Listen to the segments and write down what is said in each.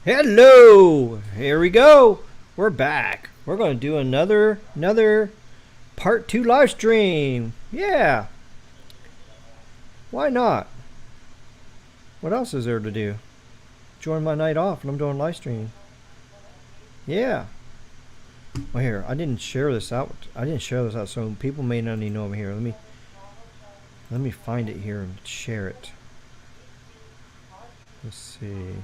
Hello! Here we go. We're back. We're going to do another part 2 live stream. Yeah. Why not? What else is there to do? Join my night off and I'm doing live stream. Yeah. Well, here, I didn't share this out. So people may not even know I'm here. Let me find it here and share it. Let's see.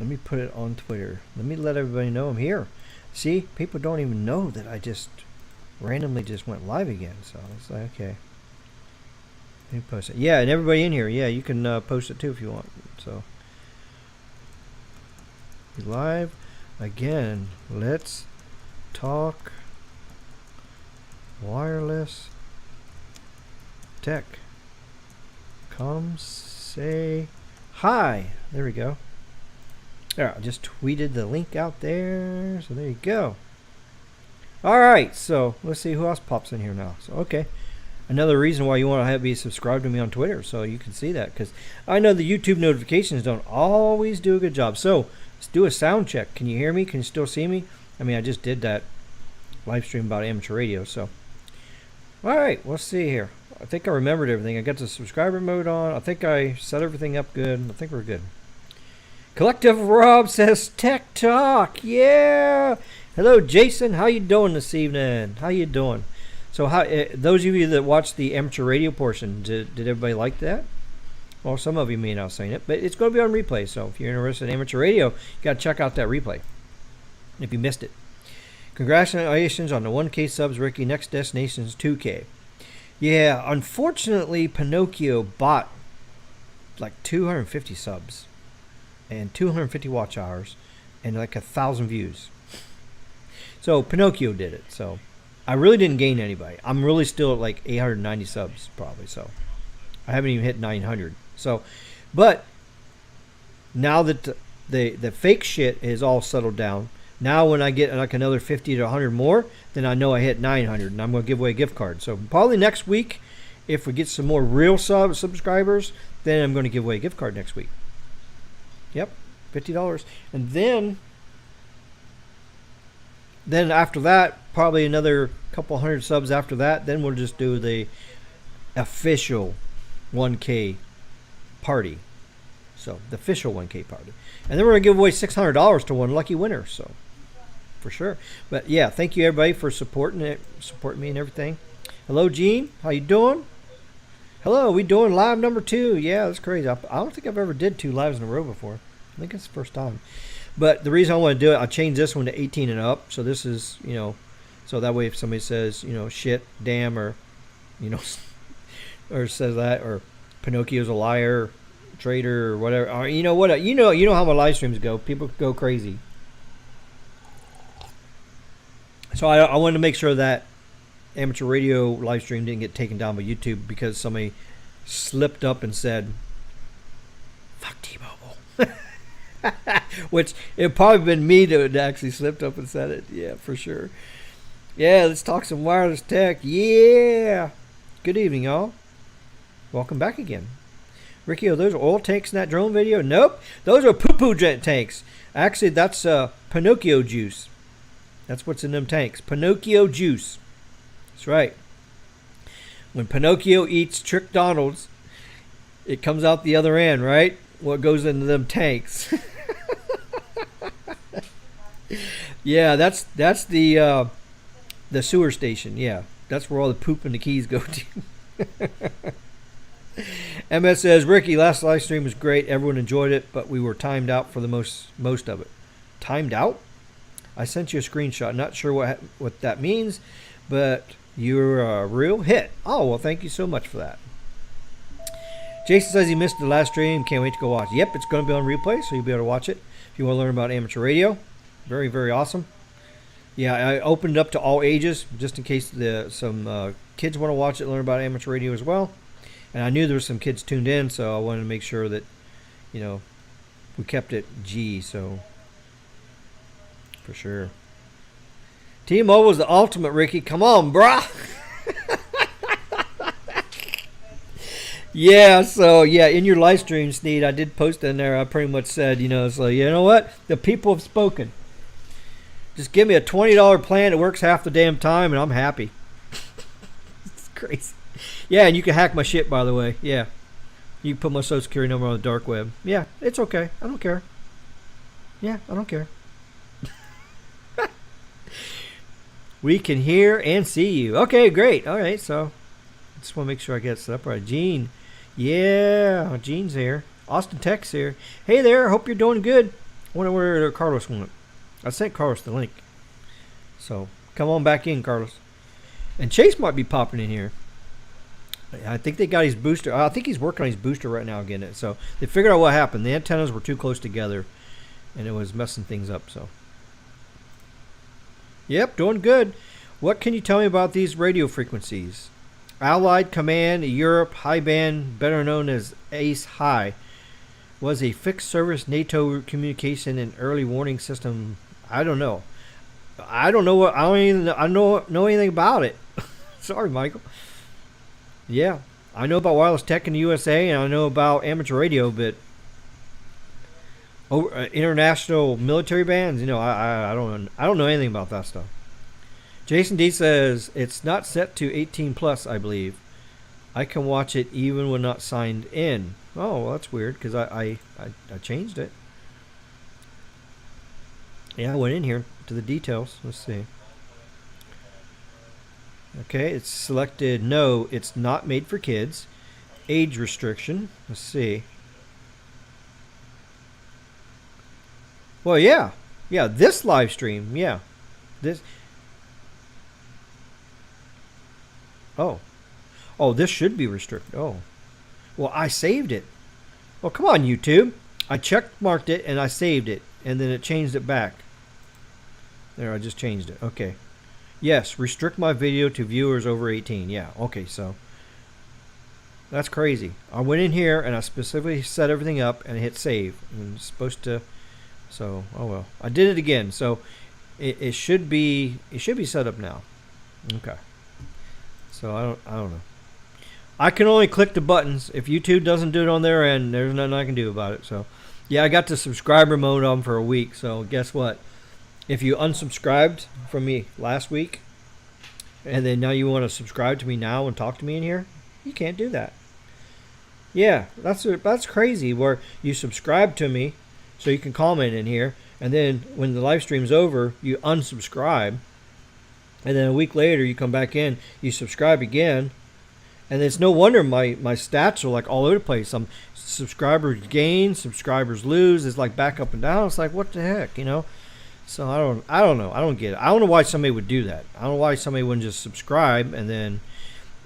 Let me put it on Twitter. Let me let everybody know I'm here. See, people don't even know that I just randomly just went live again. So it's like, okay. Let me post it. Yeah, and everybody in here, yeah, you can post it too if you want. So, live again. Let's talk wireless tech. Come say hi. There we go. There, I just tweeted the link out there. So there you go. All right, so let's see who else pops in here now. So, okay. Another reason why you want to have be subscribed to me on Twitter so you can see that, because I know the YouTube notifications don't always do a good job. So let's do a sound check. Can you hear me? Can you still see me? I mean, I just did that live stream about amateur radio. So, all right, let's see here. I think I remembered everything. I got the subscriber mode on. I think I set everything up good. I think we're good. Collective Rob says Tech Talk. Yeah. Hello, Jason. How you doing this evening? How you doing? So, how those of you that watched the amateur radio portion, did everybody like that? Well, some of you may not have seen it, but it's going to be on replay. So, if you're interested in amateur radio, you got to check out that replay if you missed it. Congratulations on the 1K subs, Ricky. Next destination's 2K. Yeah, unfortunately, Pinocchio bought like 250 subs and 250 watch hours and like 1,000 views. So Pinocchio did it. So I really didn't gain anybody. I'm really still at like 890 subs probably. So I haven't even hit 900. So, but now that the fake shit is all settled down, now when I get like another 50 to 100 more, then I know I hit 900 and I'm going to give away a gift card. So probably next week, if we get some more real subscribers, then I'm going to give away a gift card next week. Yep, $50. And then after that, probably another couple hundred subs after that, then we'll just do the official 1K party. So, the official 1K party. And then we're going to give away $600 to one lucky winner. So, for sure. But yeah, thank you everybody for supporting me and everything. Hello, Gene. How you doing? Hello, we doing live number 2. Yeah, that's crazy. I don't think I've ever did 2 lives in a row before. I think it's the first time. But the reason I want to do it, I changed this one to 18 and up. So this is, so that way if somebody says, shit, damn, or, or says that, or Pinocchio's a liar, traitor, or whatever. Or you know how my live streams go. People go crazy. So I wanted to make sure that amateur radio live stream didn't get taken down by YouTube because somebody slipped up and said, fuck T-Mobile. Which it probably been me that actually slipped up and said it. Yeah, for sure. Yeah, let's talk some wireless tech. Yeah. Good evening, y'all. Welcome back again. Ricky, are those oil tanks in that drone video? Nope. Those are poo-poo jet tanks. Actually, that's Pinocchio juice. That's what's in them tanks. Pinocchio juice. That's right. When Pinocchio eats Trick Donald's, it comes out the other end, right? What goes into them tanks. Yeah, that's the sewer station. Yeah, that's where all the poop and the keys go to. MS says, Ricky, last live stream was great. Everyone enjoyed it, but we were timed out for the most of it. Timed out? I sent you a screenshot. Not sure what that means, but you're a real hit. Oh, well, thank you so much for that. Jason says he missed the last stream. Can't wait to go watch. Yep, it's going to be on replay, so you'll be able to watch it if you want to learn about amateur radio. Very, very awesome. Yeah, I opened it up to all ages just in case some kids want to watch it, learn about amateur radio as well. And I knew there were some kids tuned in, so I wanted to make sure that, we kept it G, so for sure. T-Mobile is the ultimate, Ricky. Come on, brah. Yeah, so yeah, in your live stream, Sneed, I did post in there. I pretty much said, so you know what? The people have spoken. Just give me a $20 plan that works half the damn time, and I'm happy. It's crazy. Yeah, and you can hack my shit, by the way. Yeah, you can put my social security number on the dark web. Yeah, it's okay. I don't care. Yeah, I don't care. We can hear and see you. Okay, great. All right, so I just want to make sure I get it set up right. Gene. Yeah, Gene's here. Austin Tech's here. Hey there, hope you're doing good. I wonder where Carlos went. I sent Carlos the link. So come on back in, Carlos. And Chase might be popping in here. I think they got his booster. I think he's working on his booster right now getting it. So they figured out what happened. The antennas were too close together, and it was messing things up. So, yep, doing good. What can you tell me about these radio frequencies? Allied Command Europe High Band, better known as ACE High, was a fixed service NATO communication and early warning system. I don't know. I don't know anything about it. Sorry, Michael. Yeah, I know about wireless tech in the USA, and I know about amateur radio, but international military bands, I don't know anything about that stuff. Jason D says it's not set to 18 plus, I believe. I can watch it even when not signed in. Oh, well, that's weird because I changed it. Yeah, I went in here to the details. Let's see. Okay, it's selected no, it's not made for kids. Age restriction. Let's see. Well, yeah. Yeah, this live stream. Yeah. This. Oh, this should be restricted. Oh. Well, I saved it. Well, come on, YouTube. I check-marked it, and I saved it. And then it changed it back. There, I just changed it. Okay. Yes, restrict my video to viewers over 18. Yeah, okay, so. That's crazy. I went in here, and I specifically set everything up, and hit save. And it's supposed to... So, oh well. I did it again, so it should be set up now. Okay. So I don't know. I can only click the buttons. If YouTube doesn't do it on their end, there's nothing I can do about it. So, yeah, I got the subscriber mode on for a week. So guess what? If you unsubscribed from me last week, and then now you want to subscribe to me now and talk to me in here, you can't do that. Yeah, that's crazy. Where you subscribe to me, so you can comment in here, and then when the live stream's over, you unsubscribe. And then a week later, you come back in, you subscribe again, and it's no wonder my stats are like all over the place. Some subscribers gain, subscribers lose. It's like back up and down. It's like, what the heck, So I don't know. I don't get it. I don't know why somebody would do that. I don't know why somebody wouldn't just subscribe and then,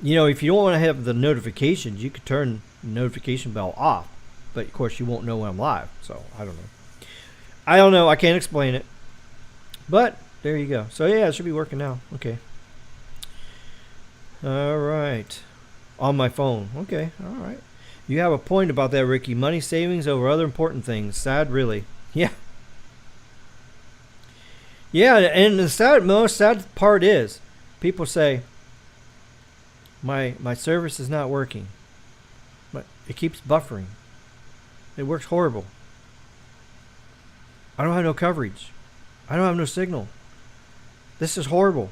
if you don't want to have the notifications, you could turn the notification bell off. But of course, you won't know when I'm live. So I don't know. I can't explain it. But there you go. So yeah, it should be working now. Okay. All right. On my phone. Okay. All right. You have a point about that, Ricky. Money savings over other important things. Sad, really. Yeah. Yeah, and the most sad part is, people say, my service is not working. But it keeps buffering. It works horrible. I don't have no coverage. I don't have no signal. This is horrible.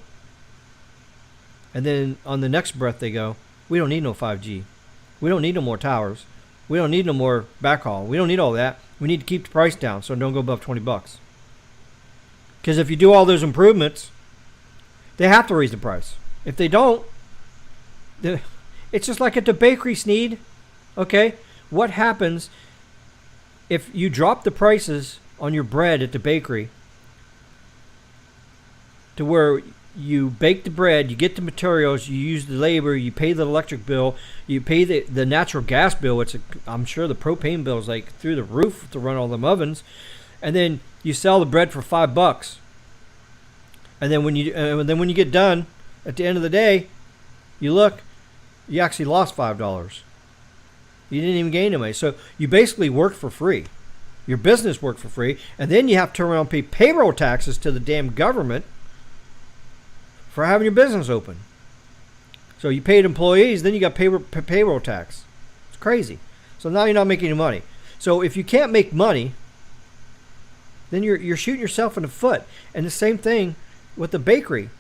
And then on the next breath they go, we don't need no 5G. We don't need no more towers. We don't need no more backhaul. We don't need all that. We need to keep the price down so don't go above $20. Because if you do all those improvements, they have to raise the price. If they don't, it's just like at the bakery, Sneed. Okay? What happens if you drop the prices on your bread at the bakery to where you bake the bread, you get the materials, you use the labor, you pay the electric bill, you pay the natural gas bill, I'm sure the propane bill is like through the roof to run all them ovens, and then you sell the bread for $5. And then when you get done at the end of the day, you look, you actually lost $5. You didn't even gain any money. So you basically worked for free. Your business worked for free, and then you have to turn around and pay payroll taxes to the damn government for having your business open. So you paid employees, then you got payroll tax. crazy. So now you're not making any money. So if you can't make money, then you're shooting yourself in the foot. And the same thing with the bakery.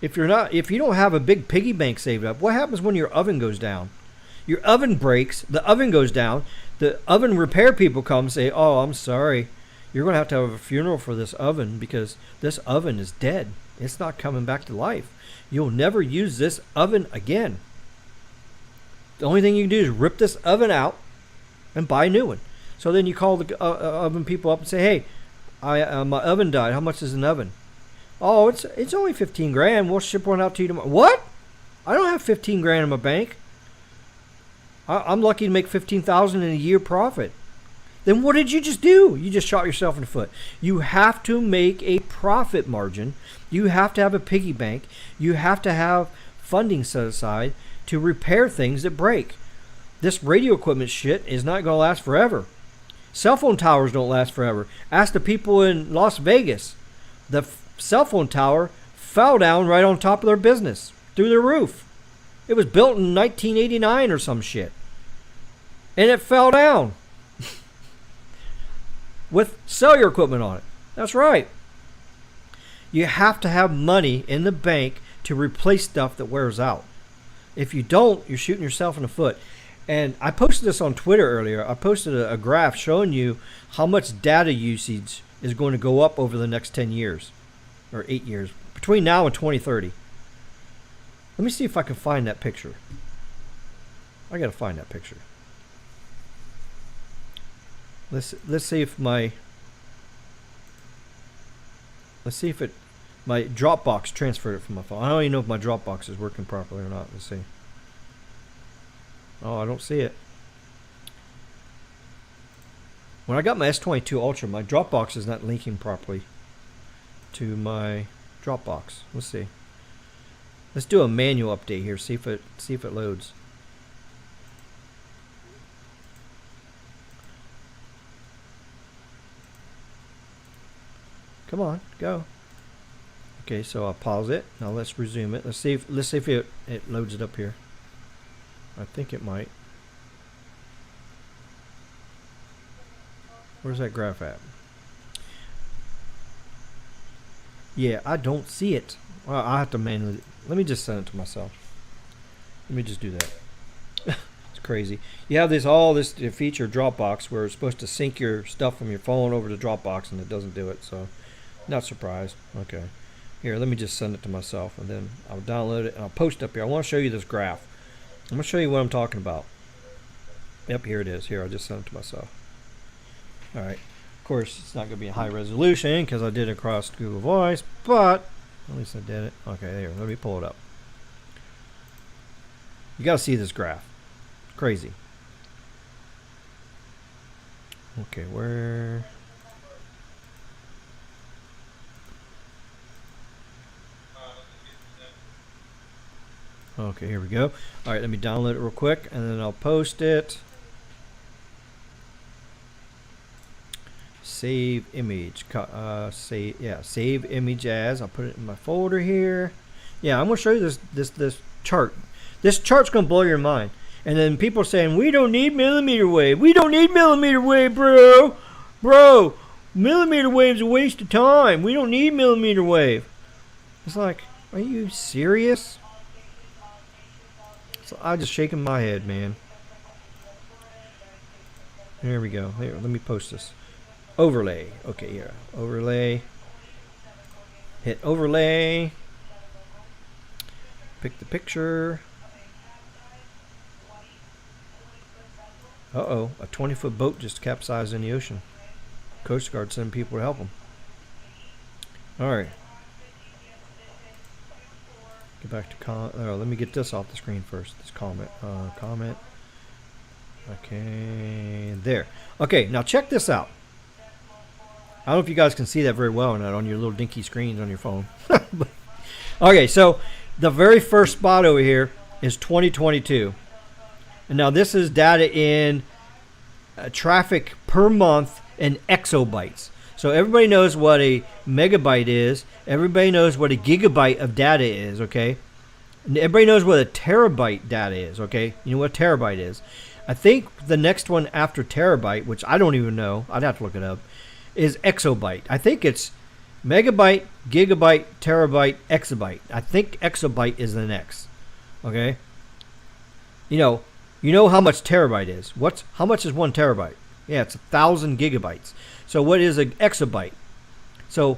If you don't have a big piggy bank saved up, what happens when your oven goes down? Your oven breaks, the oven goes down, the oven repair people come and say, "Oh, I'm sorry. You're going to have a funeral for this oven because this oven is dead. It's not coming back to life. You'll never use this oven again." The only thing you can do is rip this oven out and buy a new one. So then you call the oven people up and say, "Hey, my oven died. How much is an oven?" "Oh, it's only 15 grand. We'll ship one out to you tomorrow." What? I don't have 15 grand in my bank. I'm lucky to make 15,000 in a year profit. Then what did you just do? You just shot yourself in the foot. You have to make a profit margin. You have to have a piggy bank. You have to have funding set aside to repair things that break. This radio equipment shit is not going to last forever. Cell phone towers don't last forever. Ask the people in Las Vegas. The cell phone tower fell down right on top of their business, through their roof. It was built in 1989 or some shit. And it fell down. With cellular equipment on it. That's right. You have to have money in the bank to replace stuff that wears out. If you don't, you're shooting yourself in the foot. And I posted this on Twitter earlier. I posted a graph showing you how much data usage is going to go up over the next 10 years. Or 8 years. Between now and 2030. Let me see if I can find that picture. I gotta find that picture. Let's see if my my Dropbox transferred it from my phone. I don't even know if my Dropbox is working properly or not. Let's see. Oh, I don't see it. When I got my S22 Ultra, my Dropbox is not linking properly to my Dropbox. Let's see. Let's do a manual update here. See if it loads. Come on, go. Okay, so I'll pause it. Now let's resume it. Let's see if it loads it up here. I think it might. Where's that graph at? Yeah, I don't see it. Well, I have to manually. Let me just send it to myself. Let me just do that. It's crazy. You have all this feature Dropbox where it's supposed to sync your stuff from your phone over to Dropbox, and it doesn't do it. So, not surprised. Okay. Here, let me just send it to myself, and then I'll download it and I'll post it up here. I want to show you this graph. I'm going to show you what I'm talking about. Yep, here it is. Here, I just sent it to myself. All right. Of course, it's not going to be a high resolution because I did it across Google Voice, but at least I did it. Okay, there. Let me pull it up. You got to see this graph. It's crazy. Okay, where? Okay, here we go. All right, let me download it real quick, and then I'll post it. Save image. Save image as. I'll put it in my folder here. Yeah, I'm gonna show you this chart. This chart's gonna blow your mind. And then people are saying we don't need millimeter wave. We don't need millimeter wave, bro. Bro, millimeter wave's a waste of time. We don't need millimeter wave. It's like, are you serious? So I'm just shaking my head, man. There we go. Here, let me post this. Overlay. Okay, here. Overlay. Hit overlay. Pick the picture. Uh-oh. A 20-foot boat just capsized in the ocean. Coast Guard sending people to help them. Alright. Get back to let me get this off the screen first. This comment. Comment. Okay. There. Okay, now check this out. I don't know if you guys can see that very well or not on your little dinky screens on your phone. Okay, so the very first spot over here is 2022. And now this is data in traffic per month in exabytes. So everybody knows what a megabyte is. Everybody knows what a gigabyte of data is, okay? Everybody knows what a terabyte data is, okay? You know what a terabyte is. I think the next one after terabyte, which I don't even know, I'd have to look it up, is exabyte. I think it's megabyte, gigabyte, terabyte, exabyte. I think exabyte is the next, okay? You know how much terabyte is. How much is 1 terabyte? Yeah, it's 1,000 gigabytes. So what is an exabyte? So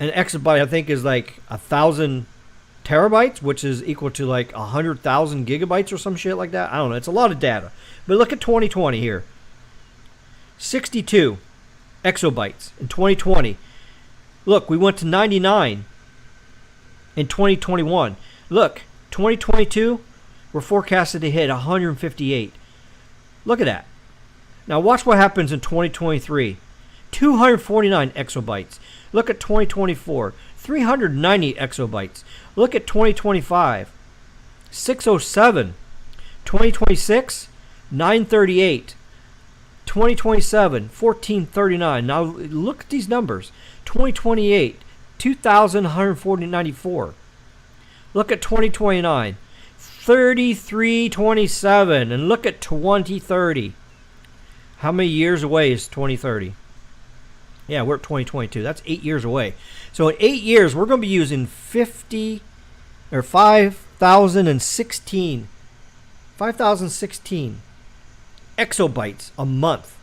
an exabyte, I think, is like 1,000 terabytes, which is equal to like 100,000 gigabytes or some shit like that. I don't know. It's a lot of data. But look at 2020 here. 62 exabytes in 2020. Look, we went to 99 in 2021. Look, 2022, we're forecasted to hit 158. Look at that. Now watch what happens in 2023. 249 exabytes. Look at 2024. 390 exabytes. Look at 2025. 607. 2026. 938. 2027. 1439. Now look at these numbers. 2028. 2,194. Look at 2029. 3327. And look at 2030. How many years away is 2030? Yeah, we're at 2022. That's 8 years away. So in 8 years, we're going to be using 5,016 exabytes a month.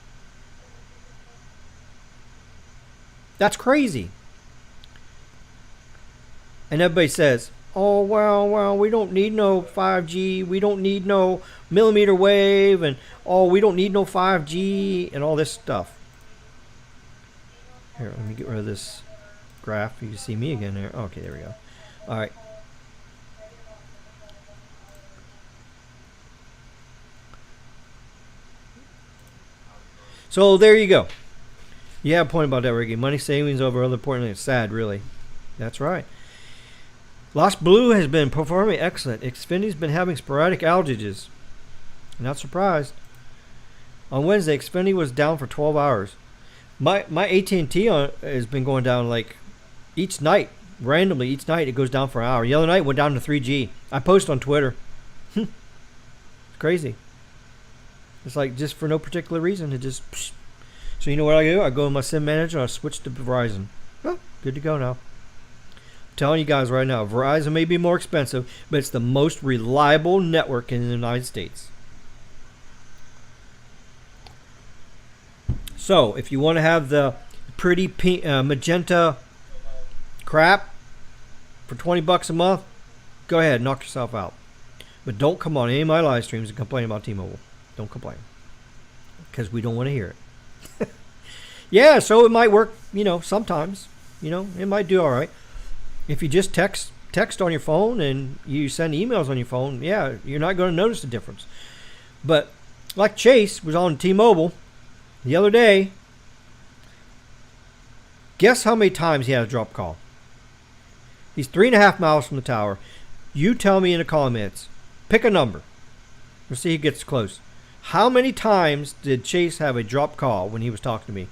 That's crazy. And everybody says, oh, well, we don't need no 5G. We don't need no millimeter wave. And, oh, we don't need no 5G and all this stuff. Here, let me get rid of this graph. You can see me again there. Okay, there we go. All right. So there you go. You have a point about that, Ricky. Money savings over other important things. It's sad, really. That's right. Lost Blue has been performing excellent. Xfinity's been having sporadic outages. Not surprised. On Wednesday, Xfinity was down for 12 hours. My AT&T has been going down like each night. Randomly, each night it goes down for an hour. The other night it went down to 3G. I post on Twitter. It's crazy. It's like just for no particular reason. It just... Psh. So you know what I do? I go in my SIM manager and I switch to Verizon. Oh, good to go now. I'm telling you guys right now, Verizon may be more expensive, but it's the most reliable network in the United States. So, if you want to have the pretty pink, magenta crap for $20 a month, go ahead, knock yourself out. But don't come on any of my live streams and complain about T-Mobile. Don't complain. Because we don't want to hear it. Yeah, so it might work, sometimes. It might do all right. If you just text on your phone and you send emails on your phone, yeah, you're not going to notice the difference. But like Chase was on T-Mobile the other day, guess how many times he had a drop call? He's 3.5 miles from the tower. You tell me in the comments. Pick a number. We'll see who gets close. How many times did Chase have a drop call when he was talking to me?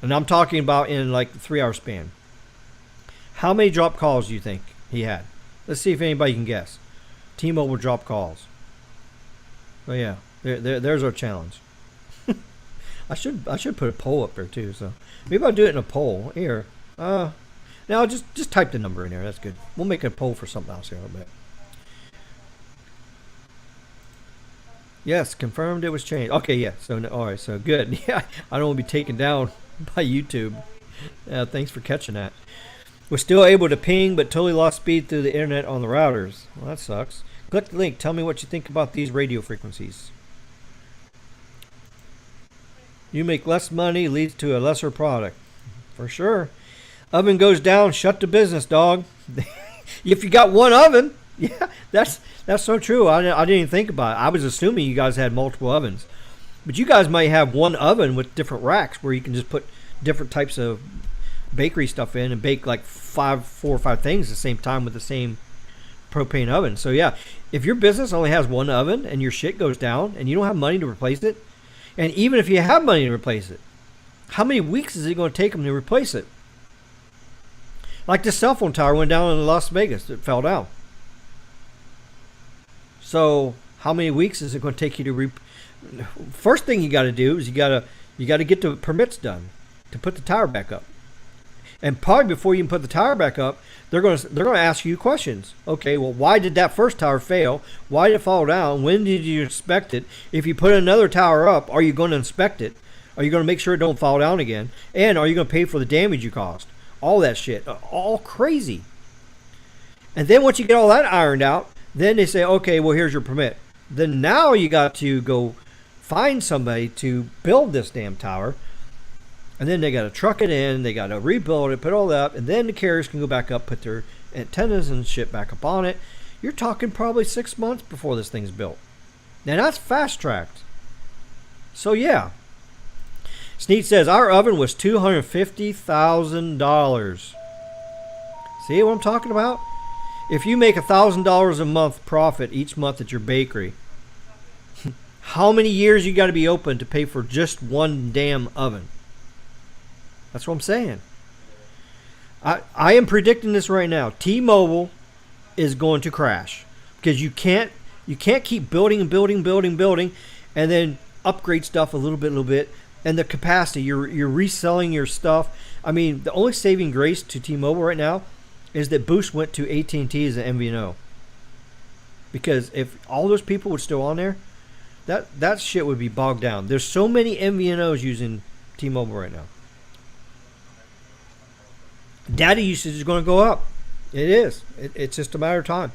And I'm talking about in like the 3 hour span. How many drop calls do you think he had? Let's see if anybody can guess. T-Mobile drop calls. Oh yeah, there's our challenge. I should put a poll up there too. So maybe I'll do it in a poll here. Now just type the number in there. That's good. We'll make a poll for something else here in a little bit. Yes, confirmed it was changed. Okay, yeah. So all right. So good. Yeah, I don't want to be taken down by YouTube. Thanks for catching that. We're still able to ping, but totally lost speed through the internet on the routers. Well, that sucks. Click the link. Tell me what you think about these radio frequencies. You make less money, leads to a lesser product. For sure. Oven goes down, shut the business, dog. If you got one oven, yeah, that's so true. I didn't even think about it. I was assuming you guys had multiple ovens. But you guys might have one oven with different racks where you can just put different types of bakery stuff in and bake like 4 or 5 things at the same time with the same propane oven. So yeah, if your business only has one oven and your shit goes down and you don't have money to replace it, and even if you have money to replace it, how many weeks is it going to take them to replace it? Like this cell phone tower went down in Las Vegas. It fell down. So how many weeks is it going to take you to First thing you got to do is you got to get the permits done to put the tower back up. And probably before you can put the tower back up, they're going to ask you questions. Okay, well, why did that first tower fail? Why did it fall down? When did you inspect it? If you put another tower up, are you going to inspect it? Are you going to make sure it don't fall down again? And are you going to pay for the damage you caused? All that shit, all crazy. And then once you get all that ironed out, then they say, okay, well, here's your permit. Then now you got to go find somebody to build this damn tower. And then they got to truck it in, they got to rebuild it, put all that up, and then the carriers can go back up, put their antennas and shit back up on it. You're talking probably 6 months before this thing's built. Now that's fast-tracked. So yeah. Sneed says, our oven was $250,000. See what I'm talking about? If you make $1,000 a month profit each month at your bakery, how many years you got to be open to pay for just one damn oven? That's what I'm saying. I am predicting this right now. T-Mobile is going to crash because you can't keep building and building and then upgrade stuff a little bit. And the capacity, you're reselling your stuff. I mean, the only saving grace to T-Mobile right now is that Boost went to AT&T as an MVNO. Because if all those people were still on there, that shit would be bogged down. There's so many MVNOs using T-Mobile right now. Data usage is going to go up. It is. It's just a matter of time.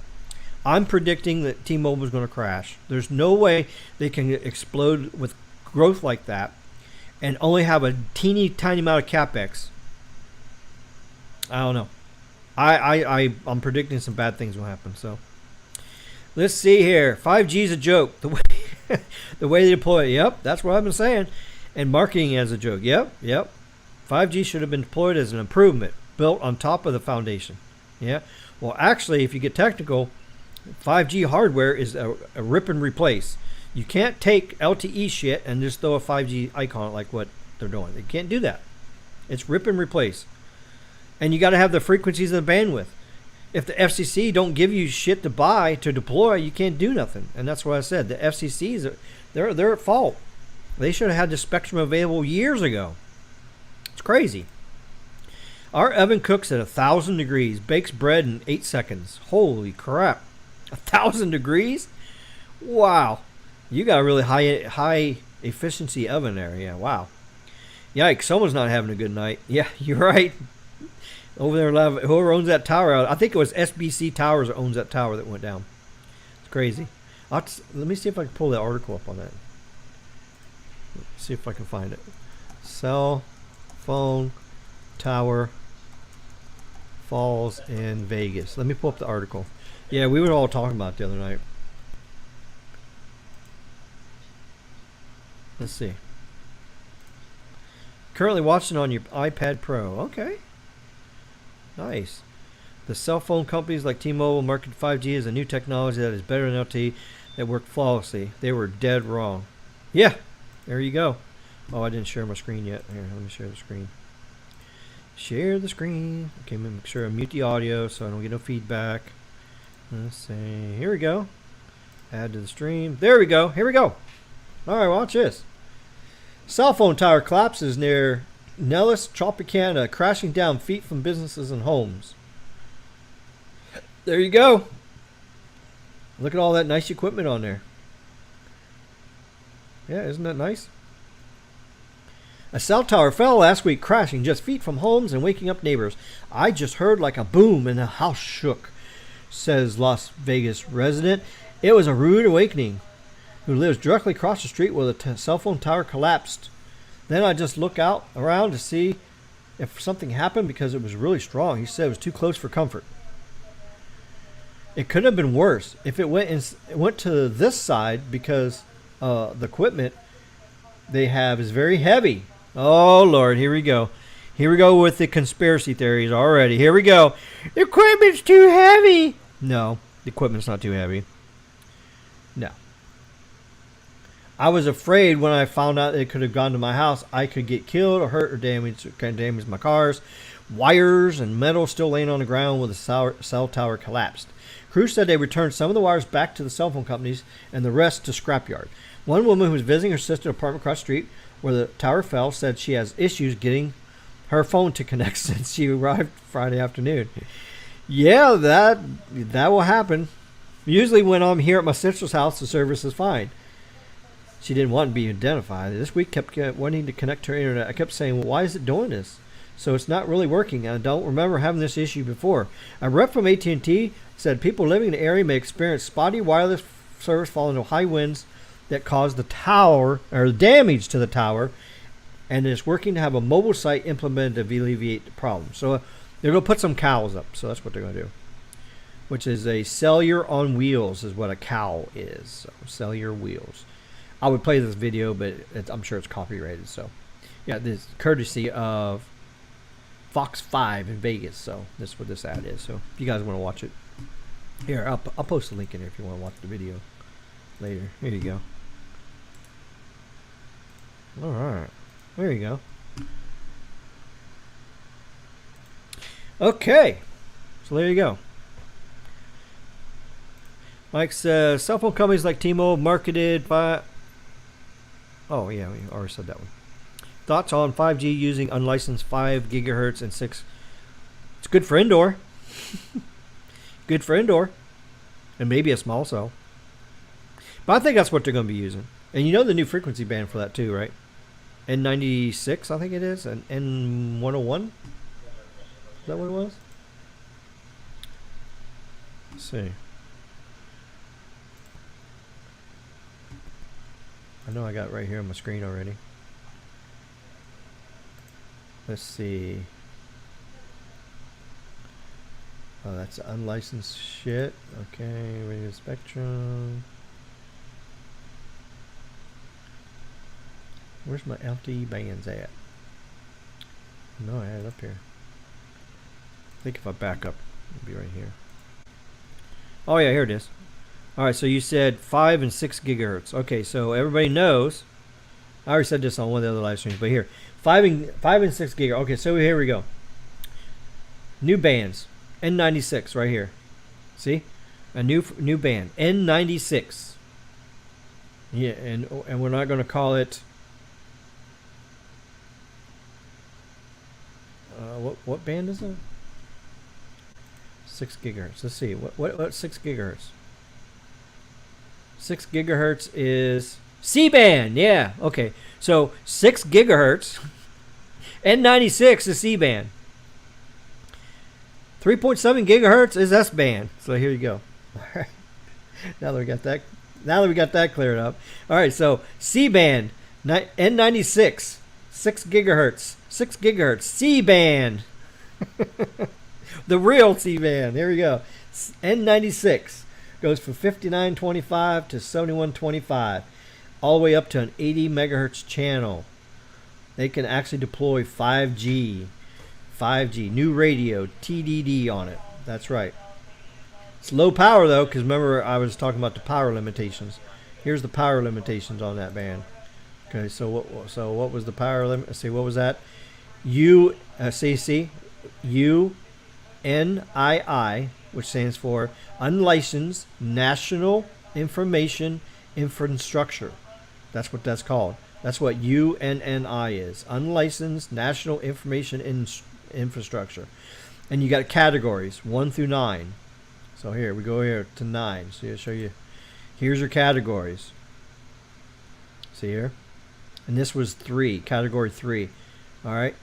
I'm predicting that T-Mobile is going to crash. There's no way they can explode with growth like that and only have a teeny tiny amount of capex. I don't know. I'm predicting some bad things will happen. So let's see here. 5G is a joke. The way they deploy it. Yep, that's what I've been saying. And marketing as a joke. Yep. 5G should have been deployed as an improvement built on top of the foundation. Yeah. Well, actually, if you get technical, 5G hardware is a rip and replace. You can't take LTE shit and just throw a 5G icon like what they're doing. They can't do that. It's rip and replace. And you got to have the frequencies and the bandwidth. If the FCC don't give you shit to buy, to deploy, you can't do nothing. And that's what I said. The FCCs, they're at fault. They should have had the spectrum available years ago. It's crazy. Our oven cooks at 1,000 degrees, bakes bread in 8 seconds. Holy crap. 1,000 degrees? Wow. You got a really high efficiency oven there. Yeah, wow. Yikes, someone's not having a good night. Yeah, you're right. Over there, whoever owns that tower, I think it was SBC Towers that owns that tower that went down. It's crazy. Let me see if I can pull that article up on that. Let's see if I can find it. Cell phone tower falls in Vegas. Let me pull up the article. Yeah, we were all talking about it the other night. Let's see. Currently watching on your iPad Pro. Okay. Nice. The cell phone companies like T-Mobile market 5G as a new technology that is better than LTE that worked flawlessly. They were dead wrong. Yeah. There you go. Oh, I didn't share my screen yet. Here, let me share the screen. Share the screen. Okay, make sure I mute the audio so I don't get no feedback. Let's see. Here we go. Add to the stream. There we go. Here we go. All right, watch this. Cell phone tower collapses near Nellis, Tropicana, crashing down feet from businesses and homes. There you go. Look at all that nice equipment on there. Yeah, isn't that nice? A cell tower fell last week, crashing just feet from homes and waking up neighbors. I just heard like a boom and the house shook, says Las Vegas resident. It was a rude awakening. Who lives directly across the street where the cell phone tower collapsed. Then I just look out around to see if something happened because it was really strong. He said it was too close for comfort. It could have been worse if it went to this side because the equipment they have is very heavy. Oh Lord, here we go. Here we go with the conspiracy theories already. Here we go. The equipment's too heavy. No, the equipment's not too heavy. No. I was afraid when I found out it could have gone to my house, I could get killed or hurt or damaged. It could damage my cars. Wires and metal still laying on the ground where the cell tower collapsed. Crews said they returned some of the wires back to the cell phone companies and the rest to scrapyard. One woman who was visiting her sister's apartment across the street where the tower fell said she has issues getting her phone to connect since she arrived Friday afternoon. Yeah, that will happen. Usually when I'm here at my sister's house, the service is fine. She didn't want to be identified. This week kept wanting to connect to her internet. I kept saying, well, why is it doing this? So it's not really working. I don't remember having this issue before. A rep from AT&T said people living in the area may experience spotty wireless service following the high winds that caused the tower, or damage to the tower, and is working to have a mobile site implemented to alleviate the problem. So they're going to put some cows up. So that's what they're going to do. Which is a cellular on wheels is what a cow is. So cellular wheels. I would play this video, but I'm sure it's copyrighted. So, yeah, this is courtesy of Fox 5 in Vegas. So this is what this ad is. So if you guys want to watch it, here I'll post a link in there if you want to watch the video later. Here you go. All right, there you go. Okay, so there you go. Mike says cell phone companies like T-Mobile marketed by. Oh, yeah, we already said that one. Thoughts on 5G using unlicensed 5 gigahertz and 6. It's good for indoor. Good for indoor. And maybe a small cell. But I think that's what they're going to be using. And you know the new frequency band for that too, right? N96, I think it is. And N101? Is that what it was? Let's see. I know I got it right here on my screen already. Let's see. Oh, that's unlicensed shit. Okay, radio spectrum. Where's my LTE bands at? No, I had it up here. I think if I back up, it'll be right here. Oh yeah, here it is. Alright, so you said 5 and 6 gigahertz. Okay, so everybody knows. I already said this on one of the other live streams, but here. 5 and 6 gigahertz. Okay, so here we go. New bands. N96 right here. See? A new band. N96. Yeah, and we're not going to call it what band is it? 6 gigahertz. Let's see. What 6 gigahertz? 6 gigahertz is C-band. Yeah. Okay. So 6 gigahertz. N96 is C-band. 3.7 gigahertz is S-band. So here you go. All right. Now that we got that. Now that we got that cleared up. All right. So C-band, N96, 6 gigahertz, 6 gigahertz, C-band. The real C-band. There we go. N96 goes from 5925 to 7125, all the way up to an 80 megahertz channel. They can actually deploy 5G, new radio, TDD on it. That's right. It's low power though, because remember I was talking about the power limitations. Here's the power limitations on that band. Okay, so what was the power limit? Let's see, what was that? UNII, which stands for Unlicensed National Information Infrastructure. That's what that's called. That's what UNNI is. Unlicensed National Information Infrastructure. And you got categories 1 through 9. So here we go here to 9. So I'll show you. Here's your categories. See here? And this was 3, category 3. All right.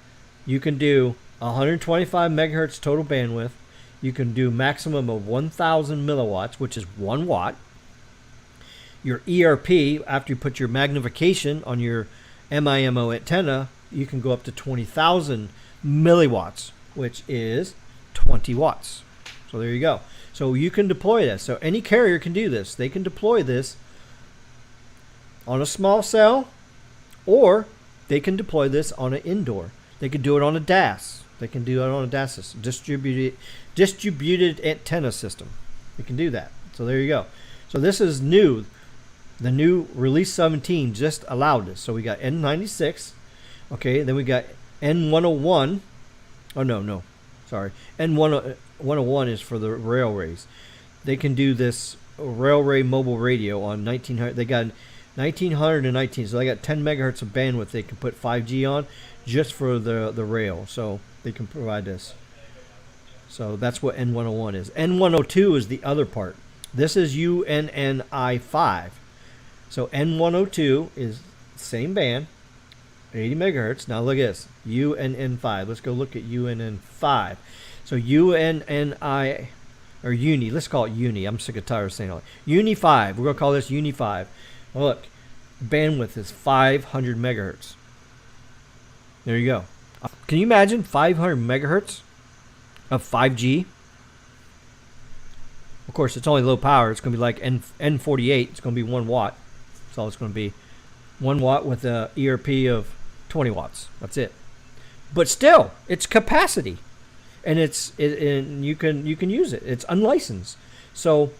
You can do 125 megahertz total bandwidth. You can do maximum of 1,000 milliwatts, which is 1 watt. Your ERP, after you put your magnification on your MIMO antenna, you can go up to 20,000 milliwatts, which is 20 watts. So there you go. So you can deploy this. So any carrier can do this. They can deploy this on a small cell, or they can deploy this on an indoor. They can do it on a DAS. They can do it on a DAS system, distributed antenna system. They can do that. So there you go. So this is new. The new release 17 just allowed this. So we got N96. Okay, then we got N101. Oh, no. Sorry. N101 is for the railways. they can do this railway mobile radio on 1900. They got 1900 and 19, so they got 10 megahertz of bandwidth they can put 5G on just for the rail. So they can provide this. So that's what N101 is. N102 is the other part. This is UNNI 5. So N102 is same band, 80 megahertz. Now look at this, UNN5. Let's go look at UNN5. So UNNI, or Uni, let's call it Uni. I'm sick and tired of saying all that. Uni 5, we're going to call this Uni 5. Look, bandwidth is 500 megahertz. There you go. Can you imagine 500 megahertz of 5G? Of course, it's only low power. It's going to be like N48. It's going to be 1 watt. That's all it's going to be. 1 watt with a ERP of 20 watts. That's it. But still, it's capacity, and and you can use it. It's unlicensed, so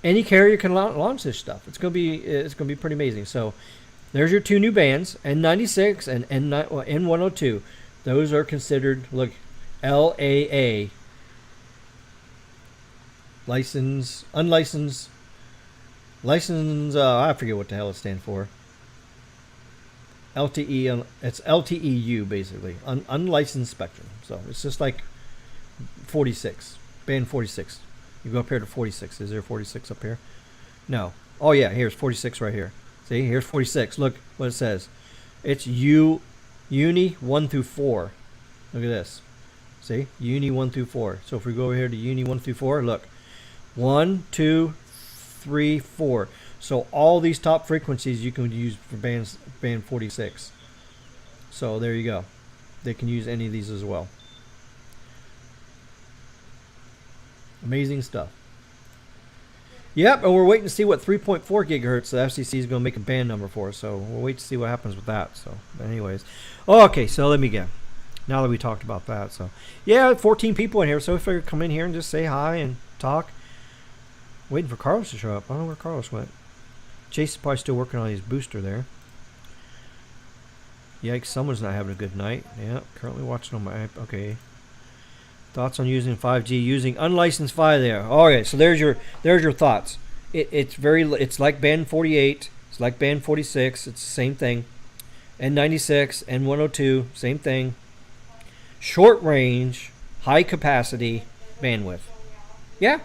any carrier can launch this stuff. It's going to be pretty amazing. So there's your 2 new bands, N96 and N102. Those are considered, look, LAA, unlicensed, I forget what the hell it stands for. LTE, it's LTEU basically, unlicensed spectrum. So it's just like 46, band 46. You go up here to 46. Is there 46 up here? No. Oh yeah, here's 46 right here. See, here's 46. Look what it says. It's Uni 1 through 4. Look at this. See, Uni 1 through 4. So if we go over here to Uni 1 through 4, look, 1, 2, 3, 4. So all these top frequencies you can use for band 46. So there you go. They can use any of these as well. Amazing stuff. Yep, and we're waiting to see what 3.4 gigahertz the FCC is going to make a band number for. So we'll wait to see what happens with that. So, but anyways, okay. So let me get. Now that we talked about that, so yeah, 14 people in here. So if I come in here and just say hi and talk. Waiting for Carlos to show up. I don't know where Carlos went. Chase is probably still working on his booster there. Yikes, someone's not having a good night. Yeah, currently watching on my. Okay. Thoughts on using 5G, using unlicensed 5 there. Okay, so there's your thoughts. It's like band 48, it's like band 46, it's the same thing. N96, N102, same thing. Short range, high capacity, bandwidth. Yeah.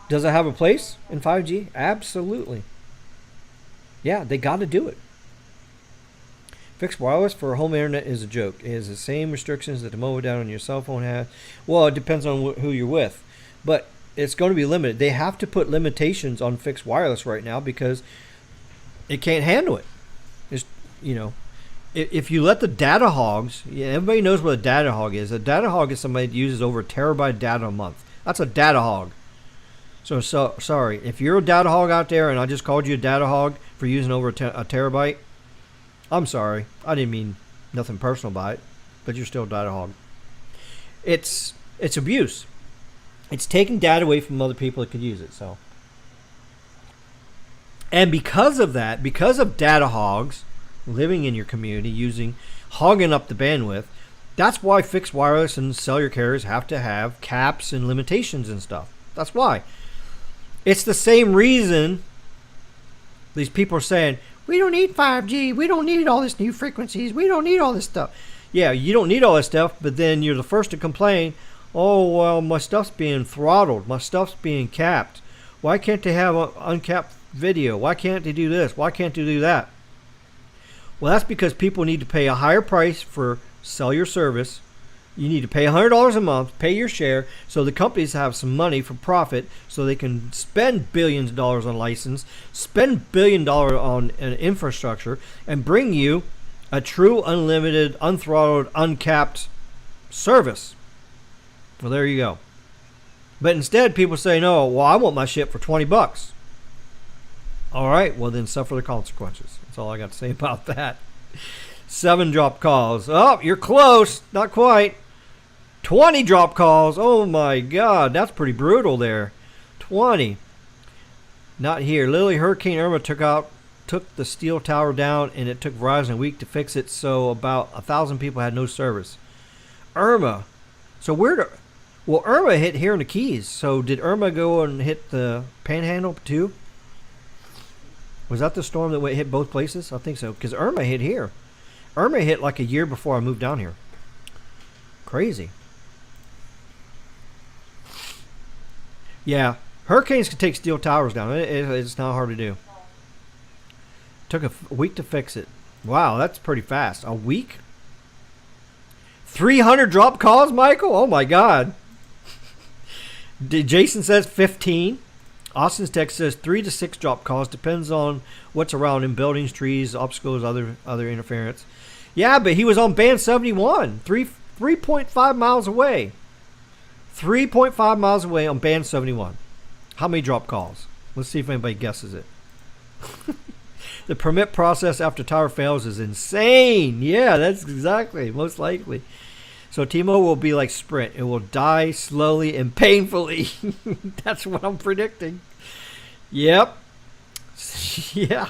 Does it have a place in 5G? Absolutely. Yeah, they got to do it. Fixed wireless for home internet is a joke. It has the same restrictions that the modem on your cell phone has. Well, it depends on who you're with. But it's going to be limited. They have to put limitations on fixed wireless right now because it can't handle it. It's, if you let the data hogs, everybody knows what a data hog is. A data hog is somebody that uses over a terabyte of data a month. That's a data hog. So sorry, if you're a data hog out there and I just called you a data hog for using over a terabyte, I'm sorry. I didn't mean nothing personal by it, but you're still a data hog. It's abuse. It's taking data away from other people that could use it. So, and because of that, because of data hogs living in your community hogging up the bandwidth, that's why fixed wireless and cellular carriers have to have caps and limitations and stuff. That's why. It's the same reason these people are saying, we don't need 5G. We don't need all this new frequencies. We don't need all this stuff. Yeah, you don't need all this stuff, but then you're the first to complain, oh, well, my stuff's being throttled. My stuff's being capped. Why can't they have uncapped video? Why can't they do this? Why can't they do that? Well, that's because people need to pay a higher price for cellular service. You need to pay $100 a month, pay your share, so the companies have some money for profit, so they can spend billions of dollars on license, spend $1 billion on an infrastructure, and bring you a true unlimited, unthrottled, uncapped service. Well, there you go. But instead, people say, no, well, I want my shit for $20. All right, well, then suffer the consequences. That's all I got to say about that. 7 drop calls. Oh, you're close. Not quite. 20 drop calls. Oh my God, that's pretty brutal there. 20. Not here. Literally, Hurricane Irma took the steel tower down, and it took Verizon a week to fix it. So about 1,000 people had no service. Irma. So where Well, Irma hit here in the Keys. So did Irma go and hit the Panhandle too? Was that the storm that hit both places? I think so. Because Irma hit here. Irma hit like a year before I moved down here. Crazy. Yeah. Hurricanes can take steel towers down. It's not hard to do. Took a week to fix it. Wow, that's pretty fast. A week? 300 drop calls, Michael? Oh, my God. Jason says 15. Austin's text says 3 to 6 drop calls. Depends on what's around in buildings, trees, obstacles, other interference. Yeah, but he was on band 71, 3.5 miles away. 3.5 miles away on band 71. How many drop calls? Let's see if anybody guesses it. The permit process after tower fails is insane. Yeah, that's exactly, most likely. So T-Mobile will be like Sprint. It will die slowly and painfully. That's what I'm predicting. Yep. Yeah.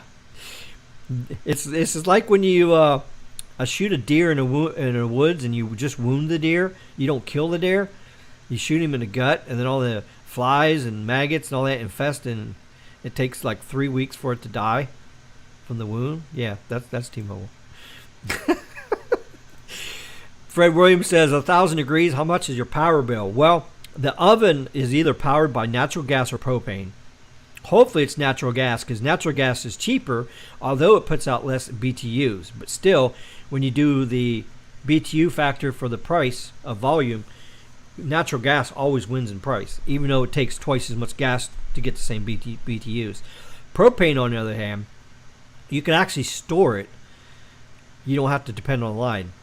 It's like when you shoot a deer in the woods and you just wound the deer. You don't kill the deer. You shoot him in the gut, and then all the flies and maggots and all that infest, and it takes like 3 weeks for it to die from the wound. Yeah, that's T-Mobile. Fred Williams says 1,000 degrees. How much is your power bill? Well, the oven is either powered by natural gas or propane. Hopefully it's natural gas, because natural gas is cheaper, although it puts out less BTUs. But still, when you do the BTU factor for the price of volume, natural gas always wins in price, even though it takes twice as much gas to get the same BTUs. Propane, on the other hand, you can actually store it. You don't have to depend on a line.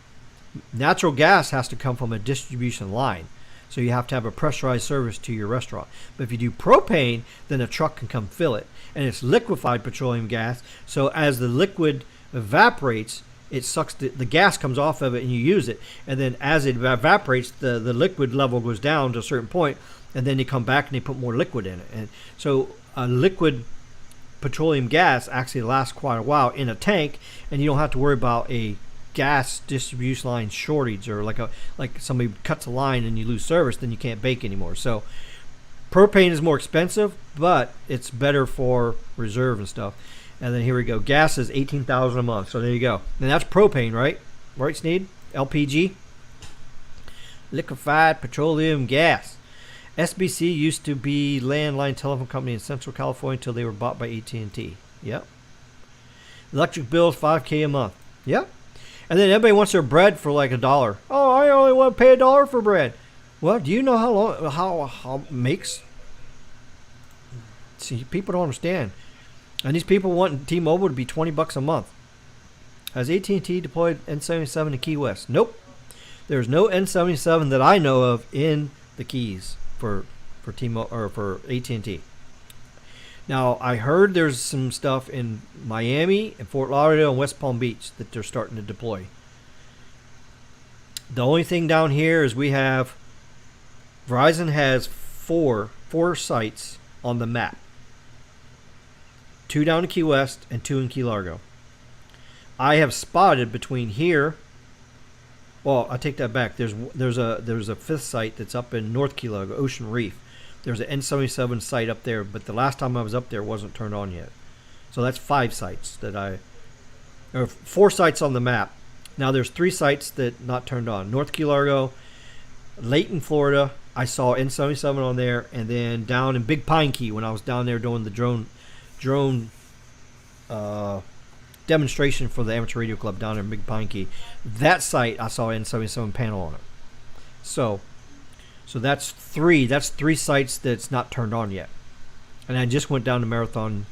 Natural gas has to come from a distribution line, so you have to have a pressurized service to your restaurant. But if you do propane, then a truck can come fill it, and it's liquefied petroleum gas. So as the liquid evaporates, it sucks the gas comes off of it, and you use it. And then as it evaporates, the liquid level goes down to a certain point, and then they come back and they put more liquid in it. And so a liquid petroleum gas actually lasts quite a while in a tank, and you don't have to worry about a gas distribution line shortage, or like somebody cuts a line and you lose service, then you can't bake anymore. So propane is more expensive, but it's better for reserve and stuff. And then here we go. Gas is $18,000 a month. So there you go. And that's propane, right? Right, Sneed? LPG, liquefied petroleum gas. SBC used to be landline telephone company in Central California until they were bought by AT&T. Yep. Electric bill is $5K a month. Yep. And then everybody wants their bread for like $1. Oh, I only want to pay $1 for bread. Well, do you know how it makes? See, people don't understand. And these people want T-Mobile to be $20 a month. Has AT&T deployed N77 in Key West? Nope. There's no N77 that I know of in the Keys for T-Mobile or for AT&T. Now, I heard there's some stuff in Miami and Fort Lauderdale and West Palm Beach that they're starting to deploy. The only thing down here is we have Verizon has four sites on the map. 2 down in Key West and 2 in Key Largo. I have spotted between here. Well, I take that back. There's a 5th site that's up in North Key Largo, Ocean Reef. There's an N77 site up there, but the last time I was up there, it wasn't turned on yet. So that's 5 sites or 4 sites on the map. Now there's 3 sites that not turned on. North Key Largo, Layton, Florida, I saw N77 on there, and then down in Big Pine Key when I was down there doing the drone demonstration for the Amateur Radio Club down in Big Pine Key. That site I saw N77 panel on it. So that's 3. That's 3 sites that's not turned on yet. And I just went down to Marathon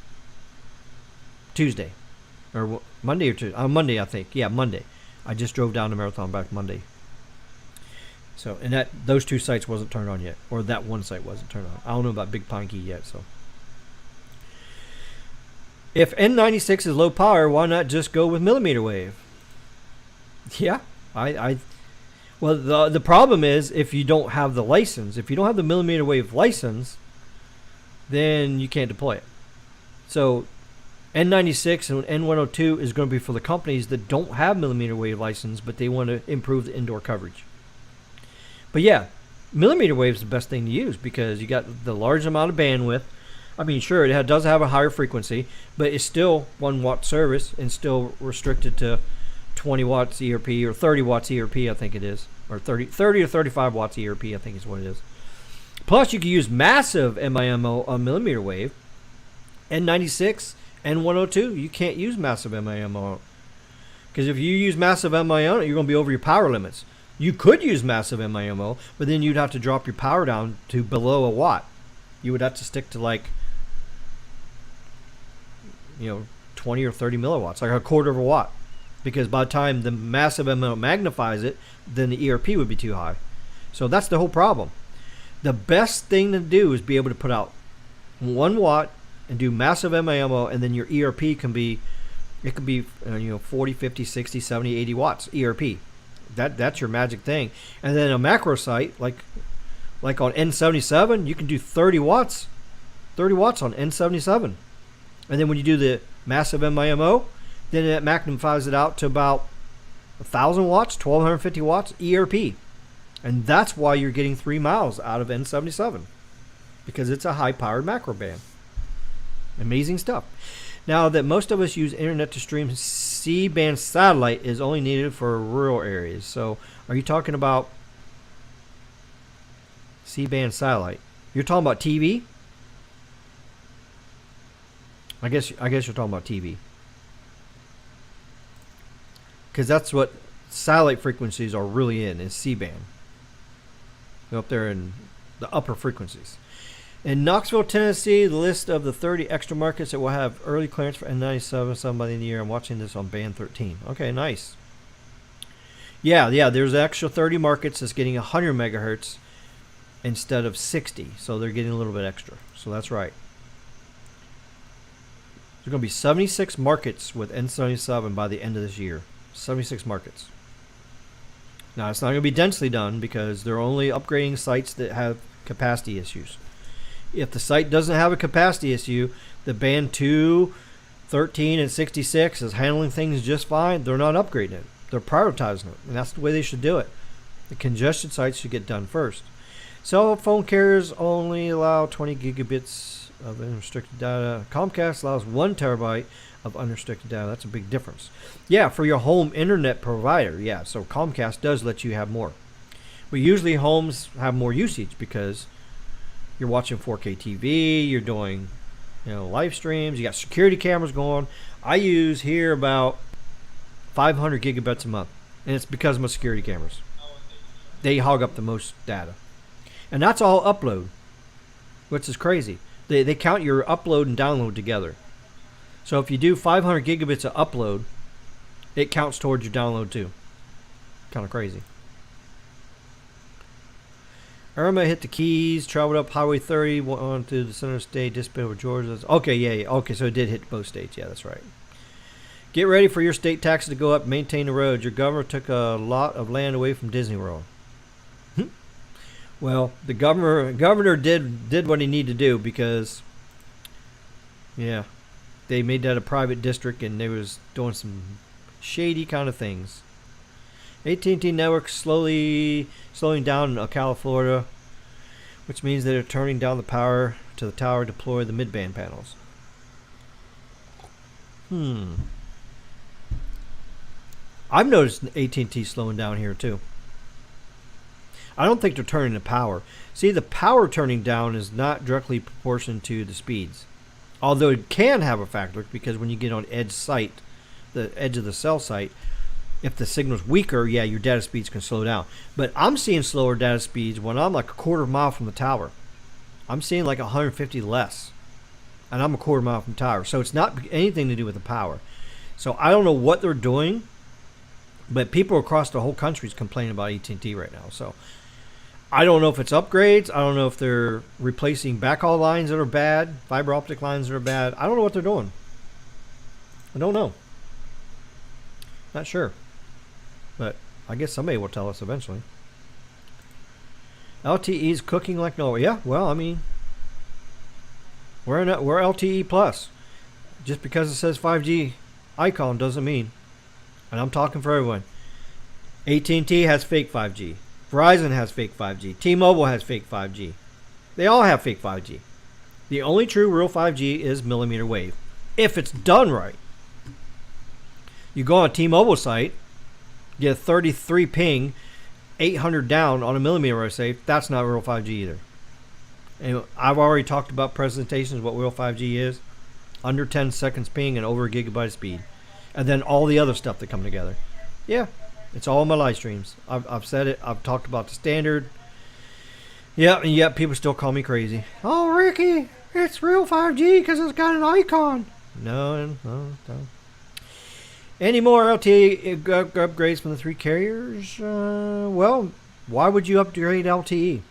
Tuesday. Or Monday or Tuesday. Monday, I think. Yeah, Monday. I just drove down to Marathon back Monday. So, and those 2 sites wasn't turned on yet. Or that one site wasn't turned on. I don't know about Big Pine Key yet, so. If N96 is low power, why not just go with millimeter wave? Yeah, well, the problem is if you don't have the license, if you don't have the millimeter wave license, then you can't deploy it. So N96 and N102 is going to be for the companies that don't have millimeter wave license, but they want to improve the indoor coverage. But yeah, millimeter wave is the best thing to use because you got the large amount of bandwidth. I mean, sure, it does have a higher frequency, but it's still 1 watt service and still restricted to 20 watts ERP or 30 watts ERP, I think it is, or 30 or 35 watts ERP, I think is what it is. Plus, you can use massive MIMO on millimeter wave. N96 and 102, you can't use massive MIMO because if you use massive MIMO, you're going to be over your power limits. You could use massive MIMO, but then you'd have to drop your power down to below a watt. You would have to stick to like, 20 or 30 milliwatts, like a quarter of a watt, because by the time the massive MIMO magnifies it, then the ERP would be too high. So that's the whole problem. The best thing to do is be able to put out 1 watt and do massive MIMO, and then your ERP can be, it could be 40, 50, 60, 70, 80 watts ERP. That's your magic thing. And then a macro site like on N77, you can do 30 watts on N77. And then when you do the massive MIMO, then it magnifies it out to about 1,000 watts, 1,250 watts ERP. And that's why you're getting 3 miles out of N77, because it's a high-powered macro band. Amazing stuff. Now that most of us use internet to stream, C-band satellite is only needed for rural areas. So are you talking about C-band satellite? You're talking about TV? I guess you're talking about TV. Because that's what satellite frequencies are really in, is C-band. Go up there in the upper frequencies. In Knoxville, Tennessee, the list of the 30 extra markets that will have early clearance for N97 by the end of the year. I'm watching this on band 13. Okay, nice. Yeah, there's an extra 30 markets that's getting 100 megahertz instead of 60. So they're getting a little bit extra. So that's right. There's going to be 76 markets with N77 by the end of this year. 76 markets. Now, it's not going to be densely done because they're only upgrading sites that have capacity issues. If the site doesn't have a capacity issue, the band 2, 13, and 66 is handling things just fine. They're not upgrading it. They're prioritizing it, and that's the way they should do it. The congested sites should get done first. Cell phone carriers only allow 20 gigabits of unrestricted data. Comcast allows 1 terabyte of unrestricted data. That's a big difference. Yeah, for your home internet provider. Yeah, so Comcast does let you have more. But usually homes have more usage because you're watching 4K TV, you're doing, live streams, you got security cameras going. I use here about 500 gigabytes a month, and it's because of my security cameras. They hog up the most data. And that's all upload, which is crazy. They count your upload and download together. So if you do 500 gigabits of upload, it counts towards your download too. Kind of crazy. Irma hit the Keys, traveled up Highway 30, went on to the center state, dissipated over Georgia. Okay, yeah. Okay, so it did hit both states. Yeah, that's right. Get ready for your state taxes to go up. Maintain the roads. Your governor took a lot of land away from Disney World. Well, the governor did what he needed to do because, yeah, they made that a private district and they was doing some shady kind of things. AT&T network slowing down in Ocala, Florida, which means they're turning down the power to the tower to deploy the mid-band panels. I've noticed AT&T slowing down here too. I don't think they're turning the power. See, the power turning down is not directly proportional to the speeds. Although it can have a factor because when you get on edge site, the edge of the cell site, if the signal's weaker, yeah, your data speeds can slow down. But I'm seeing slower data speeds when I'm like a quarter mile from the tower. I'm seeing like 150 less. And I'm a quarter mile from the tower. So it's not anything to do with the power. So I don't know what they're doing. But people across the whole country is complaining about AT&T right now. So I don't know if it's upgrades. I don't know if they're replacing backhaul lines that are bad, fiber optic lines that are bad. I don't know what they're doing. I don't know. Not sure. But I guess somebody will tell us eventually. LTE's cooking like Norway. Yeah, well, I mean, we're LTE plus. Just because it says 5G icon doesn't mean, and I'm talking for everyone, AT&T has fake 5G. Verizon has fake 5G. T-Mobile has fake 5G. They all have fake 5G. The only true real 5G is millimeter wave. If it's done right. You go on a T-Mobile site, get a 33 ping, 800 down on a millimeter wave, say, that's not real 5G either. And I've already talked about presentations, what real 5G is. Under 10 seconds ping and over a gigabyte speed. And then all the other stuff that come together. Yeah, it's all in my live streams. I've said it. I've talked about the standard. Yeah, and yet people still call me crazy. Oh, Ricky, it's real 5G because it's got an icon. No. Any more LTE upgrades from the 3 carriers? Well, why would you upgrade LTE?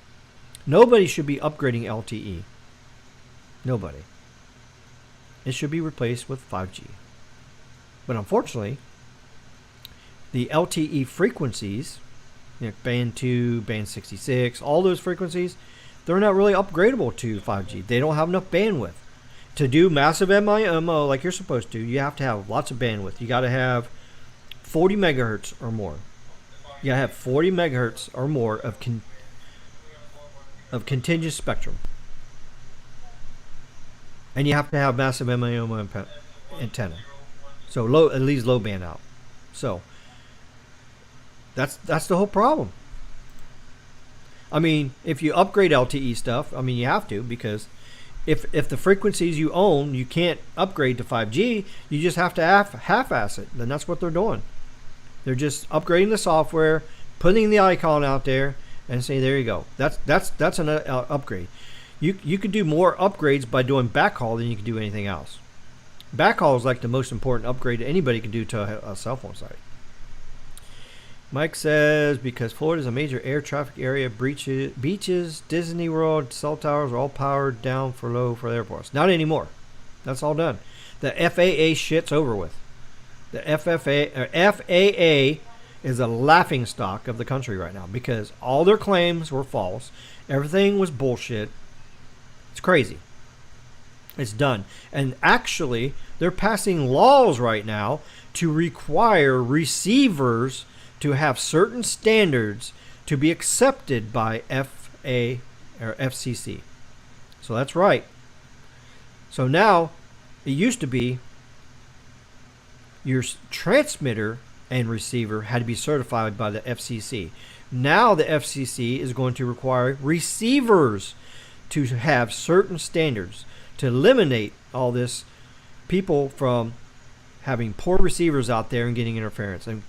Nobody should be upgrading LTE. Nobody. It should be replaced with 5G. But unfortunately, the LTE frequencies, band 2, band 66, all those frequencies, they're not really upgradable to 5G. They don't have enough bandwidth. To do massive MIMO like you're supposed to, you have to have lots of bandwidth. You got to have 40 megahertz or more. You got to have 40 megahertz or more of contiguous spectrum. And you have to have massive MIMO antenna. So low, at least low band out. So that's the whole problem. I mean, if you upgrade LTE stuff, I mean you have to, because if the frequencies you own you can't upgrade to 5G, you just have to half-ass it. Then that's what they're doing. They're just upgrading the software, putting the icon out there, and saying there you go. That's an upgrade. You could do more upgrades by doing backhaul than you can do anything else. Backhaul is like the most important upgrade anybody can do to a cell phone site. Mike says, because Florida is a major air traffic area, beaches, Disney World, cell towers are all powered down for low for the airports. Not anymore. That's all done. The FAA shit's over with. The FAA is a laughing stock of the country right now because all their claims were false. Everything was bullshit. It's crazy. It's done. And actually, they're passing laws right now to require receivers to have certain standards to be accepted by FA or FCC. So that's right. So now, it used to be your transmitter and receiver had to be certified by the FCC. Now the FCC is going to require receivers to have certain standards to eliminate all this people from having poor receivers out there and getting interference and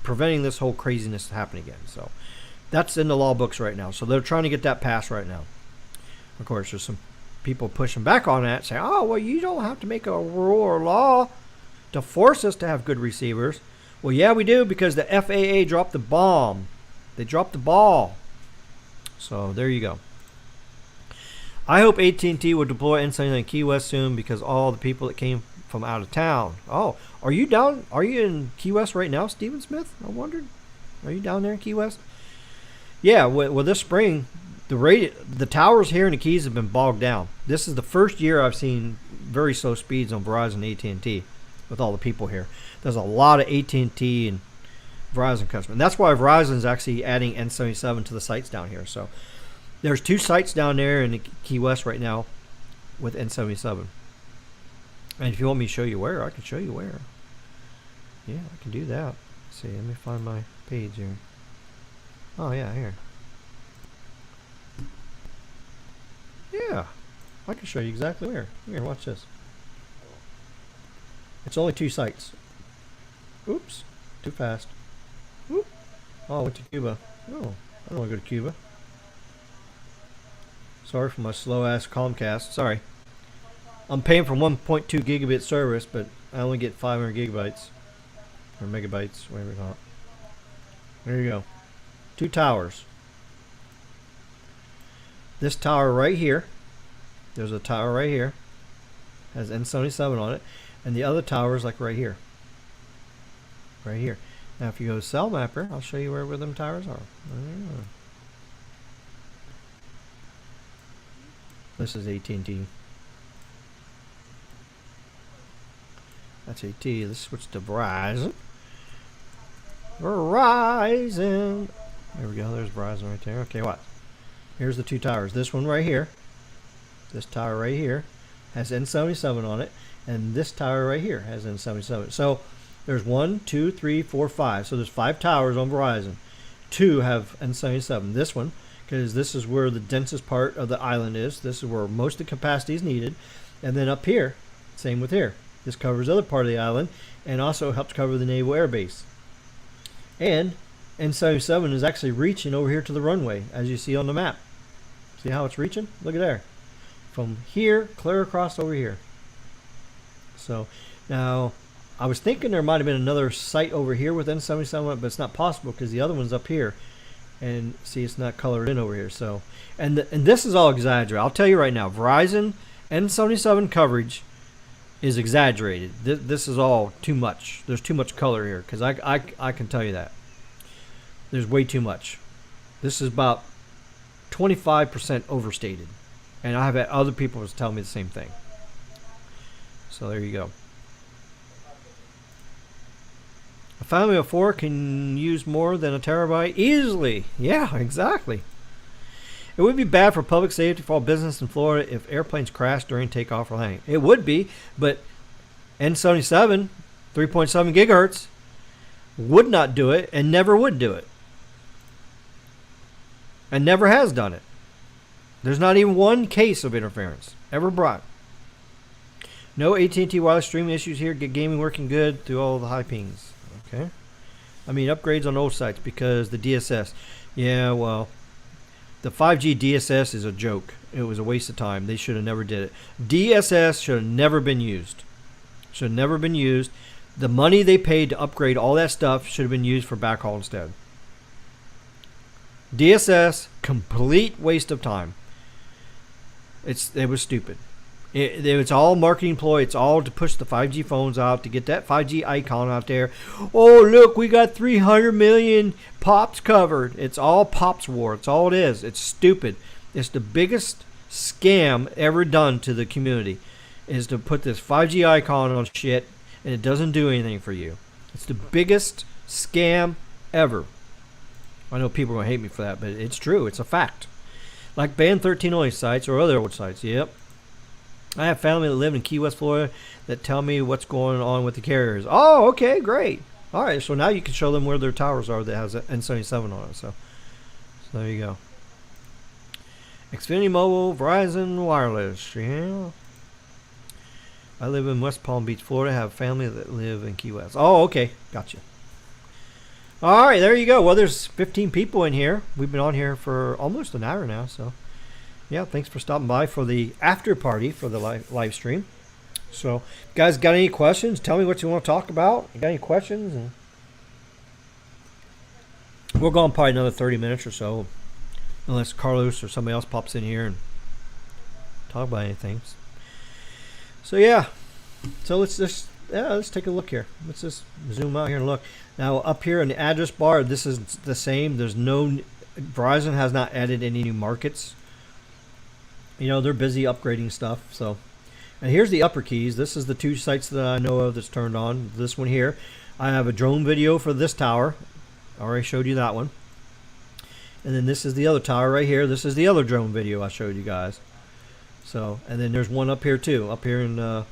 preventing this whole craziness to happen again. So that's in the law books right now. So they're trying to get that passed right now. Of course, there's some people pushing back on that, saying, oh, well, you don't have to make a rule or law to force us to have good receivers. Well, yeah, we do, because the FAA dropped the bomb. They dropped the ball. So there you go. I hope AT&T will deploy N79 in Key West soon, because all the people that came from out of town. Oh, are you down? Are you in Key West right now, Stephen Smith? I wondered. Are you down there in Key West? Yeah. Well, this spring, the towers here in the Keys have been bogged down. This is the first year I've seen very slow speeds on Verizon and AT&T with all the people here. There's a lot of AT&T and Verizon customers. And that's why Verizon is actually adding N77 to the sites down here. So there's 2 sites down there in the Key West right now with N77. And if you want me to show you where, I can show you where. Yeah, I can do that. Let's see, let me find my page here. Oh yeah, here. Yeah, I can show you exactly where. Here, watch this. It's only 2 sites. Oops, too fast. Oop. Oh, I went to Cuba. Oh, I don't want to go to Cuba. Sorry for my slow ass Comcast. Sorry. I'm paying for 1.2 gigabit service, but I only get 500 gigabytes. Or megabytes, whatever you call it. There you go. 2 towers. This tower right here. There's a tower right here. Has N77 on it. And the other tower is like right here. Right here. Now if you go to Cell Mapper, I'll show you where them towers are. This is AT&T. That's AT. Let's switch to Verizon. Verizon. There we go. There's Verizon right there. Okay, what? Here's the two towers. This one right here. This tower right here has N77 on it, and this tower right here has N77. So there's 1, 2, 3, 4, 5. So there's 5 towers on Verizon. 2 have N77. This one, because this is where the densest part of the island is. This is where most of the capacity is needed. And then up here, same with here. This covers the other part of the island and also helps cover the Naval Air Base. And N77 is actually reaching over here to the runway, as you see on the map. See how it's reaching? Look at there. From here, clear across over here. So now I was thinking there might have been another site over here with N77, but it's not possible because the other one's up here. And see, it's not colored in over here. So, and this is all exaggerated. I'll tell you right now, Verizon N77 coverage is exaggerated. This is all too much. There's too much color here, because I can tell you that. There's way too much. This is about 25% overstated. And I have had other people was telling me the same thing. So there you go. A family of 4 can use more than a terabyte easily. Yeah, exactly. It would be bad for public safety for all business in Florida if airplanes crashed during takeoff or landing. It would be, but N77, 3.7 gigahertz, would not do it and never would do it. And never has done it. There's not even one case of interference ever brought. No AT&T wireless streaming issues here. Get gaming working good through all the high pings. Okay. I mean, upgrades on old sites because the DSS. Yeah, well, the 5G DSS is a joke. It was a waste of time. They should have never did it. DSS should have never been used. Should have never been used. The money they paid to upgrade all that stuff should have been used for backhaul instead. DSS, complete waste of time. It was stupid. It's all marketing ploy. It's all to push the 5G phones out, to get that 5G icon out there. Oh, look, we got 300 million pops covered. It's all pops war. It's all it is. It's stupid. It's the biggest scam ever done to the community, is to put this 5G icon on shit, and it doesn't do anything for you. It's the biggest scam ever. I know people are going to hate me for that, but it's true. It's a fact. Like Band 13 only sites or other old sites. Yep. I have family that live in Key West, Florida, that tell me what's going on with the carriers. Oh, okay, great. All right, so now you can show them where their towers are that has N77 on it. So there you go. Xfinity Mobile, Verizon Wireless. Yeah. I live in West Palm Beach, Florida. I have family that live in Key West. Oh, okay. Gotcha. All right, there you go. Well, there's 15 people in here. We've been on here for almost an hour now. So, yeah, thanks for stopping by for the after party for the live stream. So, guys, got any questions? Tell me what you want to talk about. You got any questions? And we'll go on probably another 30 minutes or so, unless Carlos or somebody else pops in here and talk about anything. So, yeah. So, let's take a look here. Let's just zoom out here and look. Now, up here in the address bar, this is the same. There's no... Verizon has not added any new markets. You know, they're busy upgrading stuff. So, and here's the upper keys. This is the 2 sites that I know of that's turned on. This one here. I have a drone video for this tower. I already showed you that one. And then this is the other tower right here. This is the other drone video I showed you guys. So, and then there's one up here too. Up here in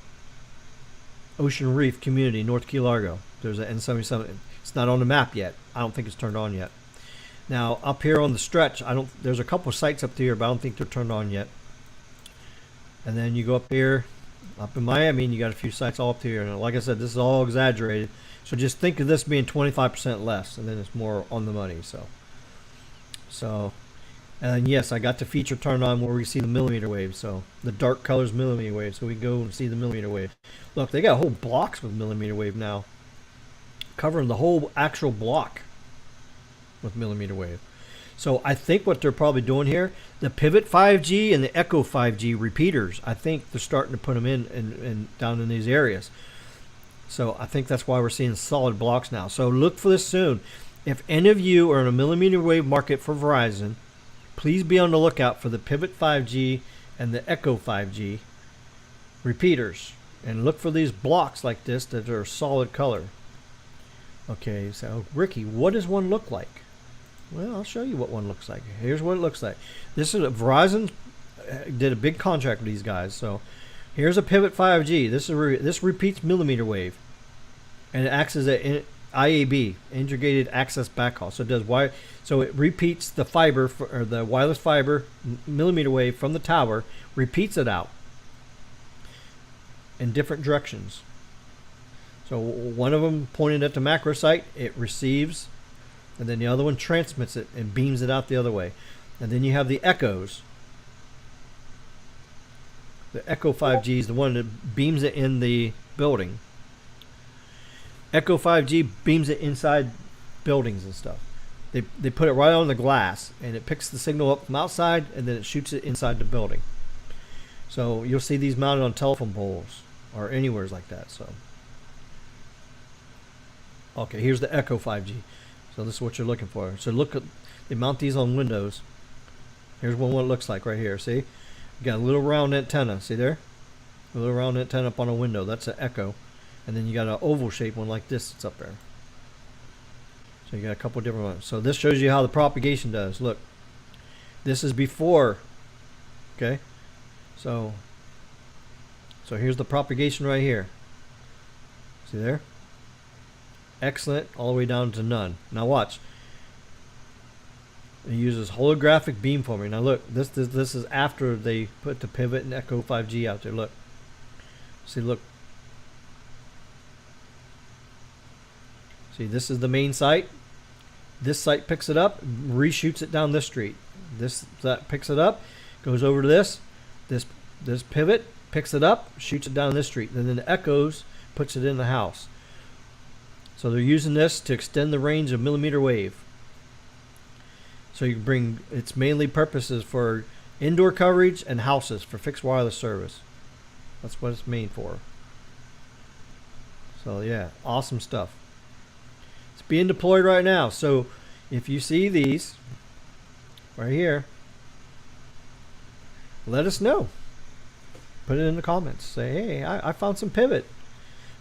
Ocean Reef Community, North Key Largo. There's an N77. It's not on the map yet. I don't think it's turned on yet. Now, up here on the stretch, there's a couple of sites up here, but I don't think they're turned on yet. And then you go up here, up in Miami, and you got a few sites all up here. And like I said, this is all exaggerated. So just think of this being 25% less, and then it's more on the money. So, and yes, I got the feature turned on where we see the millimeter wave. So the dark colors millimeter wave. So we go and see the millimeter wave. Look, they got whole blocks with millimeter wave now, covering the whole actual block with millimeter wave. So I think what they're probably doing here, the Pivot 5G and the Echo 5G repeaters, I think they're starting to put them in down in these areas. So I think that's why we're seeing solid blocks now. So look for this soon. If any of you are in a millimeter wave market for Verizon, please be on the lookout for the Pivot 5G and the Echo 5G repeaters. And look for these blocks like this that are solid color. Okay, so Ricky, what does one look like? Well, I'll show you what one looks like. Here's what it looks like. This is Verizon did a big contract with these guys. So here's a Pivot 5G. This repeats millimeter wave, and it acts as a IAB, integrated access backhaul. So it does so it repeats the fiber or the wireless fiber millimeter wave from the tower, repeats it out in different directions. So one of them pointed at the macro site, it receives, and then the other one transmits it and beams it out the other way. And then you have the echoes. The Echo 5G is the one that beams it in the building. Echo 5G beams it inside buildings and stuff. They put it right on the glass, and it picks the signal up from outside, and then it shoots it inside the building. So you'll see these mounted on telephone poles or anywhere like that. So okay, here's the Echo 5G. So this is what you're looking for. So they mount these on windows. Here's what it looks like right here. See, you got a little round antenna. See there, a little round antenna up on a window. That's an Echo. And then you got an oval shaped one like this that's up there. So you got a couple different ones. So this shows you how the propagation does. Look, this is before. Okay, so here's the propagation right here. See there? Excellent, all the way down to none. Now watch. It uses holographic beamforming. Now look, this is after they put the Pivot and Echo 5G out there. Look. See, look. See, this is the main site. This site picks it up, reshoots it down this street. That picks it up, goes over to this Pivot, picks it up, shoots it down this street. And then the Echoes puts it in the house. So they're using this to extend the range of millimeter wave. So you can bring its mainly purposes for indoor coverage and houses for fixed wireless service. That's what it's made for. So yeah, awesome stuff. It's being deployed right now. So if you see these right here, let us know. Put it in the comments. Say, hey, I found some Pivot.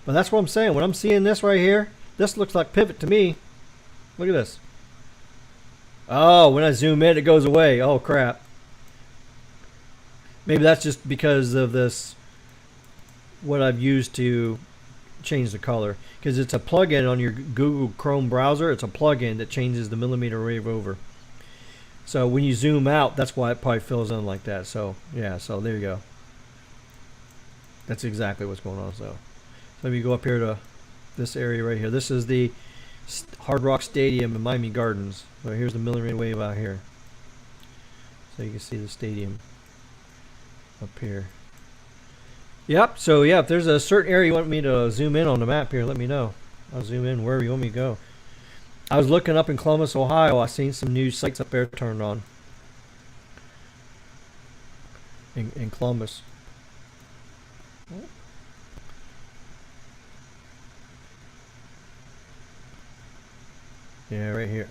But that's what I'm saying. When I'm seeing this right here, this looks like Pivot to me. Look at this. Oh, when I zoom in, it goes away. Oh, crap. Maybe that's just because of this, what I've used to change the color. Because it's a plugin on your Google Chrome browser. It's a plugin that changes the millimeter wave over. So when you zoom out, that's why it probably fills in like that. So, yeah, so there you go. That's exactly what's going on. So let me go up here to this area right here. This is the Hard Rock Stadium in Miami Gardens. So here's the millimeter wave out here. So you can see the stadium up here. Yep, so yeah, if there's a certain area you want me to zoom in on the map here, let me know. I'll zoom in wherever you want me to go. I was looking up in Columbus, Ohio. I seen some new sites up there turned on. In Columbus. Yeah, right here.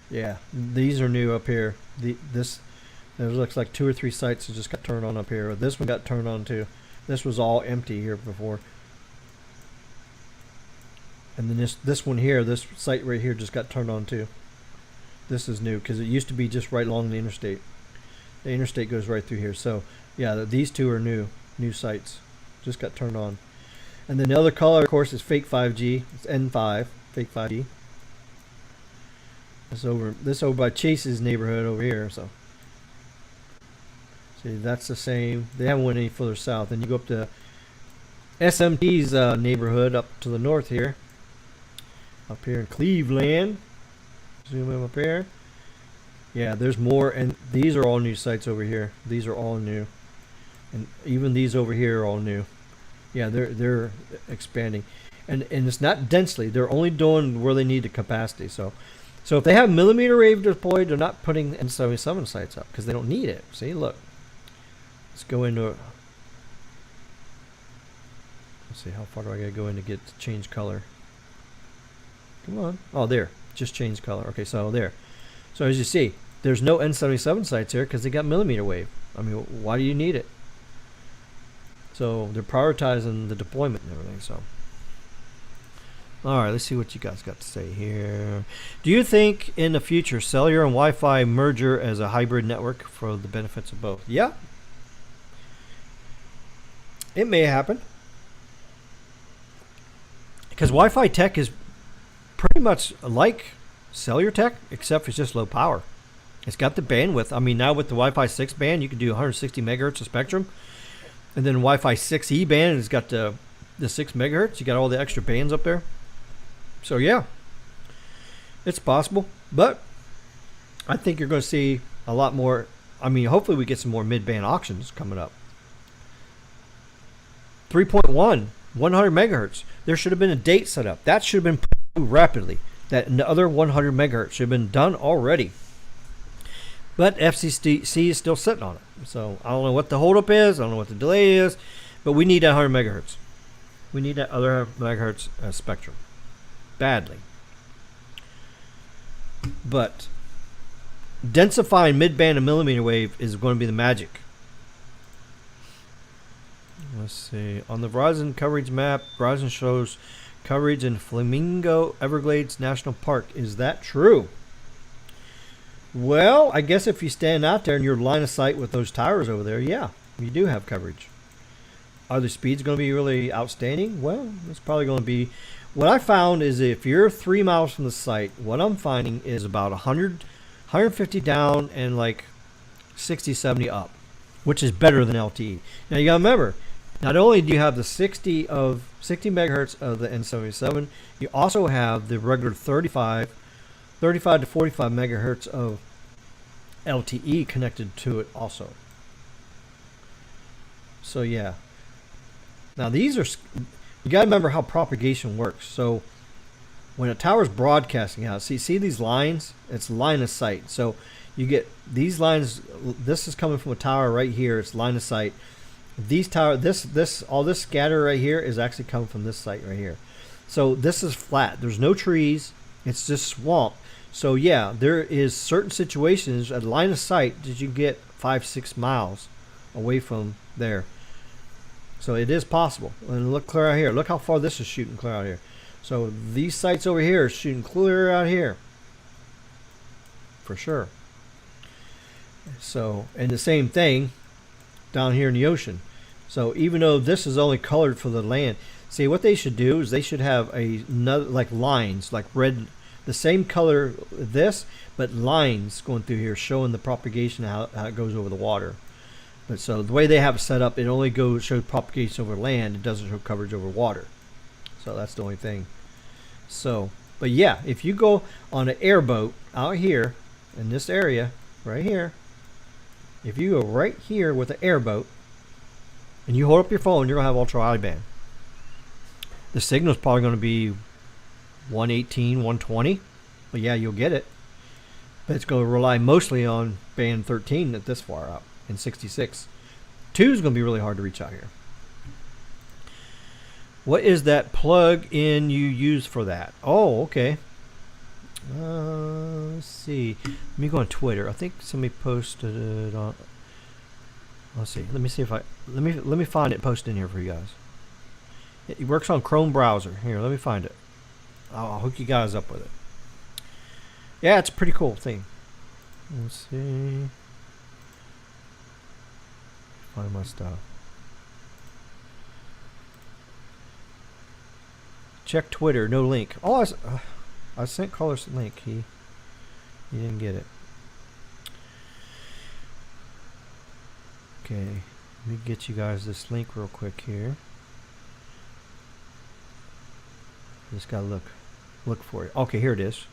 Yeah, these are new up here. There looks like 2 or 3 sites that just got turned on up here. This one got turned on too. This was all empty here before. And then this one here, this site right here just got turned on too. This is new because it used to be just right along the interstate. The interstate goes right through here. So yeah, these two are new sites. Just got turned on. And then the other color, of course, is fake 5G. It's N5, fake 5G. This over by Chase's neighborhood over here. So see, that's the same. They haven't went any further south. And you go up to SMT's neighborhood up to the north here. Up here in Cleveland. Zoom in up here. Yeah, there's more, and these are all new sites over here. These are all new, and even these over here are all new. Yeah, they're expanding, and it's not densely. They're only doing where they need the capacity. So if they have millimeter wave deployed, they're not putting N77 sites up because they don't need it. See, look. Let's go into it. Let's see, how far do I gotta go in to get to change color? Come on. Oh, there. Just change color. Okay, so there. So as you see, there's no N77 sites here because they got millimeter wave. I mean, why do you need it? So they're prioritizing the deployment and everything. So All right, let's see what you guys got to say here. Do you think in the future cellular and Wi-Fi merger as a hybrid network for the benefits of both? Yeah, it may happen. Because Wi-Fi tech is pretty much like cellular tech, except it's just low power. It's got the bandwidth. I mean, now with the Wi-Fi 6 band, you can do 160 megahertz of spectrum. And then Wi-Fi 6E band has got the 6 megahertz. You got all the extra bands up there. So yeah, it's possible. But I think you're going to see a lot more. I mean, hopefully we get some more mid-band auctions coming up. 3.1, 100 megahertz. There should have been a date set up. That should have been put rapidly. That other 100 megahertz should have been done already. But FCC is still sitting on it. So I don't know what the holdup is. I don't know what the delay is. But we need that 100 megahertz. We need that other megahertz spectrum. Badly. But densifying mid-band and millimeter wave is going to be the magic. Let's see. On the Verizon coverage map, Verizon shows coverage in Flamingo Everglades National Park. Is that true? Well, I guess if you stand out there and you're line of sight with those towers over there, yeah, you do have coverage. Are the speeds going to be really outstanding? Well, it's probably going to be. What I found is if you're 3 miles from the site, what I'm finding is about 100, 150 down and like 60, 70 up, which is better than LTE. Now you got to remember, not only do you have the 60 megahertz of the N77, you also have the regular 35 to 45 megahertz of LTE connected to it also. So yeah. Now these are, you got to remember how propagation works. So when a tower is broadcasting out, see these lines? It's line of sight. So you get these lines. This is coming from a tower right here. It's line of sight. These tower, all this scatter right here is actually coming from this site right here. So this is flat. There's no trees. It's just swamp. So yeah, there is certain situations at line of sight that you get 5-6 miles away from there. So it is possible. And look clear out here. Look how far this is shooting clear out here. So these sites over here are shooting clear out here. For sure. So, and the same thing down here in the ocean. So even though this is only colored for the land, see what they should do is they should have another, like lines, like red, the same color this, but lines going through here showing the propagation, how it goes over the water. But so the way they have it set up, it only shows propagation over land. It doesn't show coverage over water. So that's the only thing. So, but yeah, if you go on an airboat out here in this area, right here, if you go right here with an airboat and you hold up your phone, you're going to have ultra wideband. The signal is probably going to be 118, 120, but yeah, you'll get it. But it's going to rely mostly on band 13 at this far out. In 66. 2 is going to be really hard to reach out here. What is that plug-in you use for that? Oh, okay. Let's see. Let me go on Twitter. I think somebody posted it on. Let's see. Let me see if let me find it. Post in here for you guys. It works on Chrome browser. Here, let me find it. I'll hook you guys up with it. Yeah, it's a pretty cool thing. Let's see. Find my stuff. Check Twitter. No link. Oh, I sent Carlos a link. He didn't get it. Okay, let me get you guys this link real quick here. Just gotta look for it. Okay, here it is.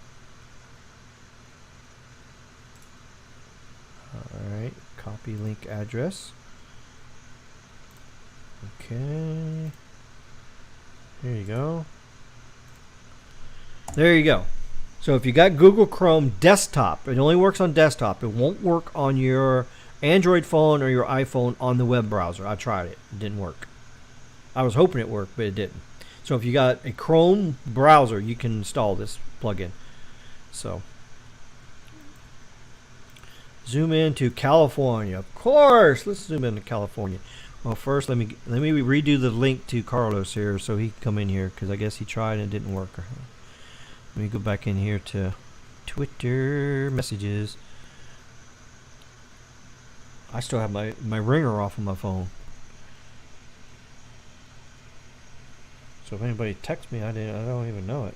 All right, copy link address. Okay, there you go. There you go. So if you got Google Chrome desktop, it only works on desktop. It won't work on your Android phone or your iPhone on the web browser. I tried it. It didn't work. I was hoping it worked, but it didn't. So if you got a Chrome browser, you can install this plugin. So zoom into California. Of course, let's zoom into California. Well, first let me redo the link to Carlos here so he can come in here because I guess he tried and it didn't work. Let me go back in here to Twitter messages. I still have my ringer off on my phone. So if anybody texts me, I don't even know it.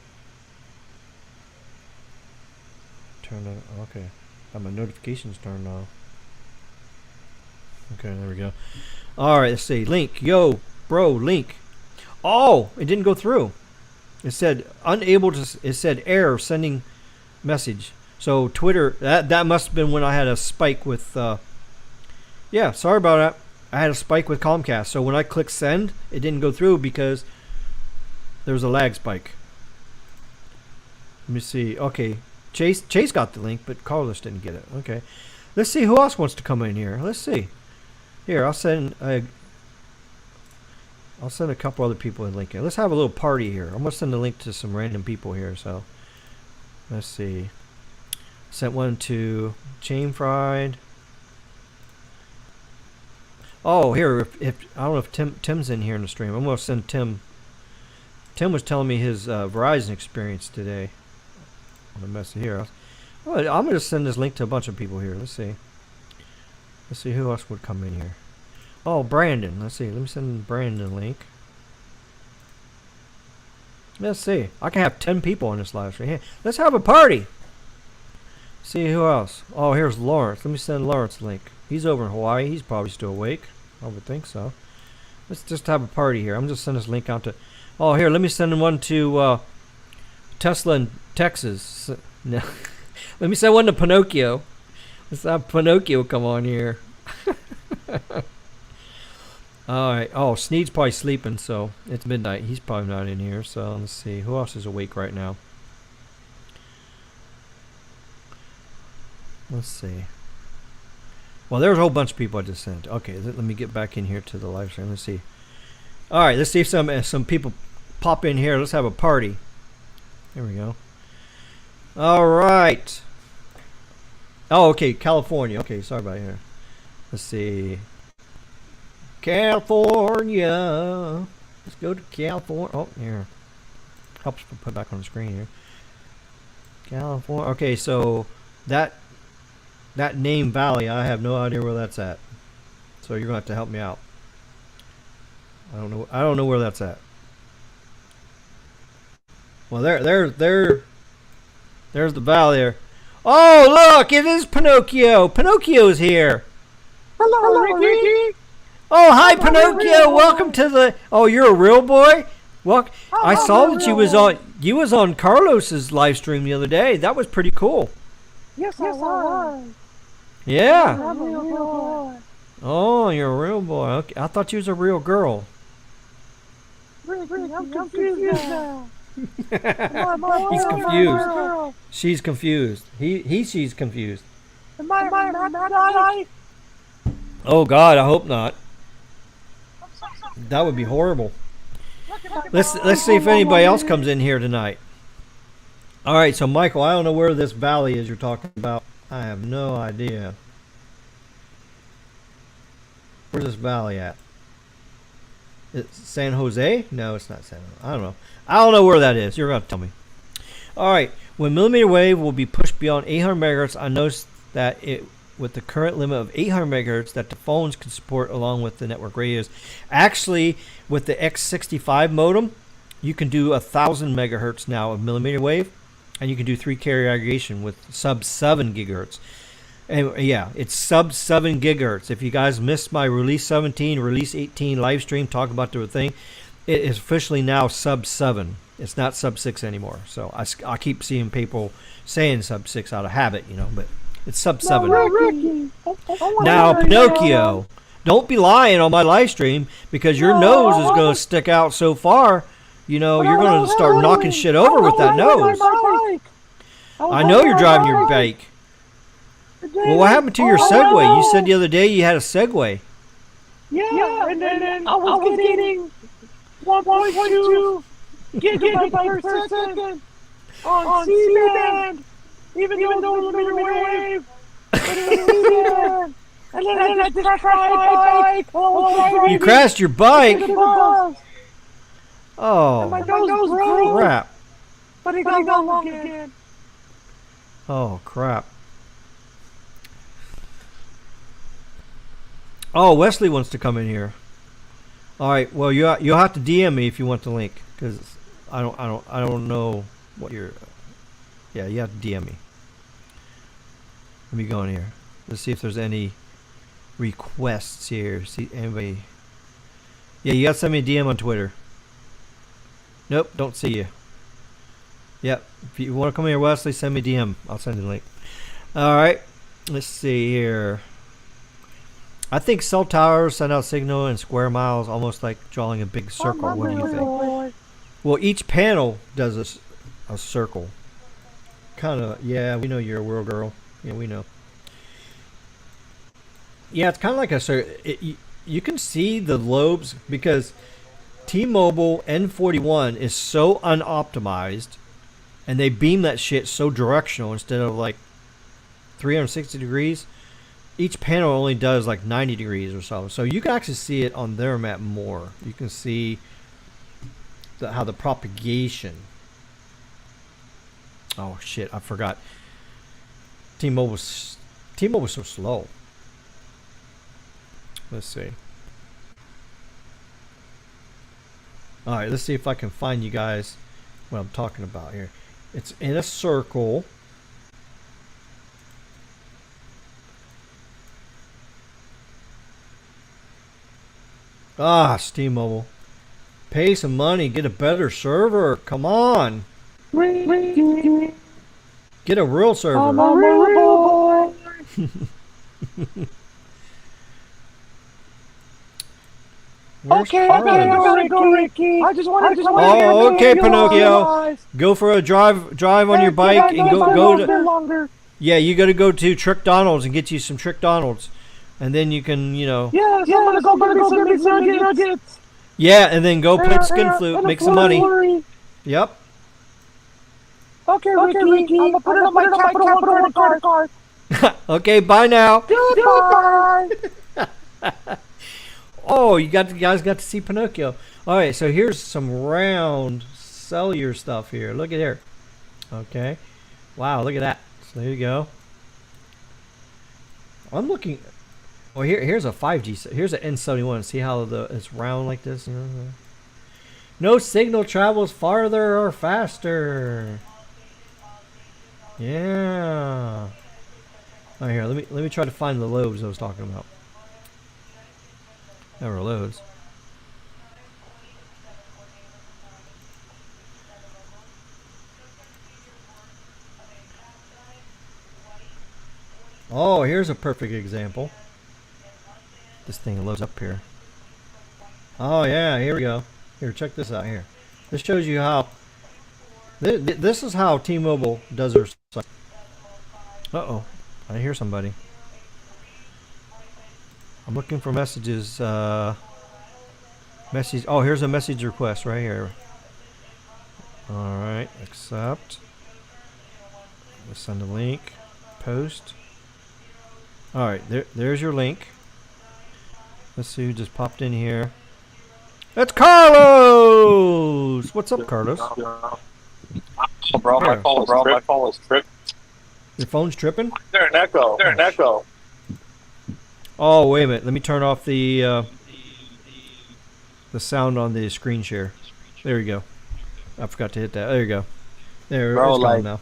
Turn it. Okay. Have my notifications turned off. Okay, there we go. All right, let's see. Link, yo, bro, link. Oh, it didn't go through. It said unable to. It said error sending message. So Twitter. That must have been when I had a spike with. Yeah, sorry about that. I had a spike with Comcast. So when I clicked send, it didn't go through because there was a lag spike. Let me see. Okay, Chase got the link, but Carlos didn't get it. Okay, let's see who else wants to come in here. Let's see. Here, I'll send a couple other people a link in. Let's have a little party here. I'm gonna send a link to some random people here. So let's see. Sent one to Chain Fried. Oh, here. If I don't know if Tim's in here in the stream. I'm gonna send Tim. Tim was telling me his Verizon experience today. On the message here. Well, I'm gonna send this link to a bunch of people here. Let's see. Let's see who else would come in here. Oh, Brandon. Let's see. Let me send Brandon a link. Let's see. I can have 10 people on this live stream. Hey, let's have a party. See who else. Oh, here's Lawrence. Let me send Lawrence a link. He's over in Hawaii. He's probably still awake. I would think so. Let's just have a party here. I'm just sending this link out to... Oh, here. Let me send one to Tesla in Texas. No. Let me send one to Pinocchio. Let's have Pinocchio come on here. Alright. Oh, Sneed's probably sleeping, so it's midnight. He's probably not in here, so let's see. Who else is awake right now? Let's see. Well, there's a whole bunch of people I just sent. Okay, let me get back in here to the live stream. Let's see. Alright, let's see if some people pop in here. Let's have a party. There we go. Alright. Oh, okay, California. Okay, sorry about here. Let's see. California. Let's go to California. Oh, here. Helps put back on the screen here. California. Okay, so that name Valley, I have no idea where that's at. So you're gonna have to help me out. I don't know where that's at. Well, there's the valley there. Oh, look! It is Pinocchio! Pinocchio's here! Hello, Ricky! Oh, hi, Pinocchio! Welcome to the... Oh, you're a real boy? Well, I saw that you was on Carlos's live stream the other day. That was pretty cool. Yes, I was. Yeah. I'm a real boy. Oh, you're a real boy. Okay. I thought you was a real girl. Ricky, I'm confused now. He's confused. She's confused. She's confused. Am I not? Oh God, I hope not. That would be horrible. Let's see if anybody else comes in here tonight. All right, so Michael, I don't know where this valley is you're talking about. I have no idea. Where's this valley at? It's San Jose? No, it's not San Jose. I don't know. I don't know where that is. You're going to tell me. All right. When millimeter wave will be pushed beyond 800 megahertz, I noticed that with the current limit of 800 megahertz that the phones can support along with the network radios. Actually, with the X65 modem, you can do 1,000 megahertz now of millimeter wave, and you can do 3 carrier aggregation with sub 7 gigahertz. And yeah, it's sub 7 gigahertz. If you guys missed my release 17, release 18 live stream talking about the thing, it is officially now sub 7. It's not sub 6 anymore. So I keep seeing people saying sub 6 out of habit, but it's sub 7. Now, Pinocchio, don't be lying on my live stream because your nose is going to stick out so far. You're going to start knocking shit over with that nose. I know you're driving your bike. Well, what happened to your Segway? You said the other day you had a Segway. Yeah, and then I was getting 1.2 gigabytes per second on C-band, even though it was millimeter wave. And And then I just crashed my bike. Oh, You crashed your bike? And Oh, my nose broke. crap. But it got long again. Oh, crap. Oh, Wesley wants to come in here. All right. Well, you'll have to DM me if you want the link, because I don't know what you're. Yeah, you have to DM me. Let me go in here. Let's see if there's any requests here. See anybody? Yeah, you got to send me a DM on Twitter. Nope, don't see you. Yep. If you want to come here, Wesley, send me a DM. I'll send you the link. All right. Let's see here. I think cell towers send out signal in square miles, almost like drawing a big circle. What do you think? Well, each panel does a circle. Kind of. Yeah, we know you're a world girl. Yeah, we know. Yeah, it's kind of like a circle. You can see the lobes because T-Mobile N41 is so unoptimized, and they beam that shit so directional instead of like 360 degrees. Each panel only does like 90 degrees or so. So you can actually see it on their map more. You can see how the propagation. Oh shit, I forgot. T-Mobile's so slow. Let's see. Alright, let's see if I can find you guys what I'm talking about here. It's in a circle. Ah, T-Mobile. Pay some money, get a better server. Come on. Get a real server. I'm a real boy. Okay, I gotta go, Ricky. I just wanted to come here. Oh, okay, Pinocchio. Go for a drive on your bike and go to. Yeah, you got to go to Trick Donald's and get you some Trick Donald's, and then you can, you know. Yeah, I'm gonna go get me some nuggets. Yeah, and then go play skin flute, make some money. Yep. Okay, Ricky. I'm gonna put it on my Capital One card. Okay, bye now. Goodbye. Oh, you guys got to see Pinocchio. All right, so here's some round cellular stuff here. Look at here. Okay. Wow, look at that. So there you go. I'm looking. Well, here's a 5G. Here's an N71. See how it's round like this? No signal travels farther or faster. Yeah. Oh, here. Let me try to find the lobes I was talking about. Never loads. Oh, here's a perfect example. This thing loads up here. Oh yeah, here we go. Here, check this out here. This shows you how. This is how T-Mobile does their site. Uh-oh, I hear somebody. I'm looking for messages. Message. Oh, here's a message request right here. All right, accept. Let's send a link. Post. All right, there's your link. Let's see who just popped in here. That's Carlos. What's up, Carlos? Bro, my phone is tripping. Your phone's tripping? There's an echo. Oh, wait a minute. Let me turn off the sound on the screen share. There we go. I forgot to hit that. There you go. There, bro, it's gone now.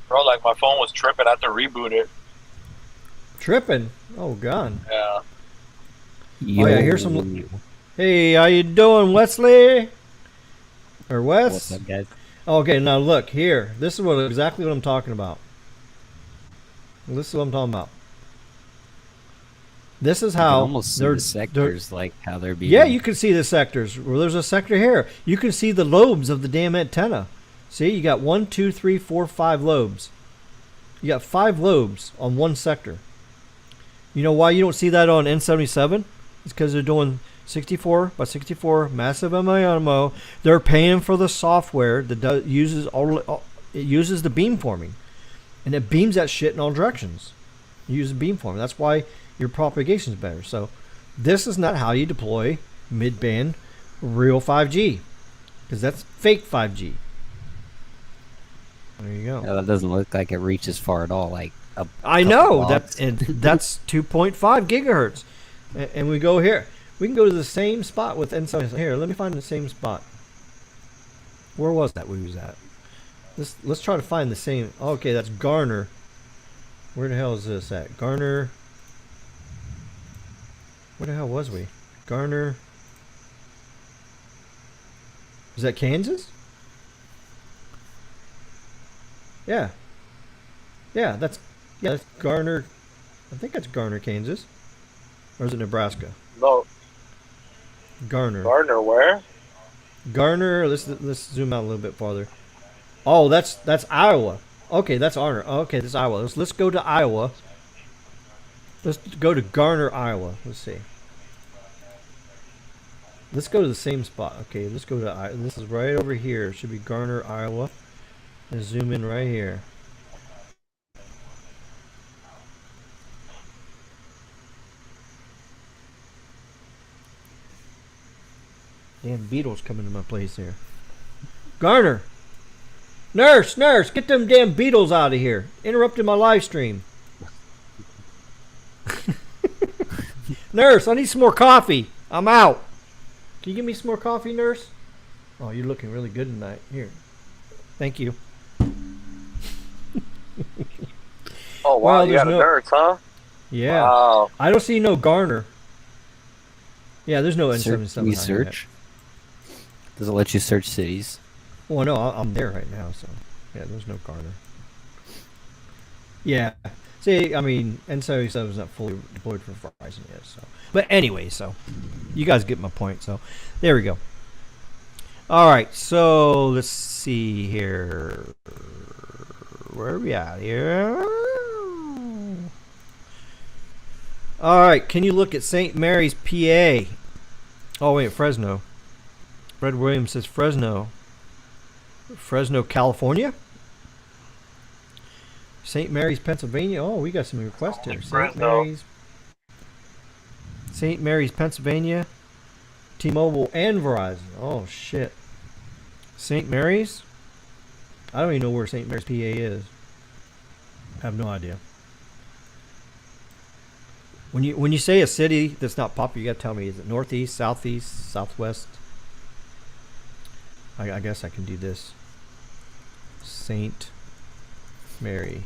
Bro, like my phone was tripping. I had to reboot it. Tripping? Oh, God. Yeah. Yo. Oh, yeah, here's some. Hey, how you doing, Wesley? Or Wes? What's up, guys? Okay, now look here. This is exactly what I'm talking about. This is what I'm talking about. This is how almost see the sectors, like how they're being. Yeah, you can see the sectors. Well, there's a sector here. You can see the lobes of the damn antenna. See, you got 1, 2, 3, 4, 5 lobes. You got 5 lobes on one sector. You know why you don't see that on N77? It's because they're doing 64 by 64 massive MIMO. They're paying for the software that uses the beamforming, and it beams that shit in all directions. You use a beamformer. That's why your propagation is better. So this is not how you deploy mid-band real 5G, because that's fake 5G. There you go. Yeah, that doesn't look like it reaches far at all. Like I know that's 2.5 gigahertz, and we go here. We can go to the same spot with N7. Here, let me find the same spot. Where was that we was at? Let's try to find the same. Okay, that's Garner. Where the hell is this at? Garner. Where the hell was we? Garner. Is that Kansas? Yeah. Yeah, that's Garner. I think that's Garner, Kansas. Or is it Nebraska? No, Garner. Gardner, where? Garner. Let's zoom out a little bit farther. Oh, that's Iowa. Okay, that's Garner. Okay, that's Iowa. Let's go to Iowa. Let's go to Garner, Iowa. Let's see. Let's go to the same spot. Okay, let's go to this is right over here. It should be Garner, Iowa. And zoom in right here. Damn beetles coming to my place here. Garner! Nurse! Get them damn beetles out of here. Interrupting my live stream. Nurse, I need some more coffee. I'm out. Can you give me some more coffee, nurse? Oh, you're looking really good tonight. Here. Thank you. Oh, wow, Well, you got a nurse, huh? Yeah. Wow. I don't see no Garner. Yeah, there's no N77. We search. Does it let you search cities? Well, no, I'm there right now, so yeah, there's no Garner. Yeah. See, I mean, N77 is not fully deployed for Verizon yet, so. But anyway, so you guys get my point. So there we go. All right, so let's see here. Where are we at here? All right, can you look at St. Mary's, PA? Oh wait, Fresno. Fred Williams says Fresno. Fresno, California. St. Mary's, Pennsylvania. Oh, we got some requests here. St. Mary's, Pennsylvania. T-Mobile and Verizon. Oh shit. St. Mary's? I don't even know where St. Mary's, PA is. I have no idea. When you say a city that's not popular, you gotta tell me, is it northeast, southeast, southwest? I guess I can do this. St. Mary.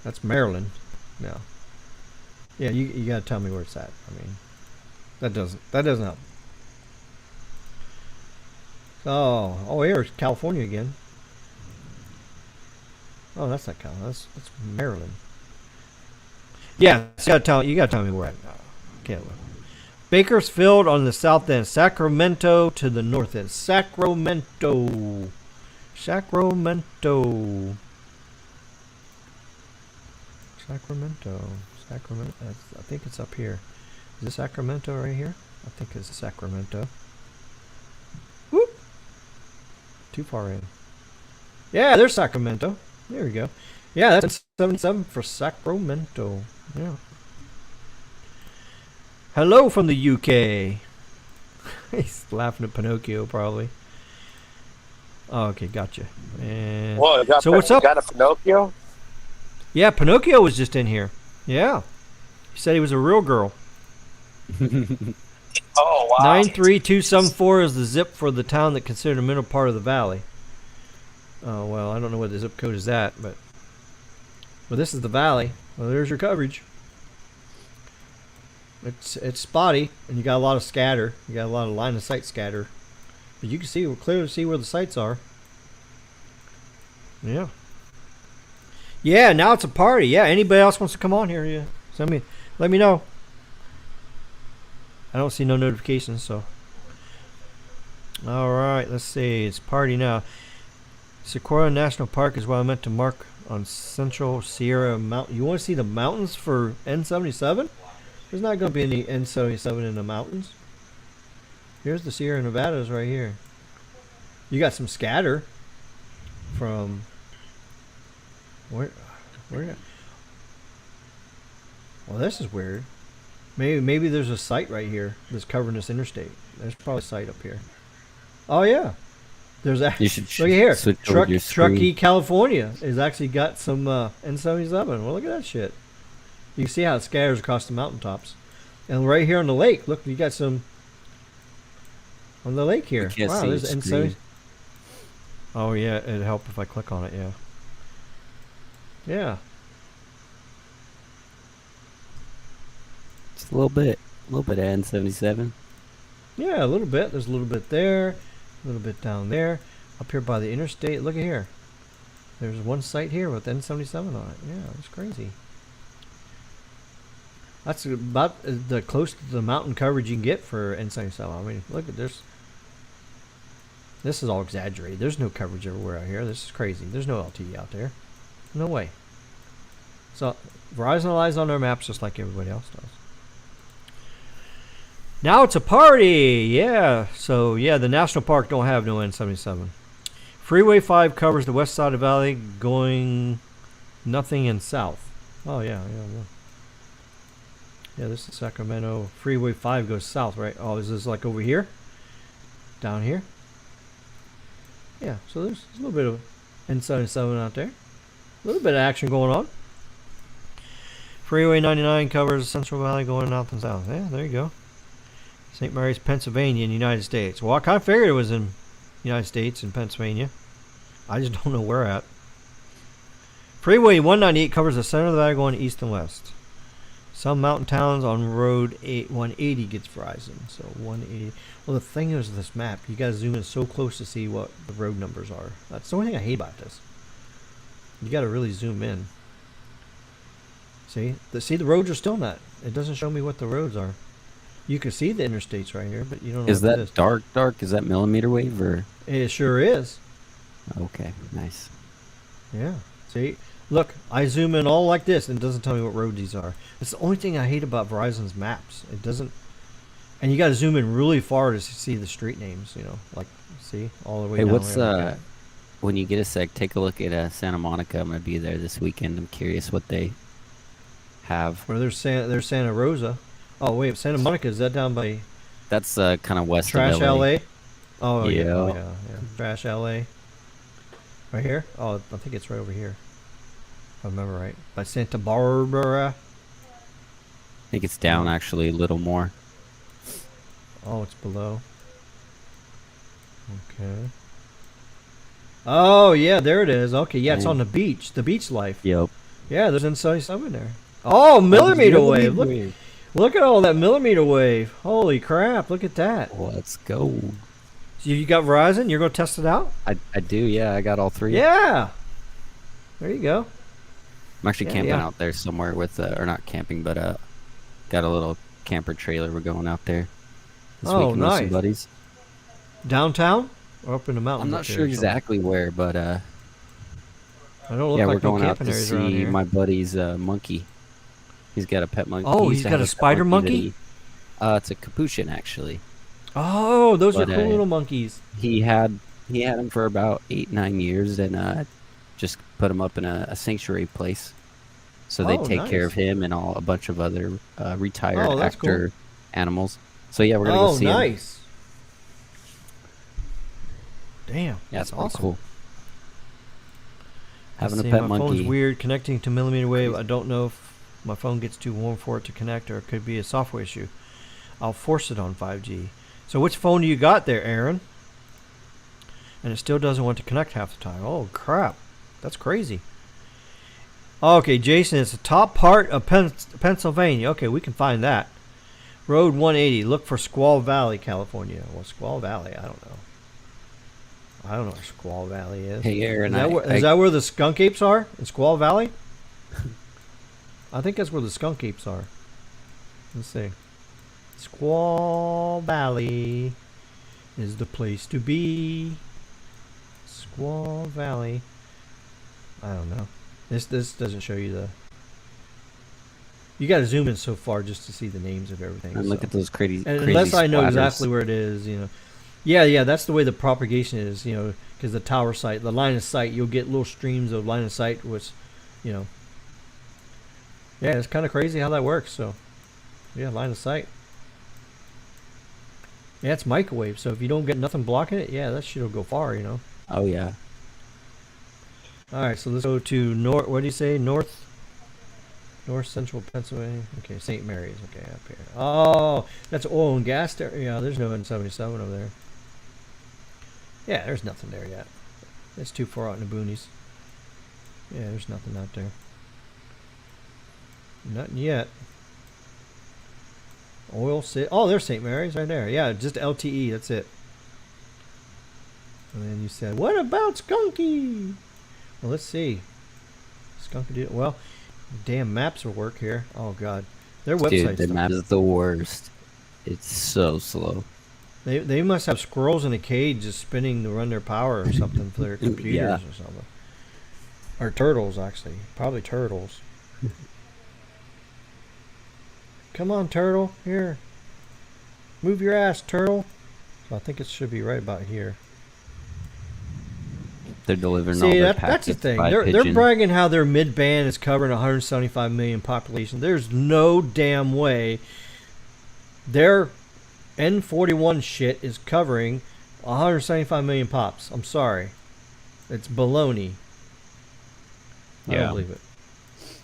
That's Maryland. No. Yeah, you gotta tell me where it's at. I mean, that doesn't help. Oh, here's California again. Oh, that's not California. That's Maryland. Yeah, you gotta tell me where. Okay. Bakersfield on the south end. Sacramento to the north end. Sacramento. I think it's up here. Is this Sacramento right here? I think it's Sacramento. Whoop. Too far in. Yeah, there's Sacramento. There we go. Yeah, that's 77 for Sacramento. Yeah. Hello from the UK. He's laughing at Pinocchio, probably. Oh, okay, gotcha. And Whoa, so what's up? Got a Pinocchio? Yeah, Pinocchio was just in here. Yeah. He said he was a real girl. Oh, wow. 93274 is the zip for the town that considered the middle part of the valley. Oh, well, I don't know what the zip code is that, but... Well, this is the valley. Well, there's your coverage. It's spotty, and you got a lot of scatter. You got a lot of line of sight scatter. But you can clearly see where the sites are. Yeah. Yeah, now it's a party. Yeah, anybody else wants to come on here, yeah. Let me know. I don't see no notifications, so. Alright, let's see. It's party now. Sequoia National Park is what I meant to mark on Central Sierra Mountain. You want to see the mountains for N77? There's not going to be any N77 in the mountains. Here's the Sierra Nevadas right here. You got some scatter from where? Where? Well, this is weird. Maybe there's a site right here that's covering this interstate. There's probably a site up here. Oh yeah, there's a. You should Look here, switch over your screen. Truckee, California has actually got some N77. Well, look at that shit. You can see how it scatters across the mountaintops, and right here on the lake. Look, you got some on the lake here. Can't Wow, see there's your N70. screen. Oh yeah, it'd help if I click on it. Yeah. Yeah. Just a little bit of N77. Yeah, a little bit. There's a little bit there, a little bit down there, up here by the interstate. Look at here. There's one site here with N77 on it. Yeah, that's crazy. That's about the close to the mountain coverage you can get for N77. I mean, look at this. This is all exaggerated. There's no coverage everywhere out here. This is crazy. There's no LTE out there. No way. So Verizon relies on their maps just like everybody else does. Now it's a party, yeah. So yeah, the national park don't have no N77. Freeway 5 covers the west side of the valley, going nothing in south. Oh yeah. Yeah, this is Sacramento. Freeway 5 goes south, right? Oh, is this like over here? Down here? Yeah, so there's a little bit of N77 out there. A little bit of action going on. Freeway 99 covers Central Valley going north and south. Yeah, there you go. St. Mary's, Pennsylvania in the United States. Well, I kind of figured it was in the United States and Pennsylvania. I just don't know where at. Freeway 198 covers the center of the valley going east and west. Some mountain towns on Road 180 gets Verizon. So 180. Well, the thing is with this map, you got to zoom in so close to see what the road numbers are. That's the only thing I hate about this. You got to really zoom in. See? The roads are still not. It doesn't show me what the roads are. You can see the interstates right here, but you don't know Is what that it is. dark? Is that millimeter wave or? It sure is. Okay, nice. Yeah. See? Look, I zoom in all like this and it doesn't tell me what road these are. It's the only thing I hate about Verizon's maps. It doesn't. And you got to zoom in really far to see the street names, you know, like, see, all the way Hey, down what's there like that. when you get a sec, take a look at Santa Monica. I'm gonna be there this weekend. I'm curious what they have. Well, there's Santa Rosa. Oh, wait, Santa Monica, is that down by That's kind of west Trash of LA. LA? Oh, yeah. Yeah. Oh, yeah. Trash LA. Right here? Oh, I think it's right over here. If I remember right. By Santa Barbara. I think it's down actually a little more. Oh, it's below. Okay. Oh, yeah, there it is. Okay, yeah, it's on the beach. The beach life. Yep. Yeah, there's N77 there. Oh, millimeter wave. Look at all that millimeter wave. Holy crap, look at that. Let's go. So you got Verizon? You're going to test it out? I do, yeah. I got all three. Yeah. There you go. I'm actually Yeah, camping yeah. out there somewhere with, or not camping, but got a little camper trailer. We're going out there this Oh, weekend with some nice. buddies. Downtown? Or up in the mountains? I'm not up there sure or something? exactly where, but I don't look yeah, like we're going no out camping to areas around see here. my buddy's monkey. He's got a pet monkey. Oh, He used he's to got have a pet spider that monkey? it's a capuchin actually. Oh, those are But, cool little monkeys. He had him for about 8-9 years, and just put him up in a sanctuary place. So they Oh, take care nice. of him and a bunch of other retired Oh, that's actor animals. So yeah, we're gonna go Oh, see him. nice. Damn, Yeah, that's it's pretty awesome. cool. Having Let's a see, pet my monkey. phone's weird connecting to millimeter wave. Crazy. I don't know if my phone gets too warm for it to connect, or it could be a software issue. I'll force it on 5G. So which phone do you got there, Aaron? And it still doesn't want to connect half the time. Oh crap, that's crazy. Okay, Jason, it's the top part of Pennsylvania. Okay, we can find that. Road 180. Look for Squaw Valley, California. Well, Squaw Valley, I don't know. I don't know where Squaw Valley is. Hey, Aaron, Is that where the skunk apes are? In Squaw Valley? I think that's where the skunk apes are. Let's see. Squaw Valley is the place to be. Squaw Valley. I don't know. This doesn't show you the. You got to zoom in so far just to see the names of everything. and look so. at those crazy. And crazy unless I know splatters. exactly where it is, you know. Yeah, that's the way the propagation is, you know, because the tower site, the line of sight, you'll get little streams of line of sight, which, you know, Yeah, it's kind of crazy how that works. So, yeah, line of sight. Yeah, it's microwave. So if you don't get nothing blocking it, yeah, that shit'll go far. You know. Oh yeah. All right, so let's go to north. What do you say? North central Pennsylvania. Okay, St. Mary's. Okay, up here. Oh, that's oil and gas there. Yeah, there's no N77 over there. Yeah, there's nothing there yet. It's too far out in the boonies. Yeah, there's nothing out there. Nothing yet. Oil City. Oh, there's St. Mary's right there. Yeah, just LTE. That's it. And then you said, what about Skunky? Well, let's see. Skunky did well. Damn maps will work here. Oh god, their website. Dude, the map is the worst. It's so slow. They must have squirrels in a cage just spinning to run their power or something for their computers Yeah. or something. Or turtles, actually. Probably turtles. Come on, turtle. Here. Move your ass, turtle. So I think it should be right about here. They're delivering all See, their that's the packets thing. by They're pigeon. bragging how their mid-band is covering 175 million population. There's no damn way their N41 shit is covering 175 million pops. I'm sorry. It's baloney. I Yeah. don't believe it.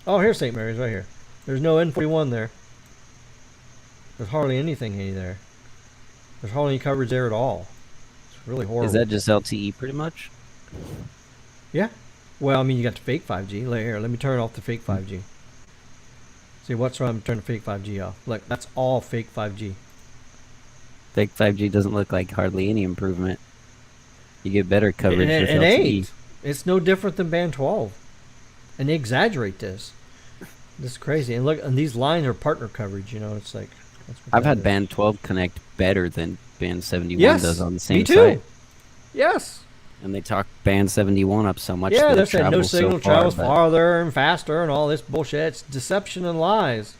Oh, here's St. Mary's right here. There's no N41 there. There's hardly anything there. There's hardly any coverage there at all. It's really horrible. Is that just LTE pretty much? Yeah. Well, I mean, you got the fake 5G. Here, let me turn off the fake 5G. See, what's wrong? I'm turning the fake 5G off. Look, that's all fake 5G. Fake 5G doesn't look like hardly any improvement. You get better coverage with It LTE. ain't. It's no different than band 12. And they exaggerate this. This is crazy. And look, and these lines are partner coverage. You know, it's like. That's what I've that had is. band 12 connect better than band 71 Yes, does on the me same too. site. Yes. And they talk band 71 up so much Yeah, that they it said no travels signal so far, travels but- farther and faster and all this bullshit. It's deception and lies.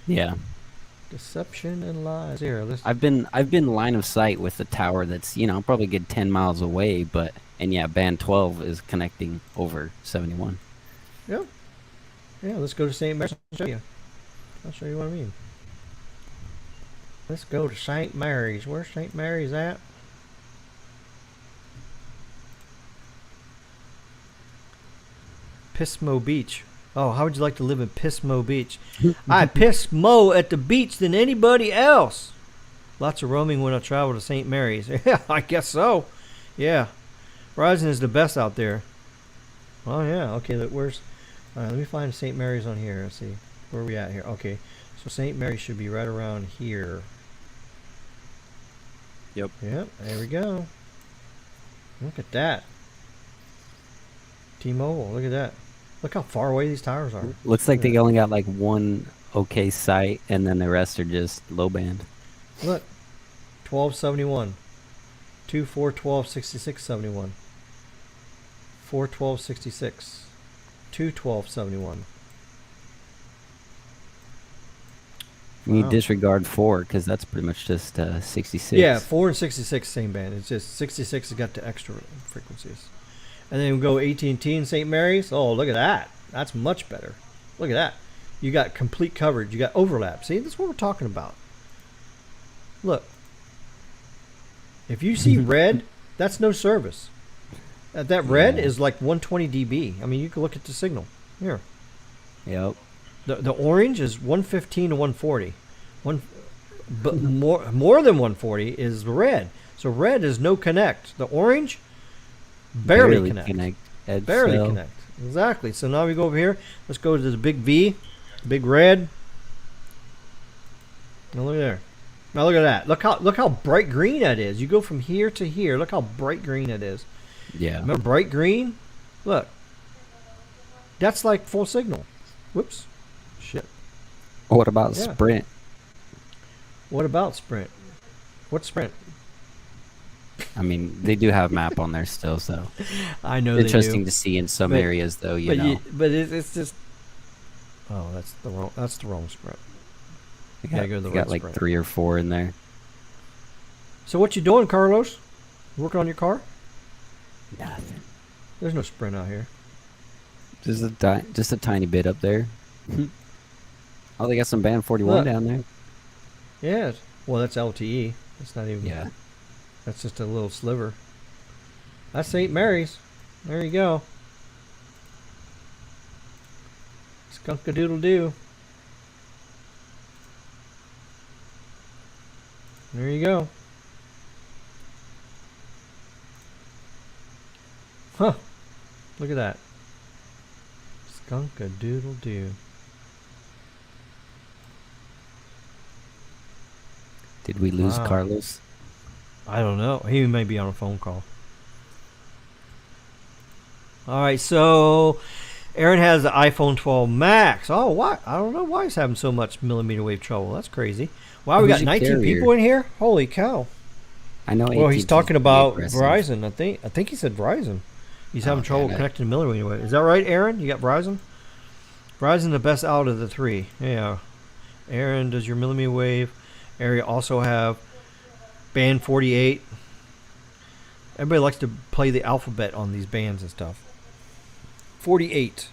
Yeah. Deception and lies. Here, listen. I've been line of sight with a tower that's, probably a good 10 miles away, and yeah, band 12 is connecting over 71. Yeah. Yeah, let's go to St. Mary's. I'll show you. I'll show you what I mean. Let's go to St. Mary's. Where's St. Mary's at? Pismo Beach. Oh, how would you like to live in Pismo Beach? I piss more at the beach than anybody else. Lots of roaming when I travel to St. Mary's. Yeah, I guess so. Yeah. Verizon is the best out there. Oh, yeah. Okay, where's... All right, let me find St. Mary's on here. Let's see. Where are we at here? Okay. So St. Mary's should be right around here. Yep. Yep, there we go. Look at that. T-Mobile, look at that. Look how far away these towers are. Looks like they only got like one okay site, and then the rest are just low band. Look. 1271. 24126671. 41266. 21271. You Wow. disregard 4 because that's pretty much just 66. Yeah, 4 and 66 same band. It's just 66 has got the extra frequencies. And then we go AT&T and St. Mary's. Oh, look at that. That's much better. Look at that. You got complete coverage. You got overlap. See, that's what we're talking about. Look. If you see red, that's no service. That red is like 120 dB. I mean, you can look at the signal. Here. Yep. The orange is 115 to 140. But more than 140 is red. So red is no connect. The orange barely connect. Ed Barely cell. connect. Exactly. So now we go over here. Let's go to the big V, big red. Now look there. Now look at that. Look how bright green that is. You go from here to here. Look how bright green it is. Yeah. Remember bright green? Look. That's like full signal. Whoops. Shit. What about Yeah. Sprint? What about Sprint? What's Sprint? I mean, they do have map on there still, so I know interesting they do. to see in some But- areas, though. You know, It's just. Oh, that's the wrong Sprint. you gotta got, go to the you got right like Sprint. 3 or 4 in there. So what you doing, Carlos? Working on your car? Nothing. There's no Sprint out here. Just a tiny bit up there. Oh, they got some band 41 Look. down there. Yeah. Well, that's LTE. That's not even. Yeah. That's just a little sliver. That's St. Mary's. There you go. Skunk-a-doodle-doo. There you go. Huh. Look at that. Skunk-a-doodle-doo. Did we lose Wow. Carlos? I don't know. He may be on a phone call. All right, so Aaron has the iPhone 12 Max. Oh, what? I don't know why he's having so much millimeter wave trouble. That's crazy. Wow, we Who's got your 19 carrier? people in here. Holy cow! I know. Well, he's AT&T talking is pretty about aggressive. Verizon. I think he said Verizon. He's having Okay, trouble that- connecting to millimeter wave. Is that right, Aaron? You got Verizon? Verizon the best out of the three. Yeah. Aaron, does your millimeter wave area also have band 48? Everybody likes to play the alphabet on these bands and stuff. 48.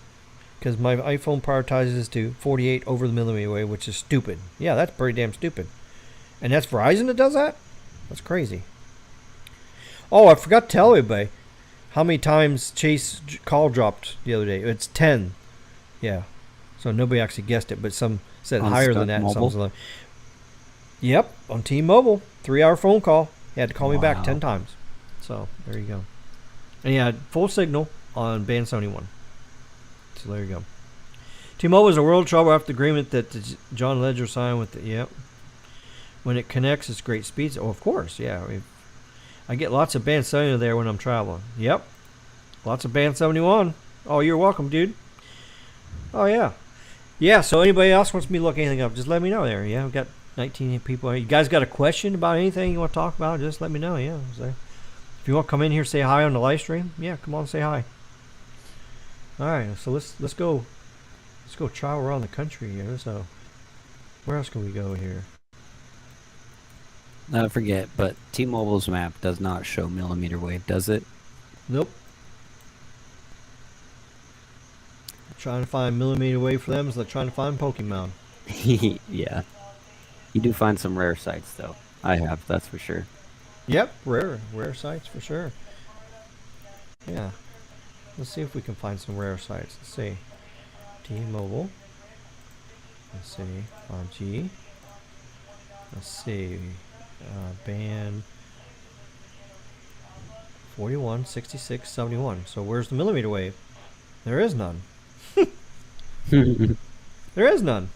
Because my iPhone prioritizes to 48 over the millimeter wave, which is stupid. Yeah, that's pretty damn stupid. And that's Verizon that does that? That's crazy. Oh, I forgot to tell everybody how many times Chase call dropped the other day. It's 10. Yeah. So nobody actually guessed it, but some said On higher Skunk than that. Mobile? Some said low. Yep, on T-Mobile. 3-hour phone call. He had to call me back Wow. 10 times. So there you go. And he had full signal on band 71. So there you go. T-Mobile is in world trouble after the agreement that John Ledger signed with the, yep. When it connects, it's great speeds. Oh, of course, yeah. I get lots of band 70 there when I'm traveling. Yep. Lots of band 71. Oh, you're welcome, dude. Oh, yeah. Yeah, so anybody else wants me to look anything up, just let me know there. Yeah, I've got 19 people. You guys got a question about anything you want to talk about, just let me know, yeah. So if you want to come in here say hi on the live stream, yeah, come on, say hi. All right, so let's go travel around the country here. So where else can we go here? I forget, but T-Mobile's map does not show millimeter wave, does it? Nope. Trying to find millimeter wave for them is like trying to find Pokemon. Yeah. You do find some rare sites, though. I have, that's for sure. Yep, rare sites for sure. Yeah. Let's see if we can find some rare sites. Let's see. T-Mobile. Let's see. 5G. Let's see. Band 41, 66, 71. So where's the millimeter wave? There is none. There is none.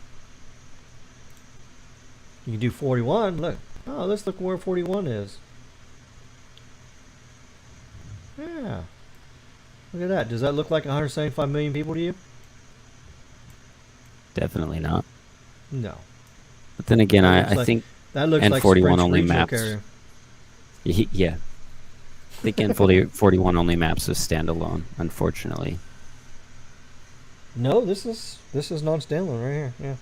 You can do 41. Look. Oh, let's look where 41 is. Yeah. Look at that. Does that look like 175 million people to you? Definitely not. No. But then again, That looks I like- think That looks like N41 Sprint's only regional maps. carrier. Yeah. I think N41 only maps as standalone, unfortunately. No, this is non-standalone right here. Yeah.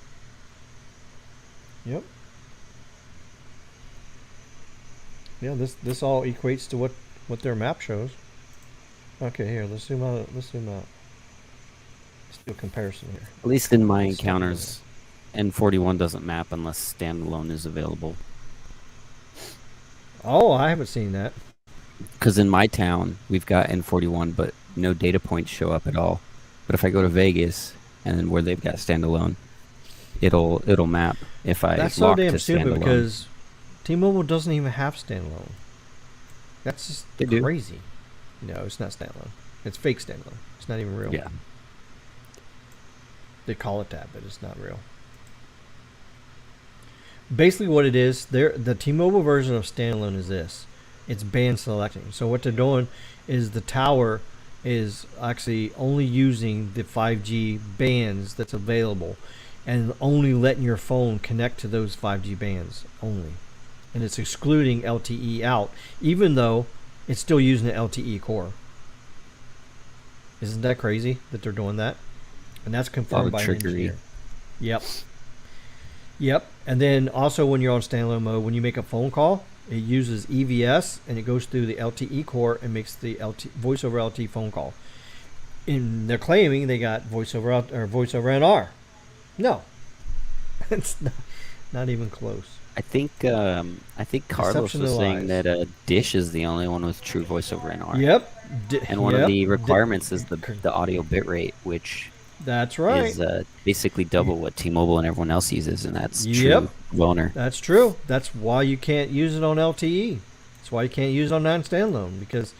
Yep. Yeah, this all equates to what their map shows. Okay, here, let's zoom out. Let's do a comparison here. At least in my Let's see. encounters, N41 doesn't map unless standalone is available. Oh, I haven't seen that. Because in my town, we've got N41, but no data points show up at all. But if I go to Vegas, and then where they've got standalone, it'll map if I That's so lock damn to stupid standalone. because T-Mobile doesn't even have standalone. That's just They do. crazy. No, it's not standalone. It's fake standalone. It's not even real. Yeah. They call it that, but it's not real. Basically, what it is, the T-Mobile version of standalone is this: it's band selecting. So what they're doing is the tower is actually only using the 5G bands that's available, and only letting your phone connect to those 5G bands only, and it's excluding LTE out, even though it's still using the LTE core. Isn't that crazy that they're doing that? And that's confirmed by an trickery. engineer. Yep. Yep. And then also when you're on standalone mode, when you make a phone call, it uses EVS and it goes through the LTE core and makes the voice over LTE phone call. And they're claiming they got voice over NR. No. It's not even close. I think Carlos Deception was to saying lies. that Dish is the only one with true voice over NR. Yep. And one of the requirements is the audio bitrate, which That's right. is basically double what T-Mobile and everyone else uses, and that's Yep. true loner. That's true. That's why you can't use it on LTE. That's why you can't use it on non-standalone, because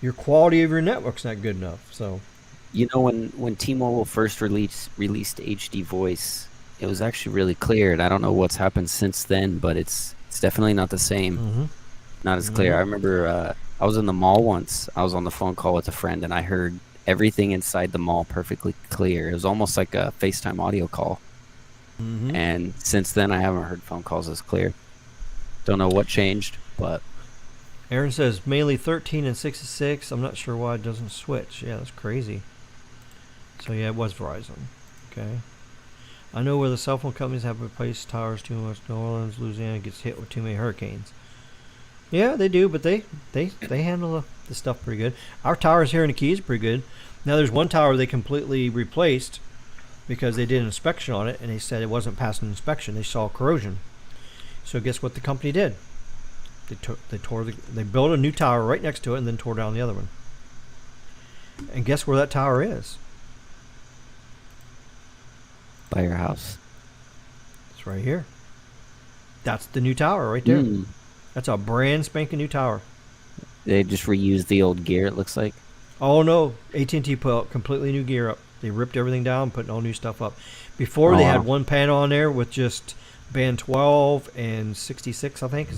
your quality of your network's not good enough. So, You know, when T-Mobile first released HD voice, it was actually really clear, and I don't know what's happened since then, but it's definitely not the same. Not as clear. I remember I was in the mall once. I was on the phone call with a friend, and I heard everything inside the mall perfectly clear. It was almost like a FaceTime audio call. And since then, I haven't heard phone calls as clear. Don't know what changed, but Aaron says mainly 13 and 66. I'm not sure why it doesn't switch. Yeah, that's crazy. So yeah, it was Verizon. Okay. I know where the cell phone companies have replaced towers too much. New Orleans, Louisiana gets hit with too many hurricanes. Yeah, they do, but they handle the stuff pretty good. Our towers here in the Keys are pretty good. Now there's one tower they completely replaced because they did an inspection on it and they said it wasn't passing inspection. They saw corrosion. So guess what the company did? They built a new tower right next to it and then tore down the other one. And guess where that tower is? by your house. It's right here. That's the new tower right there. That's a brand spanking new tower. They just reused the old gear, it looks like. Oh no, AT&T put completely new gear up. They ripped everything down, putting all new stuff up. Before they had one panel on there with just band 12 and 66, I think.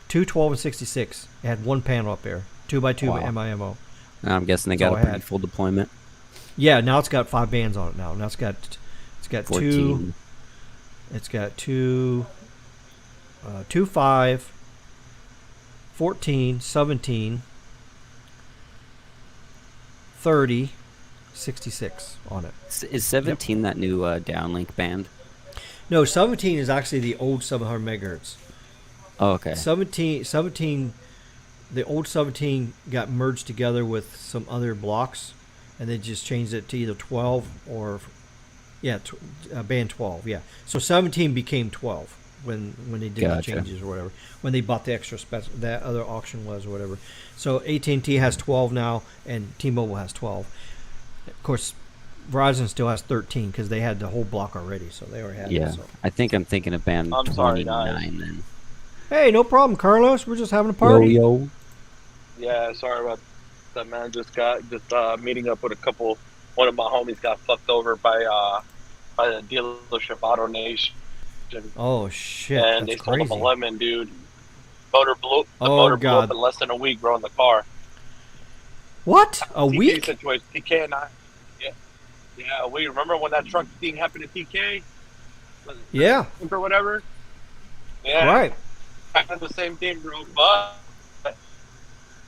2, 12, and 66. It had one panel up there, 2x2 MIMO. Now I'm guessing they got a pretty full deployment. Yeah, now it's got 5 bands on it now. Now it's got 14. two. It's got 2, 5, 14, 17, 30, 66 on it. Is 17 that new downlink band? No, 17 is actually the old 700 megahertz. Oh, okay. 17, the old 17 got merged together with some other blocks, and they just changed it to either 12 or, band 12. Yeah, so 17 became 12 when they did the changes or whatever. When they bought the extra that other auction was or whatever. So AT&T has 12 now, and T-Mobile has 12. Of course, Verizon still has 13 because they had the whole block already, so they already had it. So. I think I'm thinking of band 29 then. Hey, no problem, Carlos. We're just having a party. Yo. Yeah, sorry about that, man. Just meeting up with a couple. One of my homies got fucked over by the dealership Auto Nation. Oh shit! And that's they sold crazy. him a lemon, dude. Motor blew. The Oh, motor blew God. up in less than a week, bro, in the car. What? A TK week? situation. TK and I. Yeah. We remember when that truck thing happened to TK. Yeah. Or whatever. Yeah. Right. I had the same thing, bro. But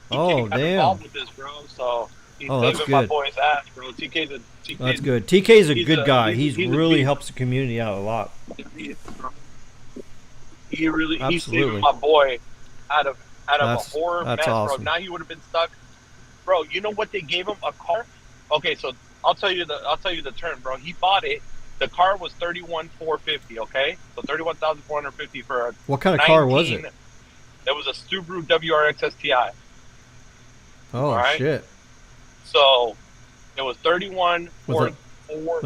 Oh, TK got damn. involved with this, bro. So he's that's saving my good. boy's ass, bro. TK's That's good. TK's a he's good a- guy. he's- He's he's a really beast. helps the community out a lot. He's Absolutely. saving my boy out of a horror that's mess, awesome. bro. Now he would have been stuck. Bro, you know what they gave him? A car? Okay, so I'll tell you the term, bro. He bought it. The car was $31,450, okay? So $31,450 for a What kind of car was it? It was a Subaru WRX STI. Oh Alright. shit! So it was 31 With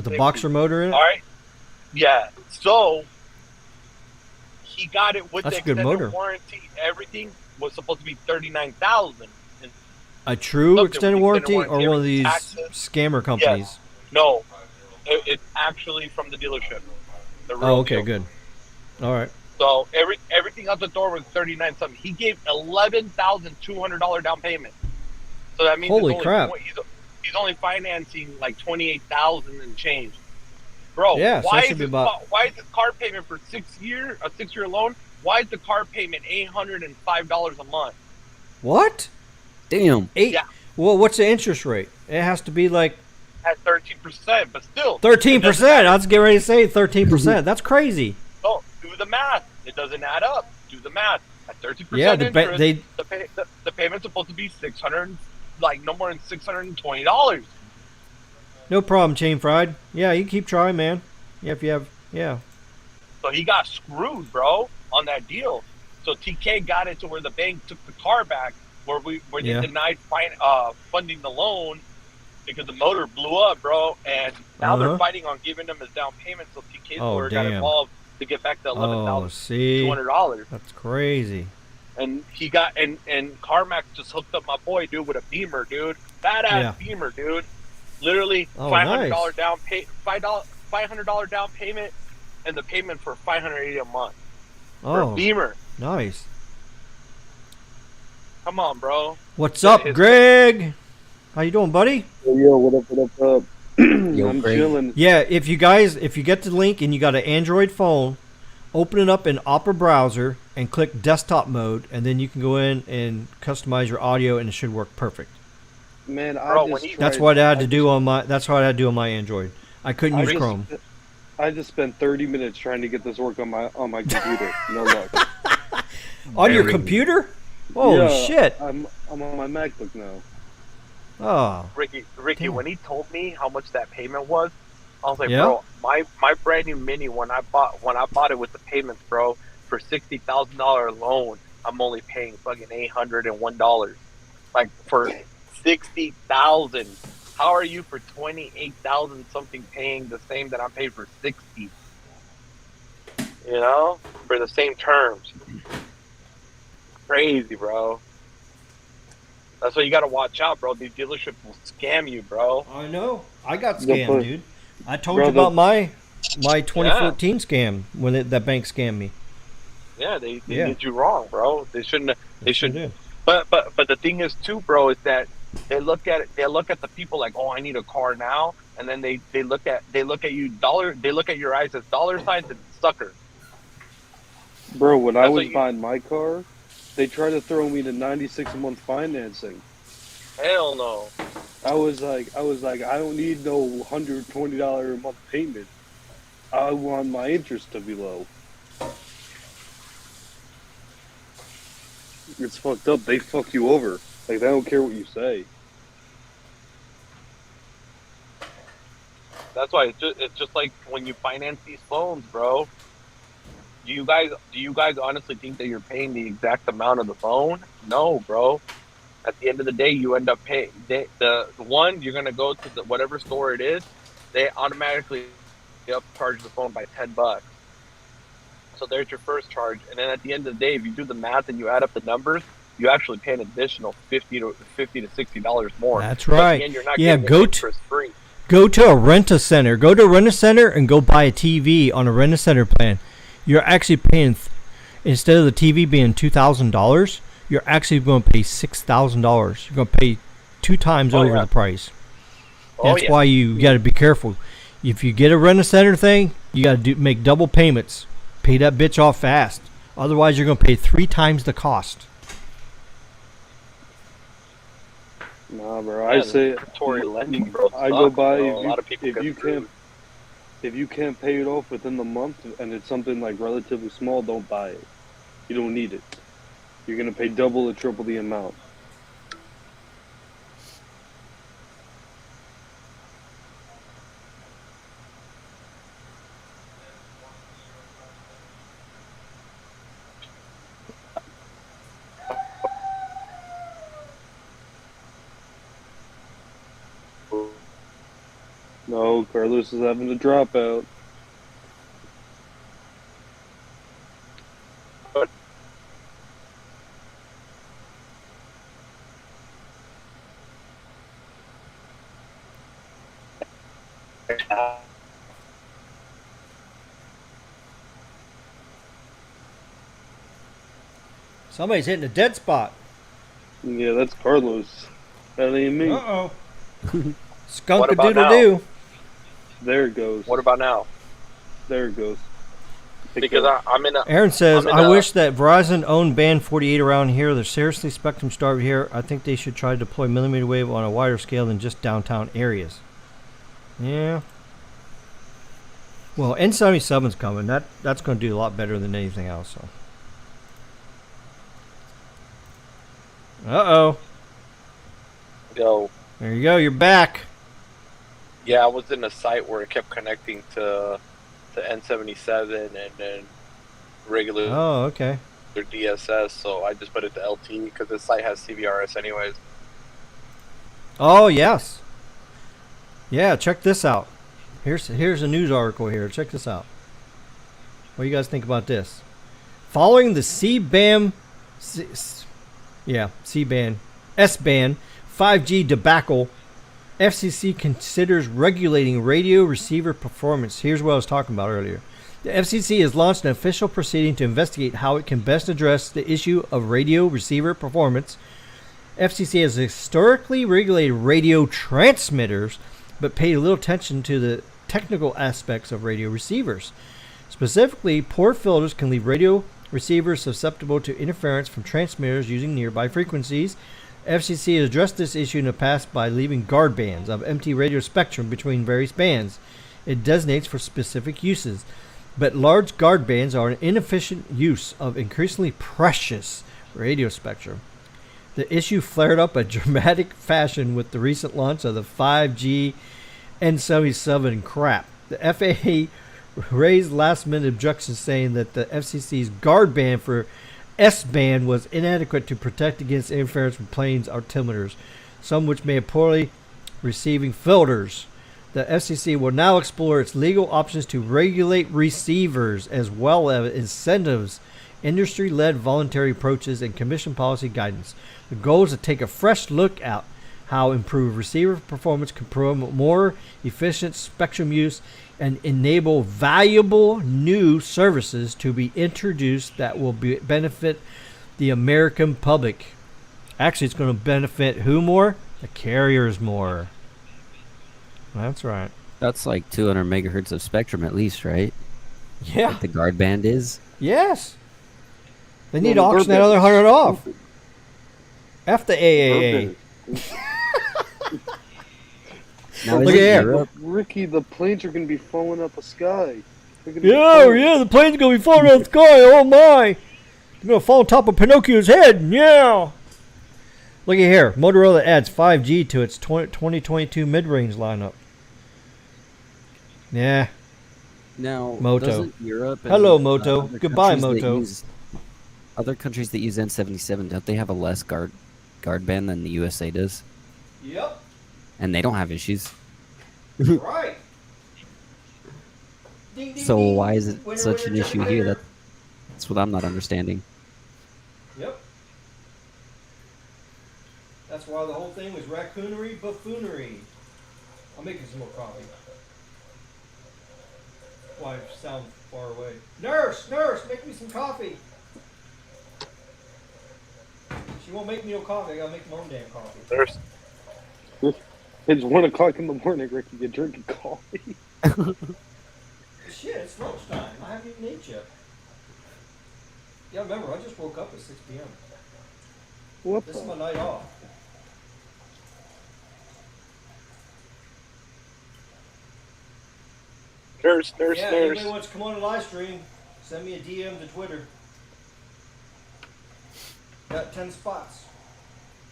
a boxer motor in it. All right. Yeah. So he got it with That's the a good extended motor. warranty. Everything was supposed to be $39,000. A true Look, extended with warranty, extended or one of warranty, these taxes. scammer companies? No, it's actually from the dealership. The real Oh, okay, deal. good. All right. So everything out the door was 39 something. He gave $11,200 down payment. So that means Holy it's only crap. He's only financing like 28,000 and change. Bro, Yeah, so why that is should be his about- why is his car payment for a 6-year loan? Why is the car payment $805 a month? What? Damn. 8? Yeah. Well, what's the interest rate? It has to be like At 13%, but still 13%. I was getting ready to say 13%. That's crazy. No, do the math. It doesn't add up. Do the math. At 13% Yeah, interest, the payment's supposed to be 600, like no more than $620. No problem, Chain Fried. Yeah, you keep trying, man. Yeah, if you have, yeah. So he got screwed, bro, on that deal. So TK got it to where the bank took the car back, where they denied funding the loan because the motor blew up, bro. And now they're fighting on giving him his down payment. So TK's lawyer got involved to get back the $11,200. That's crazy. And he got and CarMax just hooked up my boy, dude, with a Beamer, dude. Badass Beamer, dude. Literally $500 down $500 down payment, and the payment for $580 a month for a Beamer. Nice. Come on, bro. What's up, Greg? How you doing, buddy? Yo, what up? I'm Greg. chilling. Yeah, if you get the link and you got an Android phone, open it up in Opera browser and click desktop mode, and then you can go in and customize your audio, and it should work perfect. Man, that's what I had to do on my Android. I couldn't use Chrome. I just spent 30 minutes trying to get this work on my computer. No luck. On your computer? Oh shit! I'm on my MacBook now. Oh, Ricky, damn. When he told me how much that payment was, I was like, bro, my brand new Mini, when I bought it with the payments, bro, for $60,000 loan, I'm only paying fucking $801. Like for 60,000. How are you for 28,000 something paying the same that I'm paid for 60? You know, for the same terms. Crazy, bro. That's why you gotta watch out, bro. These dealerships will scam you, bro. I know. I got scammed, dude. I told you about my 2014 scam when that bank scammed me. Yeah, they did you wrong, bro. They shouldn't. They shouldn't. But the thing is too, bro, is that they look at the people like, oh, I need a car now, and then they look at your eyes as dollar signs and sucker. Bro, when I was buying my car, they tried to throw me the 96-month financing. Hell no. I was like, I don't need no $120 a month payment. I want my interest to be low. It's fucked up. They fuck you over. Like, they don't care what you say. That's why it's just like when you finance these phones, bro. Do you guys honestly think that you're paying the exact amount of the phone? No, bro. At the end of the day, you end up paying the one. You're gonna go to whatever store it is. They automatically upcharge the phone by $10. So there's your first charge, and then at the end of the day, if you do the math and you add up the numbers, you actually pay an additional $50 to $60 more. That's right. Again, you're not getting the interest free. Go to a rent-a-center. Go to a rent-a-center and go buy a TV on a rent-a-center plan. You're actually paying, instead of the TV being $2,000, you're actually going to pay $6,000. You're going to pay 2 times over the price. That's why you got to be careful. If you get a rent-a-center thing, you got to make double payments. Pay that bitch off fast. Otherwise, you're going to pay 3 times the cost. Nah, bro. I say lending, bro. I go by if you can't pay it off within the month and it's something like relatively small, don't buy it. You don't need it. You're gonna pay double or triple the amount. No, Carlos is having a dropout. Somebody's hitting a dead spot. Yeah, that's Carlos. That ain't me. Uh-oh. Skunk-a-doodle-doo. There it goes. What about now? There it goes. Because I'm in a... Aaron says, I wish that Verizon owned Band 48 around here. They're seriously spectrum starved here. I think they should try to deploy millimeter wave on a wider scale than just downtown areas. Yeah. Well, N77's coming. That's going to do a lot better than anything else. So. Uh-oh. Go. There you go. You're back. Yeah, I was in a site where it kept connecting to to N77 and then regular Oh, okay. DSS. So I just put it to LT because this site has CBRS anyways. Oh, yes. Yeah, check this out. Here's a news article here. Check this out. What do you guys think about this? Following the S-band 5G debacle, FCC considers regulating radio receiver performance. Here's what I was talking about earlier. The FCC has launched an official proceeding to investigate how it can best address the issue of radio receiver performance. FCC has historically regulated radio transmitters, but paid little attention to the technical aspects of radio receivers. Specifically, poor filters can leave radio receivers susceptible to interference from transmitters using nearby frequencies. FCC has addressed this issue in the past by leaving guard bands of empty radio spectrum between various bands. It designates for specific uses, but large guard bands are an inefficient use of increasingly precious radio spectrum. The issue flared up in dramatic fashion with the recent launch of the 5G N77 crap. The FAA raised last-minute objections saying that the FCC's guard band for S-band was inadequate to protect against interference from planes' altimeters, some which may have poorly receiving filters. The FCC will now explore its legal options to regulate receivers as well as incentives, industry-led voluntary approaches, and commission policy guidance. The goal is to take a fresh look at how improved receiver performance can promote more efficient spectrum use and enable valuable new services to be introduced that will benefit the American public. Actually, it's going to benefit who more? The carriers more. That's right. That's like 200 megahertz of spectrum at least, right? Yeah. Like the guard band is? Yes. They need to auction that other 100 off. F the AAA. Now, Look is at it here. Europe? Ricky, the planes are going to be falling up the sky. Yeah, the plane's going to be falling out of the sky. Oh, my. They're going to fall on top of Pinocchio's head. Yeah. Look at here. Motorola adds 5G to its 2022 mid-range lineup. Yeah. Now, Moto. doesn't Europe and, Hello, Moto. other Goodbye, countries that Moto. Other countries that use N77, don't they have a less guard band than the USA does? Yep. And they don't have issues. Right. Ding, ding, So ding. why is it Winner, such an winner, issue chicken here? dinner. That's what I'm not understanding. Yep. That's why the whole thing was raccoonery, buffoonery. I'm making some more coffee. Why I sound far away. Nurse, make me some coffee. She won't make me no coffee. I gotta make my own damn coffee. There's It's 1 o'clock in the morning, Ricky. You're drinking coffee. Shit, it's lunchtime. I haven't even ate yet. Yeah, remember, I just woke up at 6 p.m. What This is the? my night off. nurse. Yeah, anybody wants to come on a live stream, send me a DM to Twitter. Got 10 spots.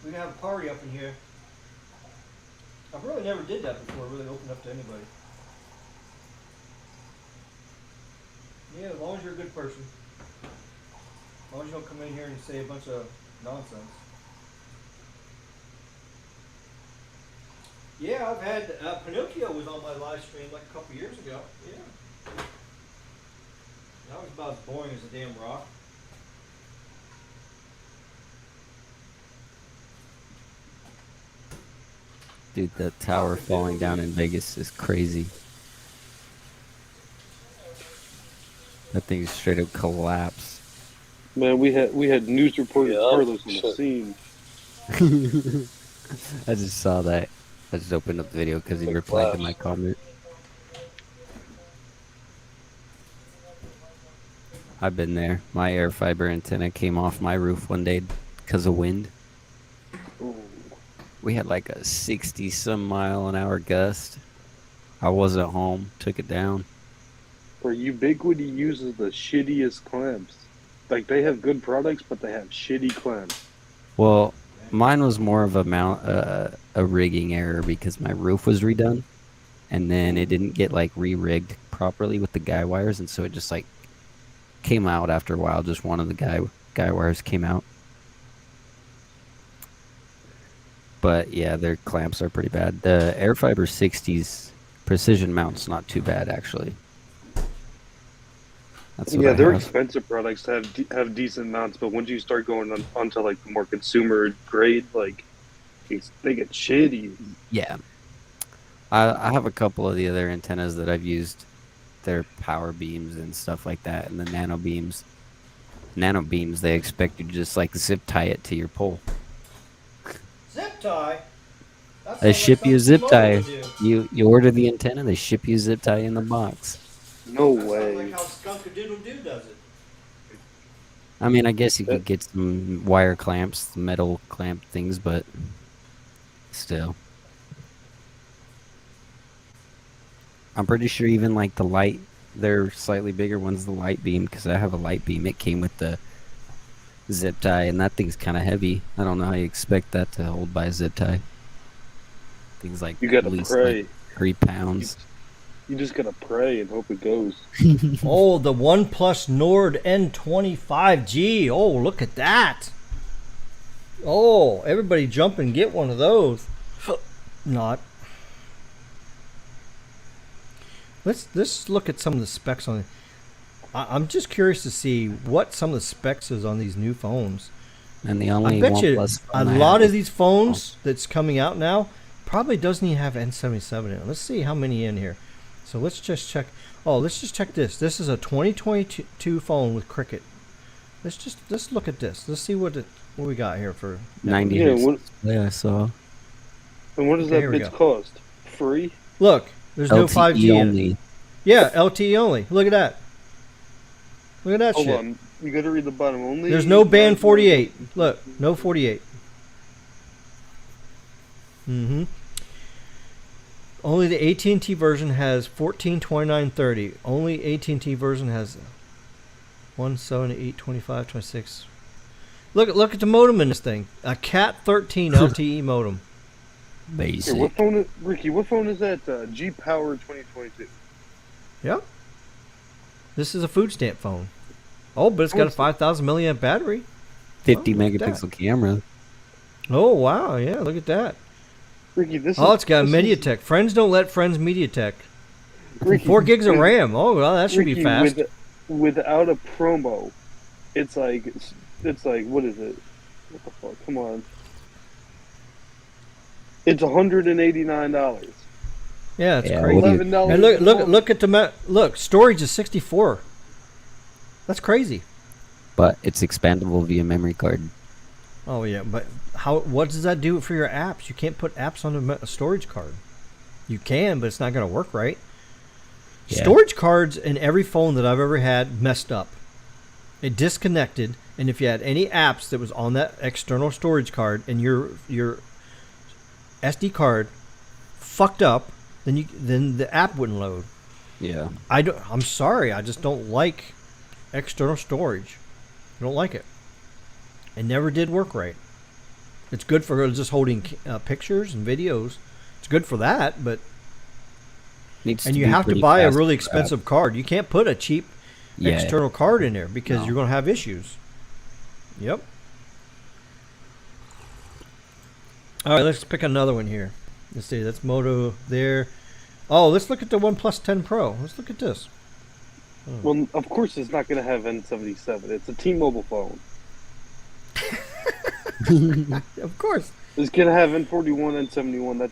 We can have a party up in here. I really never did that before, really opened up to anybody. Yeah, as long as you're a good person. As long as you don't come in here and say a bunch of nonsense. Yeah, I've had, Pinocchio was on my live stream like a couple years ago. Yeah. That was about as boring as a damn rock. Dude, the tower falling down in Vegas is crazy. That thing straight up collapsed. Man, we had news reporters Yeah, Carlos on the shit. scene. I just saw that. I just opened up the video because he Big replied to flash. my comment. I've been there. My air fiber antenna came off my roof one day because of wind. Ooh. We had like a 60-some mile an hour gust. I wasn't home. Took it down. Or Ubiquity uses the shittiest clamps. Like, they have good products, but they have shitty clamps. Well, mine was more of a rigging error because my roof was redone, and then it didn't get like re-rigged properly with the guy wires, and so it just like came out after a while. Just one of the guy wires came out. But yeah, their clamps are pretty bad. The Airfiber 60's precision mount's not too bad actually. That's what Yeah, I they're have. expensive products to have decent mounts, but once you start going onto like the more consumer grade, like they get shitty. Yeah. I have a couple of the other antennas that I've used. Their power beams and stuff like that, and the nano beams. Nano beams, they expect you to just like zip tie it to your pole. Zip tie. They ship you a zip tie. You order the antenna, they ship you a zip tie in the box. No way. how Skunk-a-doodle-doo does it. I mean, I guess you could get some wire clamps, metal clamp things, but still. I'm pretty sure even like the light, they're slightly bigger ones, the light beam, because I have a light beam. It came with the zip tie, and that thing's kind of heavy. I don't know how you expect that to hold by a zip tie. Things like You gotta at least pray. like 3 pounds. You just gotta pray and hope it goes. Oh, the OnePlus Nord N25G. Oh, look at that. Oh, everybody jump and get one of those. Not. Let's look at some of the specs on it. I'm just curious to see what some of the specs is on these new phones. And the only I bet you OnePlus a phone I lot have of is- these phones that's coming out now probably doesn't even have N77 in it. Let's see how many in here. So let's just check. Oh, let's just check this. This is a 2022 phone with Cricket. Let's look at this. Let's see what we got here for 90 Yeah, hertz what- display I saw. And what does Okay, here we that go. bitch cost? Free? Look, there's no 5G in it. only. Yeah, LTE only. Look at that. Look at that Hold shit. on. You gotta read the bottom. Only. There's no band 48. Look, no 48. Mm-hmm. Only the AT&T version has 142930. Only AT&T version has 1782526. Look at the modem in this thing. A Cat 13 LTE modem. Basic. Here, what phone is, Ricky, what phone is that? G Power 2022. Yep. This is a food stamp phone. Oh, but it's got a 5,000 milliamp battery. 50 Oh, look at megapixel camera. Oh, wow. Yeah, look at that. Ricky, this Oh, is, it's got this MediaTek. Friends don't let friends MediaTek. Ricky, 4 gigs of with- RAM. Oh, well, that should be Ricky, fast. Without a promo, it's like what is it? What the fuck? Come on. It's $189. Yeah, it's Yeah, crazy. what do you- $11. And a month. look at the look. Storage is 64. That's crazy. But it's expandable via memory card. Oh yeah, but what does that do for your apps? You can't put apps on a storage card. You can, but it's not going to work right. Yeah. Storage cards in every phone that I've ever had messed up. It disconnected, and if you had any apps that was on that external storage card and your SD card fucked up, then the app wouldn't load. Yeah. I'm sorry, I just don't like external storage. I don't like it. It never did work right. It's good for just holding pictures and videos. It's good for that, but Needs and to you be have to pretty buy a fast really to grab. expensive card. You can't put a cheap Yeah. external card in there because No. you're going to have issues. Yep. All right, let's pick another one here. Let's see. That's Moto there. Oh, let's look at the OnePlus 10 Pro. Let's look at this. Well, of course, it's not going to have N77. It's a T-Mobile phone. Of course. It's going to have N41, N71.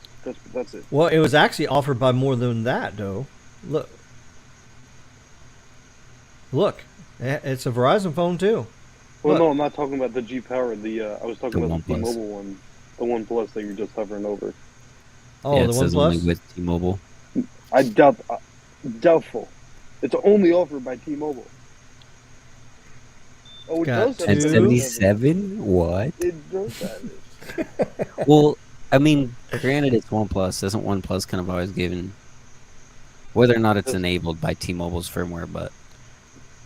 That's it. Well, it was actually offered by more than that, though. Look. It's a Verizon phone too. Well, Look. no, I'm not talking about the G Power. I was talking The about the OnePlus. T-Mobile one, the OnePlus that you're just hovering over. Oh, Yeah, the it says only OnePlus. with T-Mobile. I doubtful. It's only offered by T-Mobile. Oh, it Got does have two. And it. 77? What? It does have it. Well, I mean, granted, it's OnePlus. Isn't OnePlus kind of always given, whether or not it's enabled by T-Mobile's firmware, but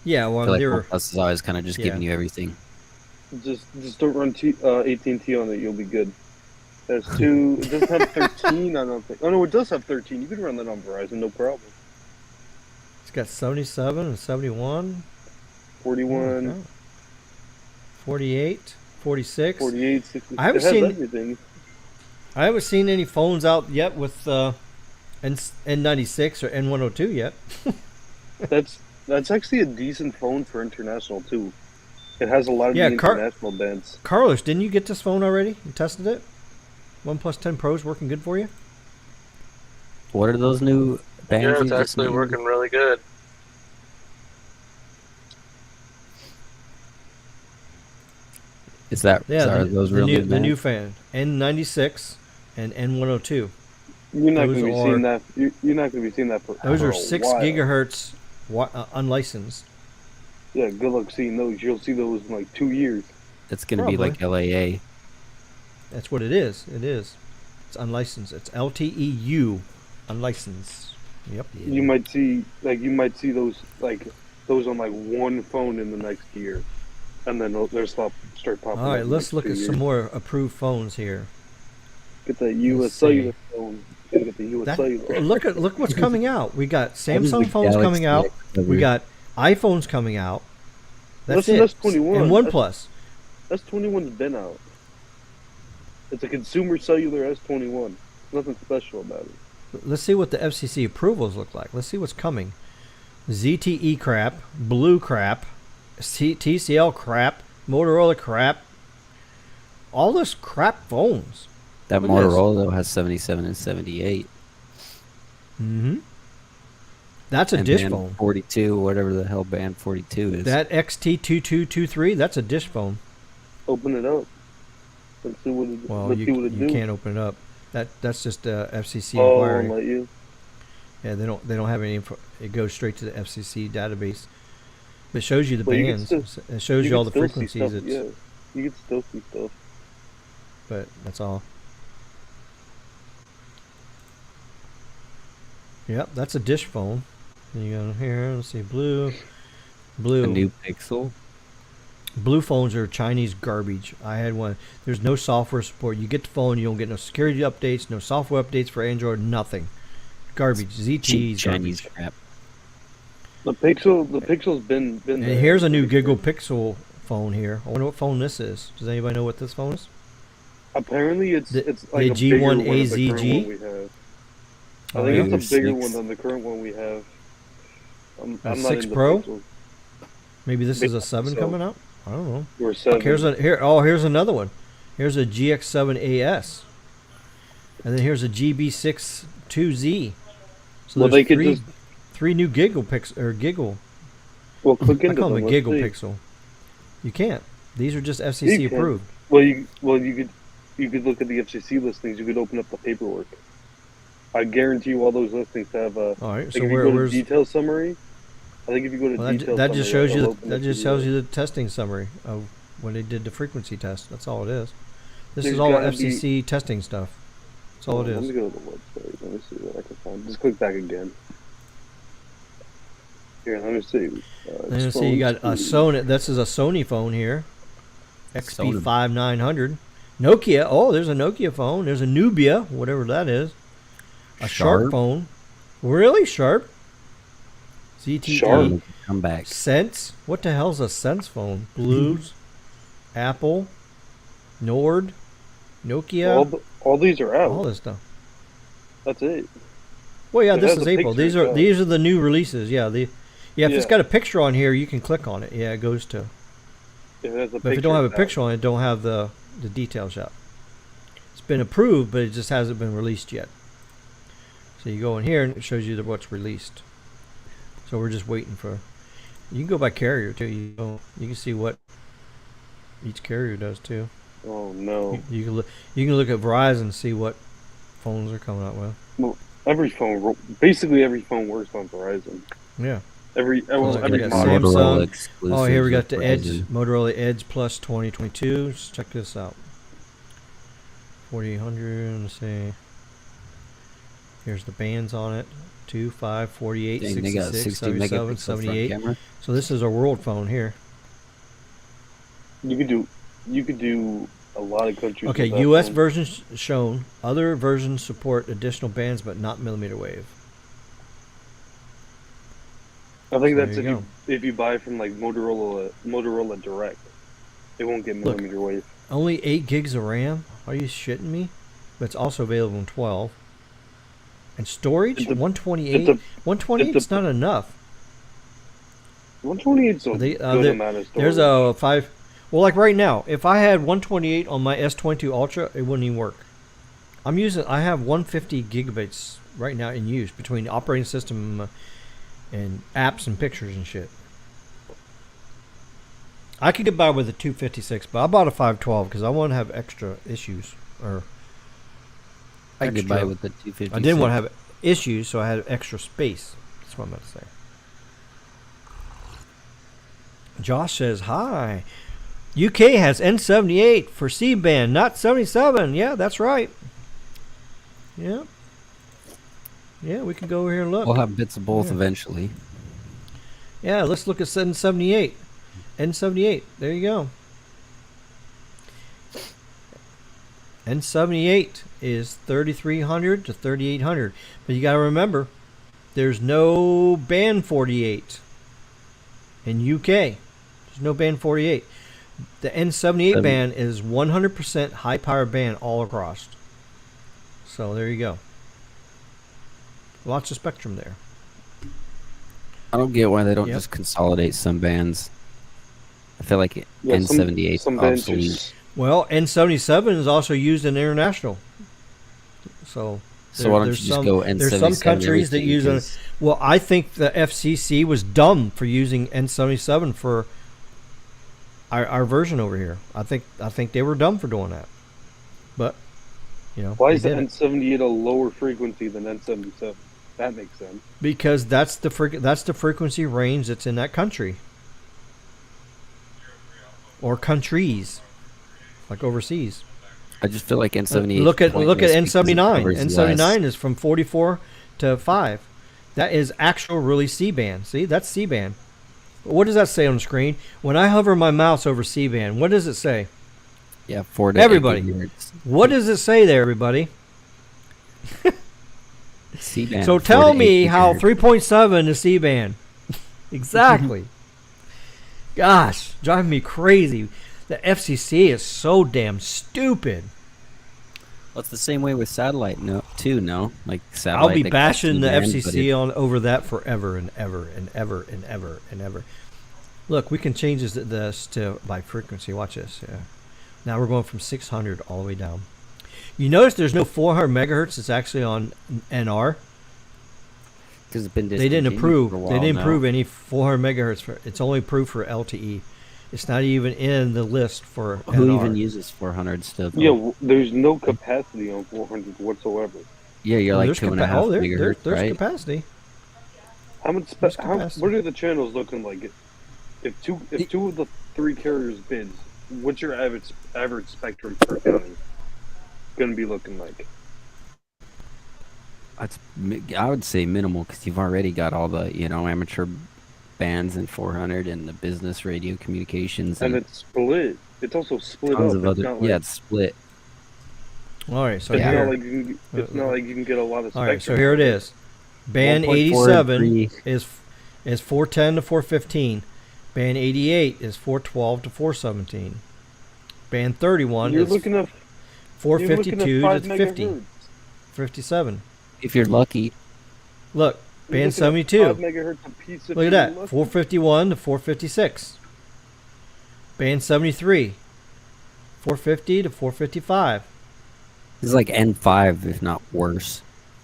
Yeah, I well, feel like they were. OnePlus is always kind of just Yeah. giving you everything. Just don't run AT&T on it. You'll be good. There's two. It doesn't have 13. I don't think. Oh no, it does have 13. You can run that on Verizon, no problem. got 77 and 71. 41, Okay. 48, 46. 48, 60. I haven't it has seen- everything. I haven't seen any phones out yet with N96 or N102 yet. That's actually a decent phone for international too. It has a lot of Yeah, the international bands. Carlos, didn't you get this phone already? You tested it? OnePlus 10 Pro's working good for you? What are those new bands? Yeah, you it's just actually named? working really good. Is that? Yeah, are those real the new new bands? fan N96 and N102. You're not Those going to be are- seeing that. You're not going to be seeing that for Those for are a 6 while. gigahertz unlicensed. Yeah, good luck seeing those. You'll see those in like 2 years. It's gonna be like LAA. That's what it is. It is. It's unlicensed. It's LTEU unlicensed. Yep. You might see those those on like one phone in the next year, and then they'll start popping. All up right, in the let's next look 2 at years. some more approved phones here. Get that Let's US see. cellular phone. Gotta get the US That, cellular. look what's coming out. We got What is Samsung the phones Galaxy coming out. X cover? We got iPhones coming out. That's Listen, it. that's 21. And OnePlus. S21's been out. It's a consumer cellular S21. Nothing special about it. Let's see what the FCC approvals look like. Let's see what's coming. ZTE crap, Blue crap, TCL crap, Motorola crap. All this crap phones. That Look at this. Motorola though has 77 and 78. Mm-hmm. That's a And dish band phone. 42, whatever the hell band 42 is. That XT2223, that's a dish phone. Open it up. Let's see what it, Well, let's you see what it do. can't open it up. That's just FCC Oh, inquiry. let you. Yeah, they don't have any info. It goes straight to the FCC database. It shows you the Well, you can bands. still- It shows you can all the still see frequencies. stuff, yeah, you can still see stuff. But that's all. Yep, that's a dish phone. Then you go here. Let's see, blue. a new Pixel. Blue phones are Chinese garbage. I had one. There's no software support. You get the phone, you don't get no security updates, no software updates for Android, nothing. Garbage. Cheap ZTE's Chinese garbage. crap. The Pixel's been. And there. here's a new Giggle Pixel phone here. I wonder what phone this is. Does anybody know what this phone is? Apparently, it's The- it's like the a bigger one than the G1 current AZG? one we have. I Oh, think yeah? it's a bigger Six. one than the current one we have. I'm not 6 into Pro? Pixel. Maybe this is a 7 So- coming out? I don't know. Or 7. Look, here's another one. Here's a GX7 AS. And then here's a GB6 2Z. So Well, there's they could three, just- three new Giggle Pix or Giggle. Well, click I into call them. them a let's Giggle see. Pixel. You can't. These are just FCC You can. approved. Well, you could look at the FCC listings. You could open up the paperwork. I guarantee you, all those listings have a. All right. Like So if you where, go to where's detail summary, I think if you go to well, detail that summary, just shows you it'll the, open that up just the, tells you the testing summary of when they did the frequency test. That's all it is. This There's is all gotta FCC testing stuff. That's all it Let me is. go to the website. Let me see what I can find. Just click back again. Here, let me see. Then see you got a Sony. This is a Sony phone here. XP5900. Nokia. Oh, there's a Nokia phone. There's a Nubia, whatever that is. A Sharp Sharp? phone. Really Sharp? ZTE. Sharp? Come back. Sense. What the hell's a Sense phone? Blues. Apple. Nord. Nokia. All these are out. All this stuff. That's it. Well, yeah, It this has is a April. picture, These are the new releases. Yeah, if it's Yeah. got a picture on here, you can click on it. Yeah, it goes to. It has a But if you don't have a out. picture on it, don't have the details yet. It's been approved, but it just hasn't been released yet. So you go in here and it shows you what's released. So we're just waiting for. You can go by carrier too. You can see what each carrier does too. Oh no! You can look. You can look at Verizon and see what phones are coming out with. Basically every phone works on Verizon. Yeah. Every we every got model. Samsung. Motorola exclusives Oh, here we got with the Edge, Verizon. Motorola Edge Plus 2022. Let's check this out. 4800. Let's see. Here's the bands on it. 2, 5, 48, Dang, they got 66, 60 77, megapixel front 78. camera. So this is a world phone here. You could do a lot of countries. Okay, with that US phone. version shown. Other versions support additional bands, but not millimeter wave. I think So that's there you go. if you buy from like Motorola Direct, it won't get Look. millimeter wave. Only 8 gigs of RAM? Are you shitting me? But it's also available in 12. And storage? 128? 128 is not enough. 128 is a good amount of storage. There's a 5... Well, like right now, if I had 128 on my S22 Ultra, it wouldn't even work. I have 150 gigabytes right now in use between operating system and apps and pictures and shit. I could get by with a 256, but I bought a 512 because I want to have extra issues. Or I could get by with the 256. I didn't want to have issues, so I had extra space. That's what I'm about to say. Josh says, hi. UK has N78 for C-band, not 77. Yeah, that's right. Yeah. Yeah, we can go over here and look. We'll have bits of both eventually. Yeah, let's look at N78. N78, there you go. N78 is 3300 to 3800. But you got to remember, there's no band 48 in UK. There's no band 48. The N78 band is 100% high power band all across. So there you go. Lots of spectrum there. I don't get why they don't just consolidate some bands. I feel like N78 is obsolete. Well, N77 is also used in international. So why don't you just go N77? There's some countries that use it. Well, I think the FCC was dumb for using N77 for our version over here. I think they were dumb for doing that. But why is the N78 a lower frequency than N77? That makes sense. Because that's the frequency range that's in that country. Or countries, like overseas. I just feel like N78. Look at N79. N79 is from 44 to 5. That is actual really C-band. See, that's C-band. What does that say on the screen? When I hover my mouse over C-band, what does it say? Yeah, 4 to everybody. 8 gigahertz. What does it say there, everybody? C-band. So tell me how 3.7 is C-band. Exactly. Gosh, driving me crazy. The FCC is so damn stupid. Well, it's the same way with satellite, too. Like satellite. I'll be bashing the FCC on over that forever and ever and ever and ever and ever. Look, we can change this to by frequency. Watch this. Yeah. Now we're going from 600 all the way down. You notice there's no 400 megahertz. It's actually on NR. Because it's been they didn't approve. For a while they didn't now. approve any 400 megahertz. It's only approved for LTE. It's not even in the list for Who NR. even uses 400 stuff? Yeah, there's no capacity on 400 whatsoever. Yeah, you're like 2.5 megahertz, there's right? capacity. What are the channels looking like? If two of the 3 carriers bids, what's your average spectrum per county going to be looking like? I would say minimal because you've already got all the amateur bands and 400 and the business radio communications and it's split. It's also split tons up. Of other, it's split. All right, so it's here, not like you can get a lot of spectrum. All right, so here it is. Band 87 is 410 to 415. Band 88 is 412 to 417. Band 31 is 452 to 50. 57. If you're lucky. Look, band 72. Look at that. 451 to 456. Band 73. 450 to 455. This is like N5, if not worse.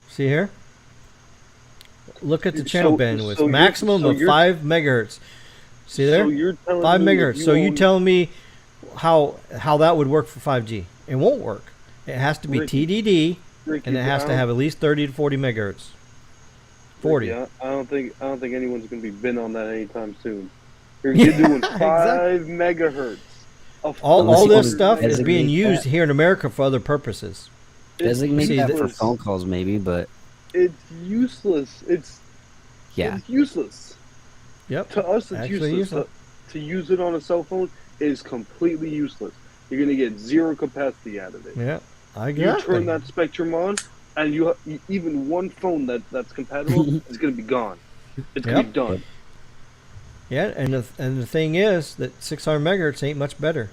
See here? Look at the channel bandwidth. Maximum of 5 megahertz. See there? 5 megahertz. So you tell me how that would work for 5G. It won't work. It has to be TDD, and it has to have at least 30 to 40 megahertz. 40. Yeah, I don't think anyone's going to be bidding on that anytime soon. You're doing 5 megahertz. All this stuff is being used here in America for other purposes. Designate that for phone calls, maybe, but it's useless. It's useless. Yep. To us, it's useless. To use it on a cell phone is completely useless. You're going to get zero capacity out of it. Yeah, I get You turn that spectrum on, and even one phone that's compatible is going to be gone. It's going to be done. Yeah, and the thing is that 600 megahertz ain't much better.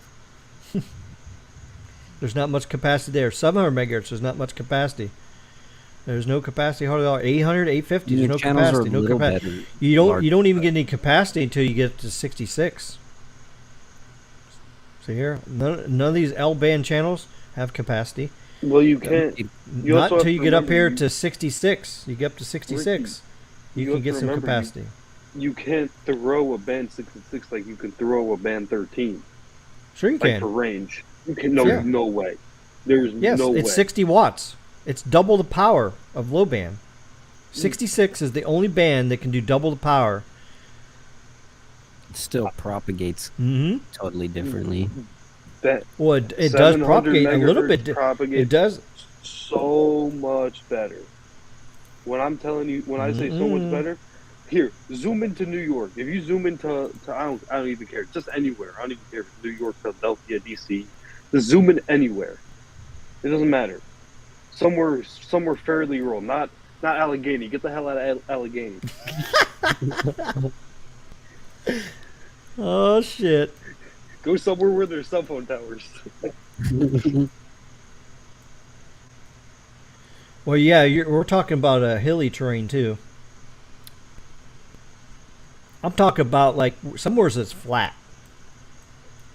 There's not much capacity there. 700 megahertz, there's not much capacity. There's no capacity hardly at all. 800, 850, there's The no channels are a capacity. No little capacity. better. You don't even get any capacity until you get to 66. So here, none of these L band channels have capacity. Well, you can't. You Not also until have you to get up remember here to 66. You get up to 66. You you can have get to some remember, capacity. You can't throw a band 66 like you can throw a band 13. Sure you Like for can. range, you can. Yeah. No way. There's Yes, no it's way. 60 watts. It's double the power of low band. 66 is the only band that can do double the power. It still propagates Mm-hmm. totally differently. Well, it does 700 propagate a little megahertz bit. propagates It does. so much better. When I'm telling you, when I say so much better, here, zoom into New York. If you zoom into I don't even care. Just anywhere. I don't even care if it's New York, Philadelphia, DC. Just zoom in anywhere. It doesn't matter. Somewhere fairly rural. Not Allegheny. Get the hell out of Allegheny. Oh shit. Go somewhere where there's cell phone towers. Well, yeah, we're talking about a hilly terrain too. I'm talking about like somewhere that's flat.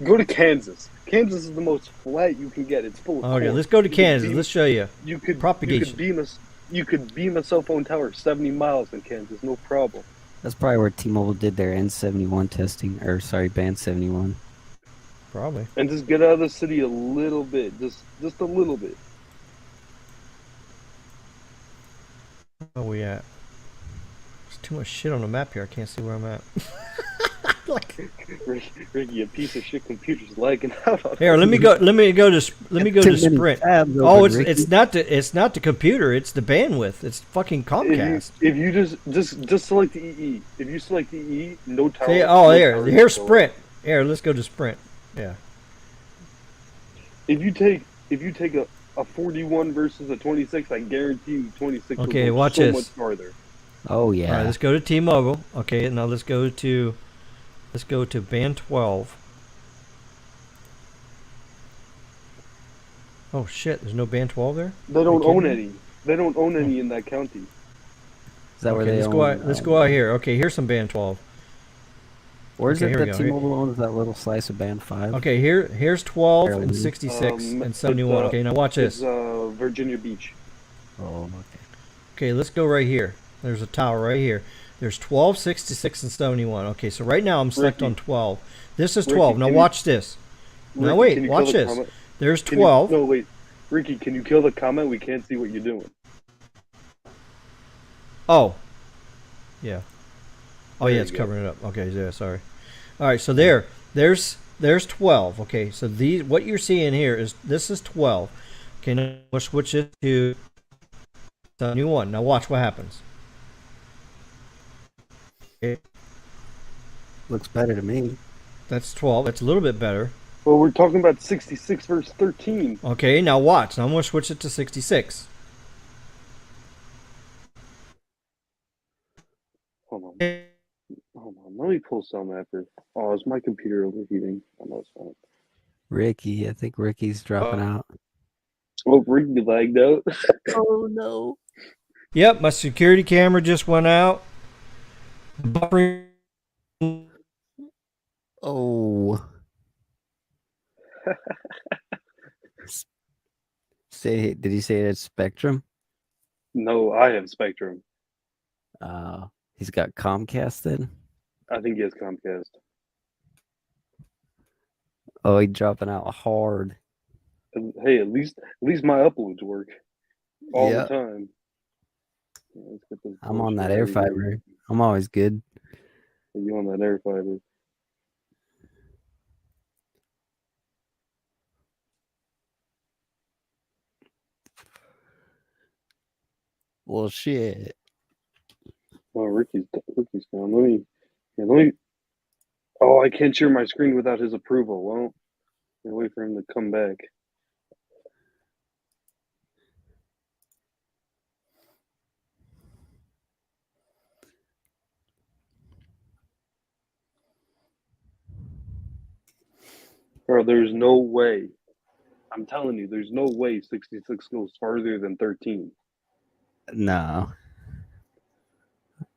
Go to Kansas. Kansas is the most flat you can get. It's full of Okay, corn. let's go to You could Kansas. beam- Let's show you. propagation. You could beam a cell phone tower 70 miles in Kansas, no problem. That's probably where T-Mobile did their N71 testing, or sorry, Band 71. Probably. And just get out of the city a little bit, just a little bit. Where we at? There's too much shit on the map here. I can't see where I'm at. Like, Ricky, a piece of shit computer's lagging out. On here, let me go to Sprint. Oh, it's not the computer. It's the bandwidth. It's fucking Comcast. If you just select the EE. If you select the EE, no tower. See, no here's Sprint. Here, let's go to Sprint. Yeah. If you take a 41 versus a 26, I guarantee you 26 Okay, will go watch so this. much farther. Oh yeah. All right, let's go to T-Mobile. Okay, now let's go to band 12. Oh shit, there's no band 12 there? They don't kidding own me? any. They don't own any in that county. Is that where they let's own? go out, let's go out here. Okay, here's some band 12. Where's Okay, it here we that go. T-Mobile owns that little slice of Band 5? Okay, here's 12 and Maryland. 66 and 71. Okay, now watch It's this. Virginia Beach. Oh, okay. Okay, let's go right here. There's a tower right here. There's 12, 66, and 71. Okay, so right now I'm select on 12. This is 12. Now watch this. Now wait, watch this. There's 12. No, wait. Ricky, can you kill the comment? We can't see what you're doing. Oh. Yeah. Oh There yeah, you it's go. covering it up. Okay, yeah, sorry. All right, so there's 12. Okay, so what you're seeing here is this is 12. Okay, now we'll switch it to the new one. Now watch what happens. Okay, Looks better to me. that's 12. That's a little bit better. Well, we're talking about 66 versus 13. Okay, now watch. Now I'm going to switch it to 66. Hold on. Let me pull some after. Oh, is my computer overheating? Oh, no, it's not. Ricky, I think Ricky's dropping out. Oh, Ricky lagged out. Oh no. Yep, my security camera just went out. Buffering. Oh. Did he say it's Spectrum? No, I have Spectrum. He's got Comcast then? I think he has Comcast. Oh, he's dropping out hard. And, hey, at least my uploads work all the time. Yeah, let's get this I'm on that bullshit air out of here. fiber. I'm always good. You on that air fiber? Well, shit. Oh, Ricky's gone. Let me. Oh, I can't share my screen without his approval. Well, I'll wait for him to come back. Bro, there's no way. I'm telling you, there's no way 66 goes farther than 13. No,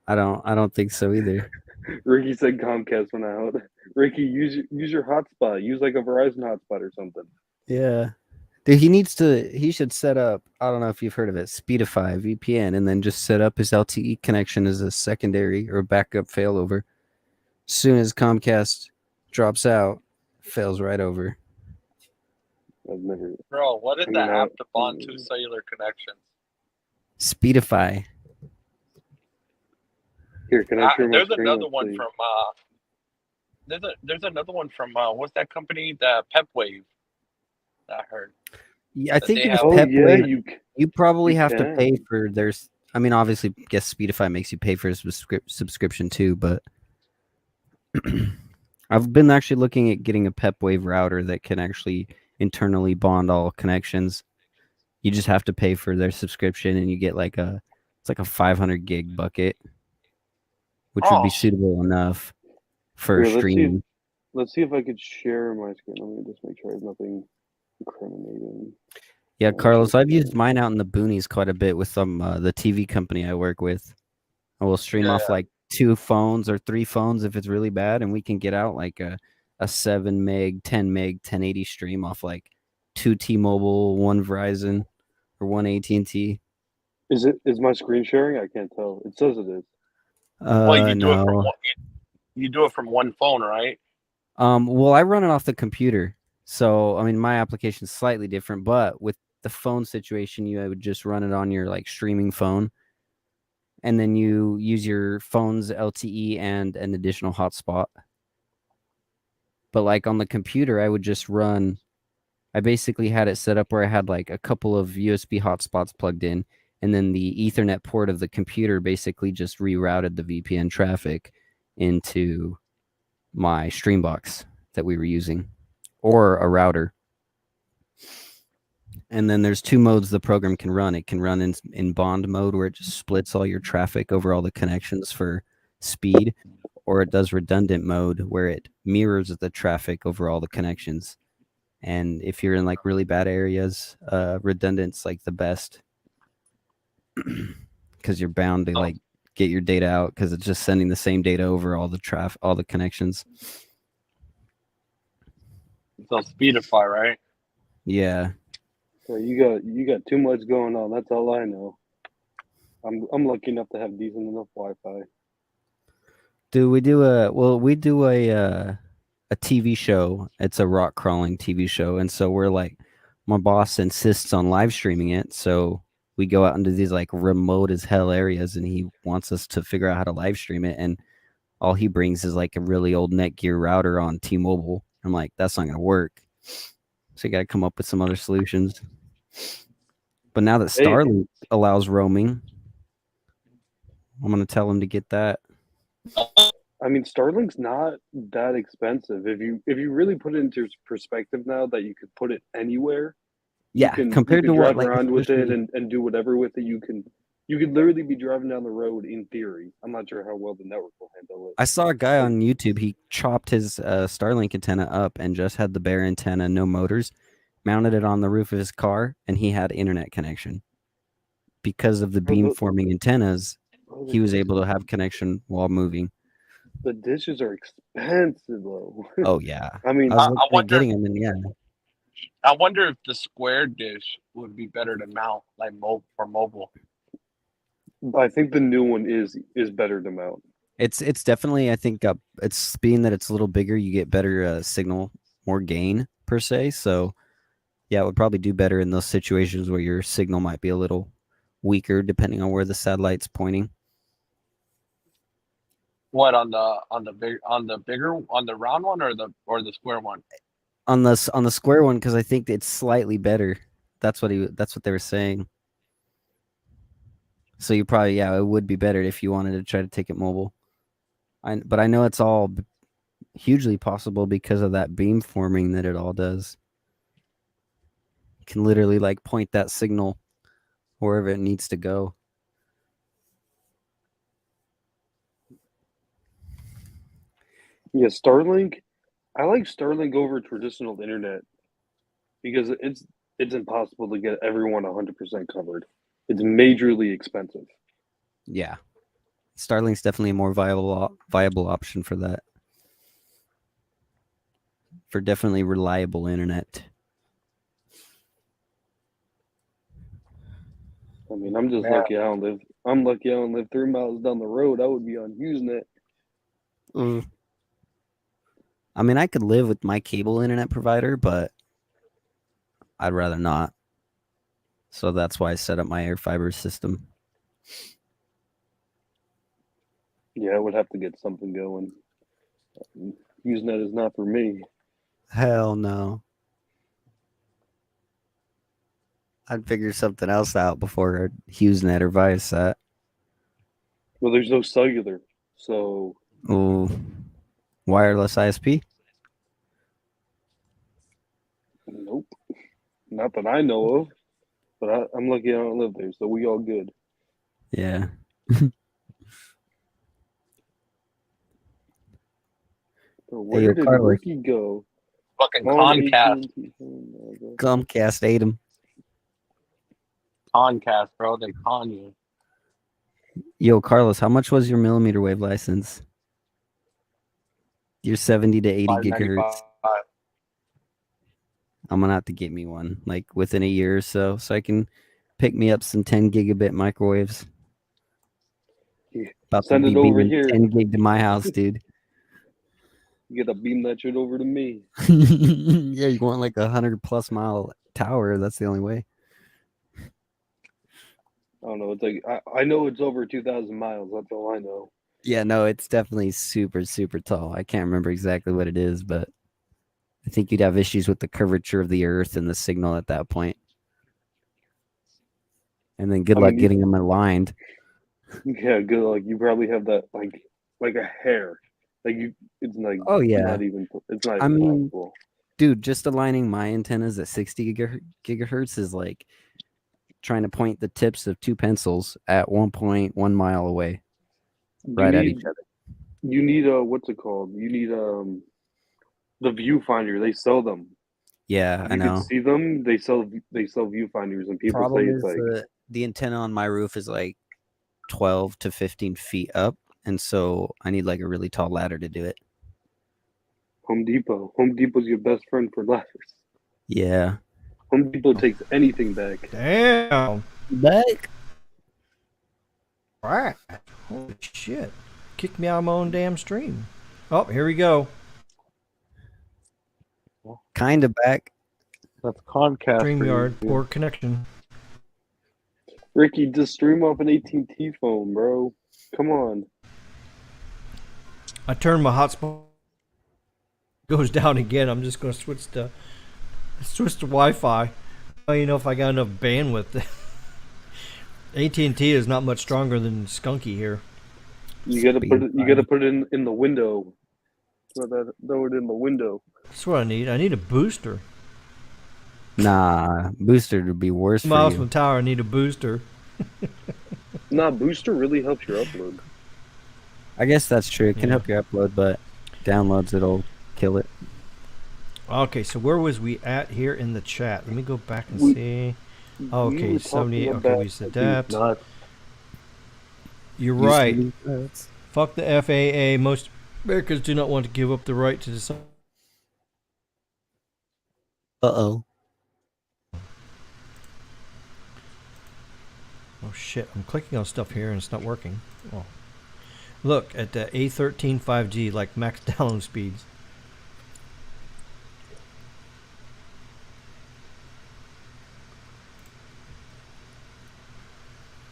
I don't think so either. Ricky said Comcast went out. Ricky, use your hotspot. Use like a Verizon hotspot or something. Yeah. Dude, he should set up, I don't know if you've heard of it, Speedify VPN, and then just set up his LTE connection as a secondary or backup failover. As soon as Comcast drops out, fails right over. I've never. Bro, what is I the mean, app to bond two cellular connections? Speedify. Here, can I share my There's screen? another Let's one see. from there's another one from what's that company? The Pepwave. I heard. Yeah, I That think they it was have- Oh yeah, Pepwave. You probably you have to pay can. for there's. I mean, obviously, I guess Speedify makes you pay for a subscription too, but I've been actually looking at getting a Pepwave router that can actually internally bond all connections. You just have to pay for their subscription, and you get it's like a 500 gig bucket, which would be suitable enough for Here, streaming. let's see if I could share my screen. Let me just make sure I have nothing incriminating. Yeah, Oh, Carlos, I've okay. used mine out in the boonies quite a bit with the TV company I work with. I will stream off like 2 phones or 3 phones if it's really bad, and we can get out like a 7 meg, 10 meg, 1080 stream off like 2 T-Mobile, 1 Verizon, or 1 AT&T. Is my screen sharing? I can't tell. It says it is. Well, you do it from No. you do it from one phone, right? Well, I run it off the computer, so I mean my application is slightly different, but with the phone situation, you would just run it on your like streaming phone, and then you use your phone's LTE and an additional hotspot. But like on the computer, I basically had it set up where I had like a couple of USB hotspots plugged in, and then the Ethernet port of the computer basically just rerouted the VPN traffic into my Streambox that we were using, or a router. And then there's 2 modes the program can run. It can run in bond mode, where it just splits all your traffic over all the connections for speed, or it does redundant mode, where it mirrors the traffic over all the connections. And if you're in like really bad areas, redundant's like the best, because you're bound to like get your data out, because it's just sending the same data over all the connections. So Speedify, right? Yeah. So you got too much going on. That's all I know. I'm lucky enough to have decent enough Wi-Fi. Do we do a TV show? It's a rock crawling TV show, and so we're like, my boss insists on live streaming it, so we go out into these like remote as hell areas, and he wants us to figure out how to live stream it, and all he brings is like a really old Netgear router on T-Mobile. I'm like, that's not gonna work. So you got to come up with some other solutions. But now that Starlink allows roaming, I'm gonna tell him to get that. I mean, Starlink's not that expensive. If you really put it into perspective now that you could put it anywhere, Yeah, compared to drive what, like, around with it especially- and do whatever with it. You could literally be driving down the road in theory. I'm not sure how well the network will handle it. I saw a guy on YouTube. He chopped his Starlink antenna up and just had the bare antenna, no motors, mounted it on the roof of his car, and he had internet connection. Because of the beamforming antennas, he was able to have connection while moving. The dishes are expensive, though. Oh yeah, I mean, I was I looking at wonder- getting them, and yeah, I wonder if the square dish would be better to mount, like for mobile. I think the new one is better to mount. it's definitely, I think, it's being that it's a little bigger, you get better signal, more gain per se. So yeah, it would probably do better in those situations where your signal might be a little weaker depending on where the satellite's pointing. What on the round one or the square one? On the square one, because I think it's slightly better. That's what they were saying. So you probably, yeah, it would be better if you wanted to try to take it mobile. But I know it's all hugely possible because of that beamforming that it all does. You can literally like point that signal wherever it needs to go. Yeah, Starlink. I like Starlink over traditional internet because it's impossible to get everyone 100% covered. It's majorly expensive. Yeah. Starlink's definitely a more viable option for that. For definitely reliable internet. I mean, I'm just lucky I don't live. I'm lucky I don't live 3 miles down the road. I would be on HughesNet. I mean, I could live with my cable internet provider, but I'd rather not. So that's why I set up my air fiber system. Yeah, I would have to get something going. HughesNet is not for me. Hell no. I'd figure something else out before HughesNet or Viasat. Well, there's no cellular, so Ooh. Wireless ISP? nope, not that I know of. But I'm lucky I don't live there, so we all good. Yeah. But where Hey, yo, did Carlos. Ricky go? Fucking On Concast. AT&T. Oh, my God. Comcast ate him. Concast, bro. They con you. Yo, Carlos, how much was your millimeter wave license? Your 70 to 80 $5.95. gigahertz. I'm gonna have to get me one like within a year or so I can pick me up some 10 gigabit microwaves. Yeah. About Send to it be over beaming here. 10 gig to my house, dude. You gotta beam that shit over to me. Yeah, you want like 100+ mile tower. That's the only way. I don't know. It's like I know it's over 2,000 miles. That's all I know. Yeah, no, it's definitely super, super tall. I can't remember exactly what it is, but I think you'd have issues with the curvature of the earth and the signal at that point. And then good luck getting them aligned. Yeah, good luck. You probably have that like a hair. Like you, it's like Oh yeah, not even. It's not I even mean, possible. dude, just aligning my antennas at 60 gigahertz is like trying to point the tips of two pencils at 1.1 mile away, right at each other. You need a what's it called? You need the viewfinder. They sell them. Yeah, I You can know. see them. They sell viewfinders, and people Problem say it's is like the antenna on my roof is like 12 to 15 feet up, and so I need like a really tall ladder to do it. Home Depot. Home Depot's your best friend for ladders. Yeah. Home Depot takes anything back. Damn. Back. Right. Holy shit. Kicked me out of my own damn stream. Oh, here we go. Kind of back. That's Concast. StreamYard, poor connection. Ricky, just stream off an AT&T phone, bro. Come on. I turned my hotspot. Goes down again. I'm just going to switch to Wi-Fi. Oh, you know, if I got enough bandwidth. AT&T is not much stronger than Skunky here. You gotta put it in the window. Throw it in the window. That's what I need. I need a booster. Nah, booster would be worse for Miles you. from the tower. I need a booster. Nah, booster really helps your upload. I guess that's true. It can Yeah. help you upload, but downloads it'll kill it. Okay, so where was we at here in the chat? Let me go back and We- see. We Okay, were 78. talking Okay, about we said these that. nuts. You're right. Fuck the FAA. Most Americans do not want to give up the right to decide. Uh-oh. Oh shit! I'm clicking on stuff here and it's not working. Oh, look at the A13 5G, like max download speeds.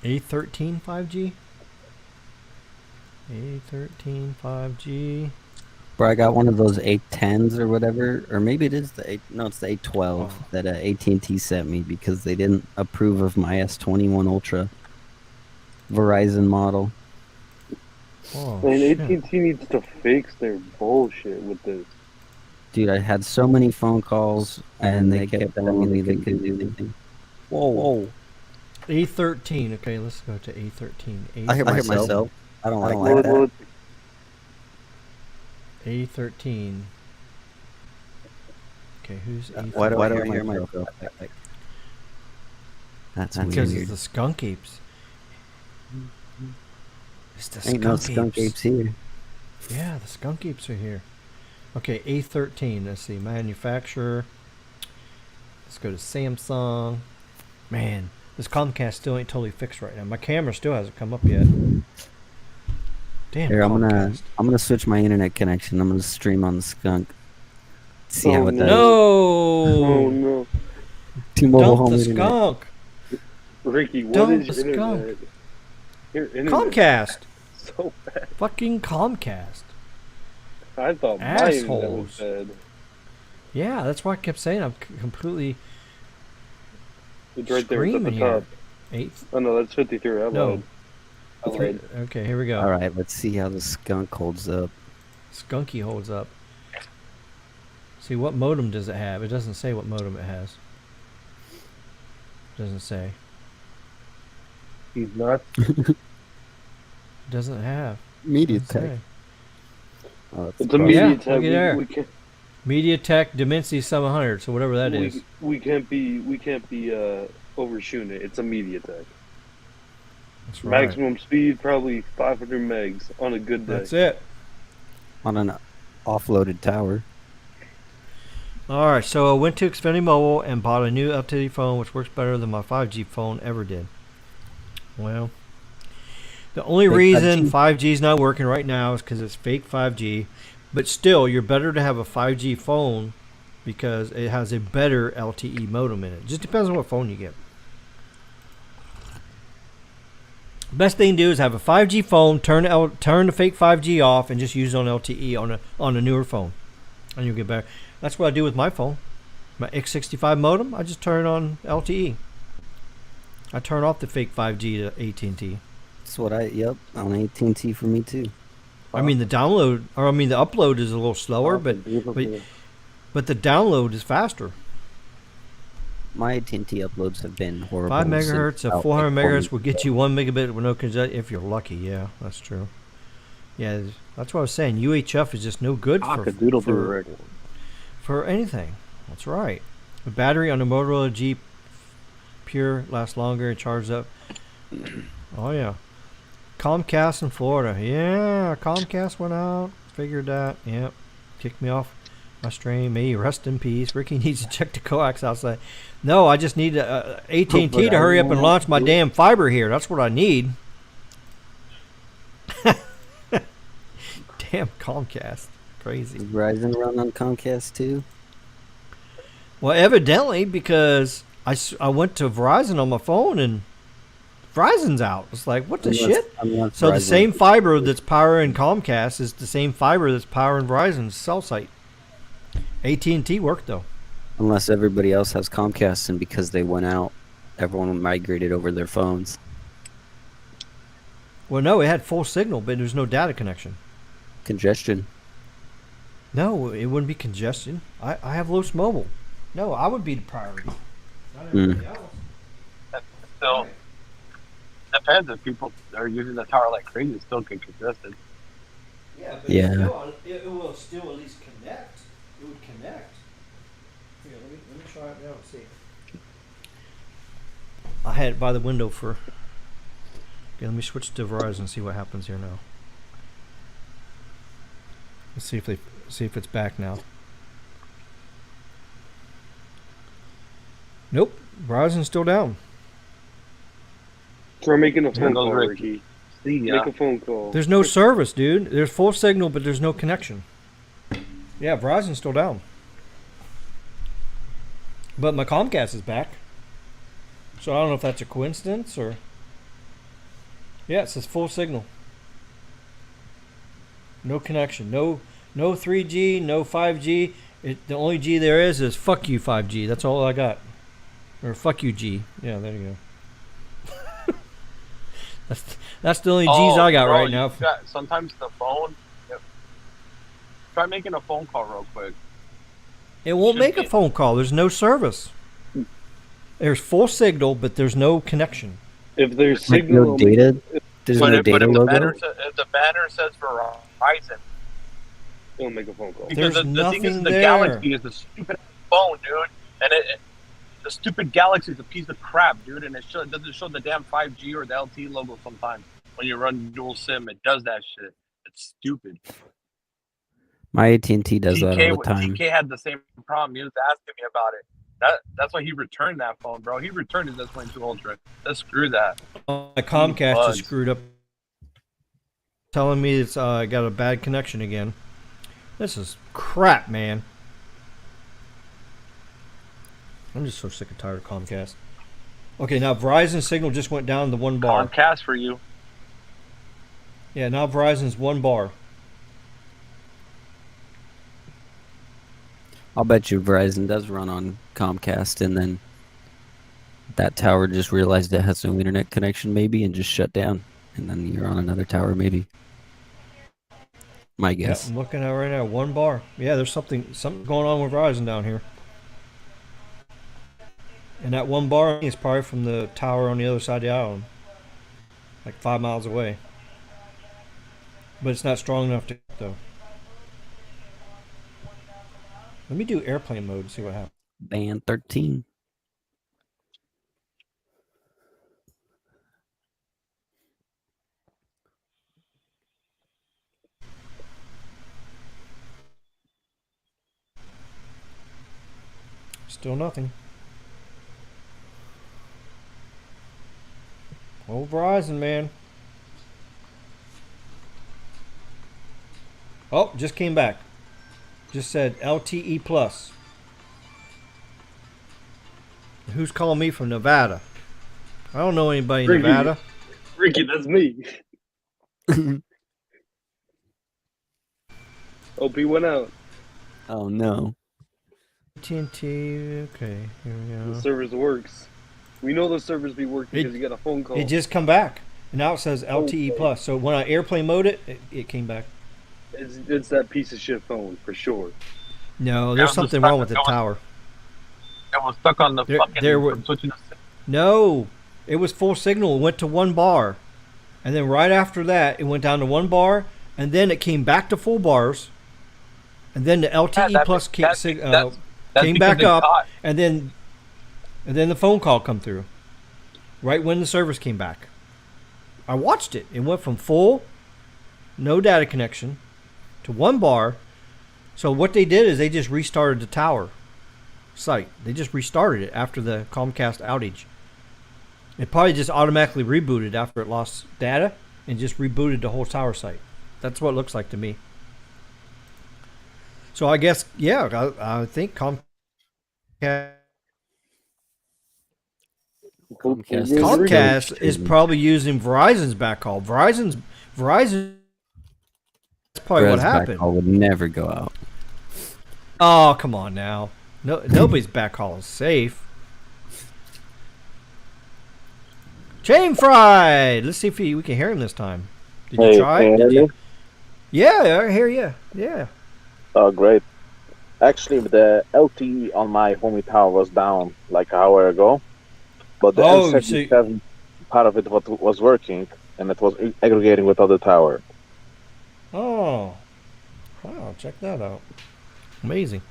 A13 5G. A13 5G. Bro, I got one of those 810s or whatever, or maybe it is the 8. No, it's the 812 Oh. that AT&T sent me because they didn't approve of my S21 Ultra Verizon model. Oh Man, shit! AT&T needs to fix their bullshit with this. Dude, I had so many phone calls, and they kept telling me they couldn't do anything. Whoa. A13. Okay, let's go to A13. I hit myself. I don't like Well, that. well, A13. Okay, who's Why do I hear my? myself? That's Because weird. it's the skunk apes. It's the Ain't no skunk skunk apes. apes here. Yeah, the skunk apes are here. Okay, A13. Let's see. Manufacturer. Let's go to Samsung. Man, this Comcast still ain't totally fixed right now. My camera still hasn't come up yet. Damn, Here, Comcast. I'm gonna switch my internet connection. I'm gonna stream on the skunk. See how it does. Oh No! no, T-Mobile Dump home the internet. skunk! Ricky, what Dump is the your skunk. internet? Your internet Comcast! so bad. Fucking Comcast. I thought my internet was Assholes. bad. Yeah, that's why I kept saying I'm completely It's right there. It's at the screaming here. top. 8. Oh no, that's 53. I No. lied. I lied. Okay, here we go. All right, let's see how the skunk holds up. Skunky holds up. See, what modem does it have? It doesn't say what modem it has. Doesn't say. He's not. Doesn't have. Media Doesn't tech. say. Oh, that's It's a probably- Yeah, media tab. look at there. We can't. MediaTek Dimensity 700, so whatever that is. We can't be overshooting it. It's a MediaTek. That's right. Maximum speed probably 500 megs on a good day. That's it. on an offloaded tower. Alright, so I went to Xfinity Mobile and bought a new updated phone which works better than my 5G phone ever did. Well, the only Fake reason 5G. 5G is not working right now is because it's fake 5G. But still, you're better to have a 5G phone because it has a better LTE modem in it. Just depends on what phone you get. Best thing to do is have a 5G phone, turn the fake 5G off, and just use it on LTE on a newer phone, and you'll get better. That's what I do with my phone. My X65 modem, I just turn on LTE. I turn off the fake 5G to AT&T. That's what on AT&T for me too. I mean the upload is a little slower, but the download is faster. My AT&T uploads have been horrible. 5 megahertz since of 400 about megahertz will get you 1 megabit with no congestion if you're lucky. Yeah, that's true. Yeah, that's what I was saying. UHF is just no good for anything. That's right. The battery on the Motorola G Pure lasts longer and charges up. Oh yeah. Comcast in Florida. Yeah, Comcast went out. Figured that. Yep. Kicked me off my stream. May he rest in peace. Ricky needs to check the coax outside. No, I just need AT&T to hurry up and launch my damn fiber here. That's what I need. Damn Comcast. Crazy. Is Verizon run on Comcast too? Well, evidently, because I went to Verizon on my phone and Verizon's out. It's like, what the shit? So the same fiber that's powering Comcast is the same fiber that's powering Verizon's cell site. AT&T worked though. Unless everybody else has Comcast, and because they went out, everyone migrated over their phones. Well, no, it had full signal, but there's no data connection. Congestion. No, it wouldn't be congestion. I have Los Mobile. No, I would be the priority. Not everybody else. Still, depends if people are using the tower like crazy. It still get congested. Yeah, but Yeah. it will still at least connect. It would connect. Here, let me try it now and see. I had it by the window for. Okay, let me switch to Verizon and see what happens here now. Let's see if it's back now. Nope, Verizon's still down. Try making a phone goes call, Ricky. Ricky. See ya. Make a phone call. There's no service, dude. There's full signal, but there's no connection. Yeah, Verizon's still down. But my Comcast is back. So I don't know if that's a coincidence or... Yeah, it says full signal. No connection. No 3G, no 5G. The only G there is fuck you 5G. That's all I got. Or fuck you G. Yeah, there you go. That's the only G's I got right now. Sometimes the phone. Try making a phone call real quick. It won't make a phone call. There's no service. There's full signal, but there's no connection. If there's Like signal, no data. There's But no if data the logo. banner if the banner says Verizon, it'll make a phone call. because There's the thing is, nothing the there. Galaxy is the stupid phone, dude, and the stupid Galaxy is a piece of crap, dude, and it doesn't show the damn 5G or the LTE logo sometimes when you run dual SIM. It does that shit. It's stupid. My AT&T does that all the time. TK had the same problem. He was asking me about it. That's why he returned that phone, bro. He returned his S22 Ultra. Let's screw that. My Comcast is screwed up, telling me it's got a bad connection again. This is crap, man. I'm just so sick and tired of Comcast. Okay, now Verizon signal just went down to 1 bar. Comcast for you. Yeah, now Verizon's 1 bar. I'll bet you Verizon does run on Comcast, and then that tower just realized it has no internet connection, maybe, and just shut down. And then you're on another tower, maybe. My guess. Yep, I'm looking at it right now, 1 bar. Yeah, there's something going on with Verizon down here. And that 1 bar is probably from the tower on the other side of the island, like 5 miles away. But it's not strong enough to, though. Let me do airplane mode and see what happens. Band 13. Still nothing. Old Verizon, man. Oh, just came back. Just said LTE plus. Who's calling me from Nevada? I don't know anybody in Nevada. Ricky, that's me. OP went out. Oh no. TNT. Okay, here we go. The service works. We know the servers be working because you got a phone call. It just come back. And now it says LTE plus. So when I airplane mode it came back. It's that piece of shit phone for sure. No, there's something wrong with the tower. It was stuck on the fucking switching the SIM. No, it was full signal. It went to 1 bar, and then right after that, it went down to 1 bar, and then it came back to full bars, and then the LTE plus came back up, and then the phone call come through. Right when the service came back, I watched it. It went from full, no data connection, to 1 bar. So what they did is they just restarted the tower site. They just restarted it after the Comcast outage. It probably just automatically rebooted after it lost data and just rebooted the whole tower site. That's what it looks like to me. So I guess, yeah, I think Comcast is probably using Verizon's backhaul. Verizon's that's probably what happened. Backhaul would never go out. Oh, come on now. No, nobody's backhaul is safe. Chain fried. Let's see if we can hear him this time. Did you try? Yeah, I hear you. Yeah. Oh, great. Actually, the LTE on my homie tower was down like an hour ago, but the N77 part of it was working, and it was aggregating with other tower. Oh, wow! Check that out. Amazing.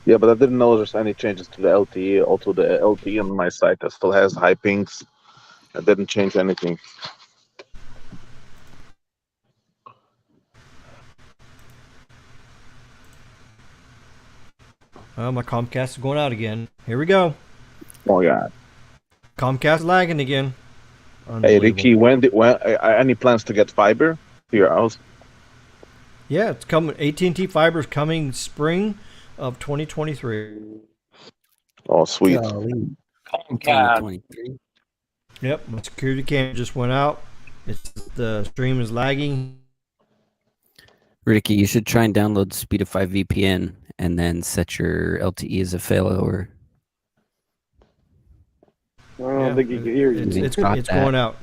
Yeah, but I didn't notice any changes to the LTE. Also, the LTE on my site that still has high pings. I didn't change anything. Oh, my Comcast is going out again. Here we go. Oh yeah. Comcast lagging again. Hey Ricky, when any plans to get fiber to your house? Yeah, it's coming. AT&T fiber is coming spring of 2023. Oh, sweet. Comcast. Yep, my security camera just went out. The stream is lagging. Ricky, you should try and download Speedify VPN and then set your LTE as a failover. I don't think you can hear you. It's going out.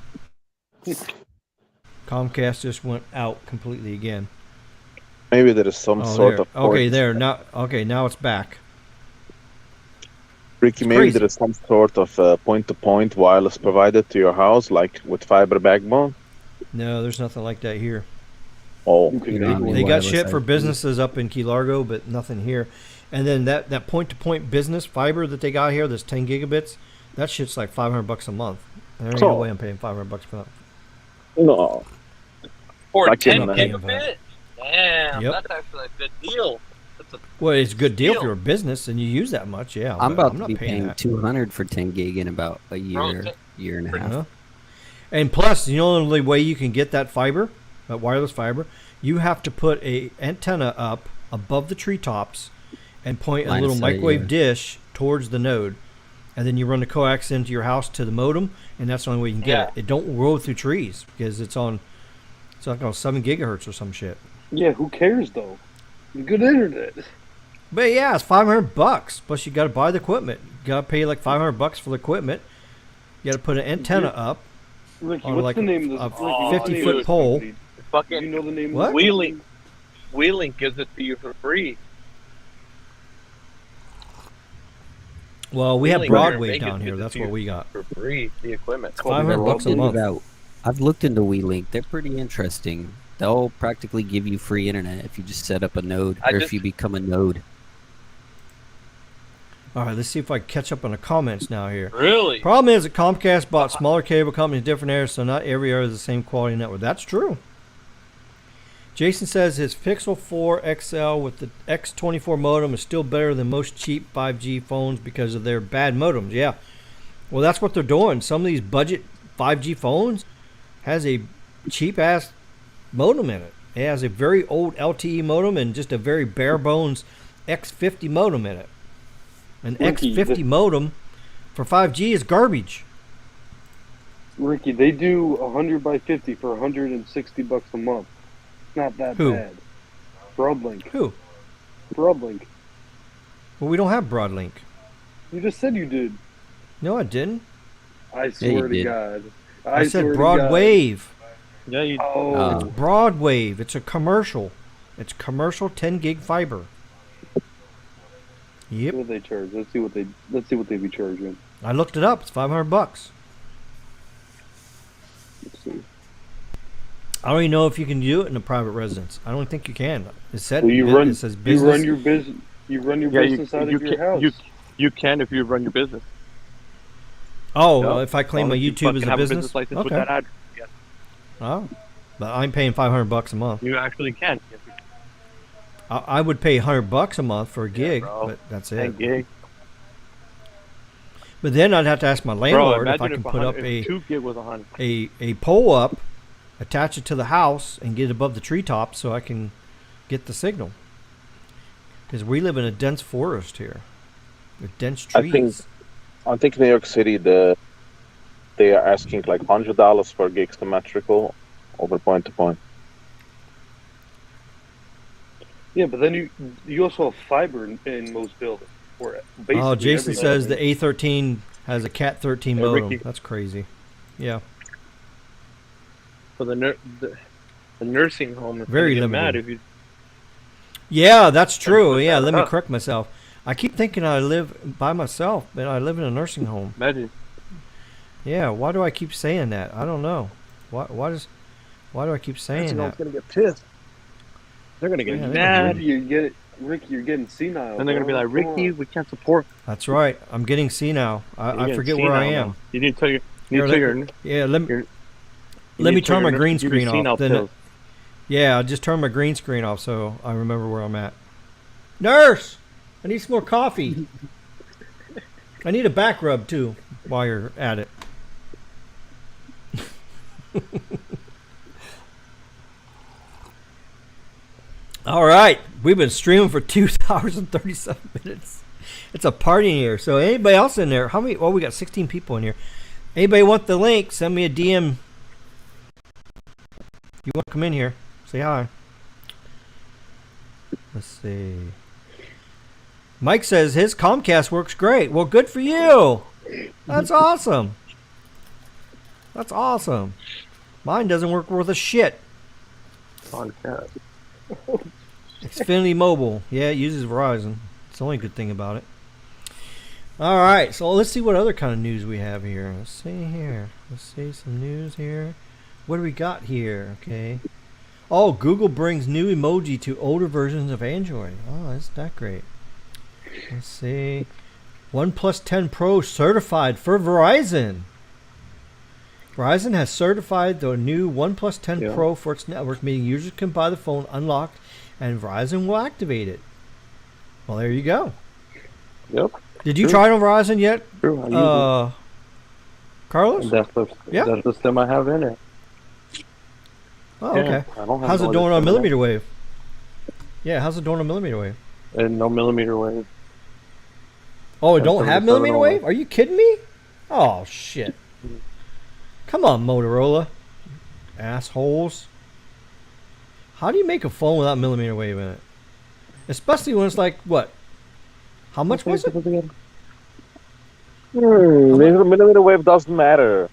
Comcast just went out completely again. Maybe there is some sort of okay there now. Okay, now it's back. Ricky, maybe there is some sort of point-to-point wireless provided to your house, like with fiber backbone. No, there's nothing like that here. Oh, they got shit for businesses up in Key Largo, but nothing here. And then that point-to-point business fiber that they got here, this 10 gigabits, that shit's like $500 a month. There ain't no way I'm paying $500 for that. No. For Like 10 in, gigabit? Damn, Yep. that's actually a good deal. That's a Well, it's a good deal Deal. for a business, and you use that much, yeah. I'm but about to not be paying paying that. $200 for 10 gig in about a year, year and a half. Uh-huh. And plus, the only way you can get that fiber, that wireless fiber, you have to put a antenna up above the treetops and point Line a of little sight, microwave yeah. dish towards the node. And then you run the coax into your house to the modem, and that's the only way you can get it. It don't roll through trees because it's like on 7 gigahertz or some shit. Yeah, who cares though? Good internet. But yeah, it's $500. Plus, you got to buy the equipment. You got to pay like $500 for the equipment. You got to put an antenna up. Ricky, On what's like the name of a this? Ricky, what's the name 50-foot of this pole. company? Do fucking you know the name What? of this Wheeling. company? Wheeling gives it to you for free. Well, we have Wheeling here in Broadway Vegas down here. gives it That's to what you we got. for free. The equipment. $500 a month. I've looked into WeLink. They're pretty interesting. They'll practically give you free internet if you just set up a node or if you become a node. All right, let's see if I can catch up on the comments now here. Really? Problem is that Comcast bought smaller cable companies in different areas, so not every area is the same quality network. That's true. Jason says his Pixel 4 XL with the X24 modem is still better than most cheap 5G phones because of their bad modems. Yeah. Well, that's what they're doing. Some of these budget 5G phones has a cheap-ass modem in it. It has a very old LTE modem and just a very bare-bones X50 modem in it. An Ricky, X50 modem for 5G is garbage. Ricky, they do 100 by 50 for $160 a month. It's not that Who? bad. Broadlink. Who? Broadlink. Well, we don't have Broadlink. You just said you did. No, I didn't. I you swear to did. God. I said swear to broad God. wave. Yeah, you. Oh, It's broad wave. It's a commercial. It's commercial 10 gig fiber. Yep. what do they charge? Let's see what they be charging. I looked it up. It's $500. Let's see. I don't even know if you can do it in a private residence. I don't think you can. It said Well, it says business. You run your business. You run your business out of your house. You can if you run your business. Oh, No, well, if I claim my you YouTube fucking as a have business. license with Okay. that address. Yes, Oh, but I'm paying $500 a month. you actually can. Yes, you can. I would pay $100 a month for a gig, bro. but that's 10 it. gig. But then I'd have to ask my Bro, landlord if I imagine can put up if 2 gig was 100. a pole up, attach it to the house, and get above the treetops so I can get the signal. Because we live in a dense forest here with dense trees. I think New York City, they are asking like $100 for gig symmetrical over point to point. Yeah, but then you also have fiber in most buildings. Or basically Oh, Jason every says the building. A13 has a Cat 13 Hey, modem. Ricky. That's crazy. Yeah. For the nursing home, it's Very gonna get mad limited. if you. Yeah, that's true. put Yeah, that let me up. correct myself. I keep thinking I live by myself, but I live in a nursing home. Imagine. Yeah, why do I keep saying that? I don't know. Why do I keep saying that? gonna get pissed. They're gonna get Yeah, mad. Ricky, you're getting senile. And they're gonna be bro. like, Come Ricky, on. we can't support. That's right. I'm getting senile. You're I getting forget where I senile am. now. You need to tell your. You Here, need to tell your. Yeah, let me You're- let me need to tell turn my your green nurse to give you screen senile off. Then pills. yeah, I'll just turn my green screen off so I remember where I'm at. Nurse, I need some more coffee. I need a back rub too while you're at it. All right, we've been streaming for 2 hours and 37 minutes. It's a party in here. So anybody else in there? How many? Well, we got 16 people in here. Anybody want the link? Send me a DM. You want to come in here? Say hi. Let's see. Mike says his Comcast works great. Well, good for you. That's awesome. That's awesome. Mine doesn't work worth a shit. On cat. Xfinity Mobile. Yeah, it uses Verizon. It's the only good thing about it. All right, so let's see what other kind of news we have here. Let's see here. Let's see some news here. What do we got here? Okay. Oh, Google brings new emoji to older versions of Android. Oh, isn't that great? Let's see. OnePlus 10 Pro certified for Verizon. Verizon has certified the new OnePlus 10 Pro for its network, meaning users can buy the phone unlocked, and Verizon will activate it. Well, there you go. Yep. Did you try it on Verizon yet, True. I use Carlos? it. That's the SIM I have in it. Oh, okay. I don't have How's no it doing other on SIM millimeter wave? Yeah, how's it doing on millimeter wave? and no millimeter wave. Oh, it Yeah, don't have 77 millimeter only. wave? Are you kidding me? Oh, shit. Come on, Motorola. Assholes. How do you make a phone without millimeter wave in it? Especially when it's like, what? How much was it? Millimeter wave doesn't matter.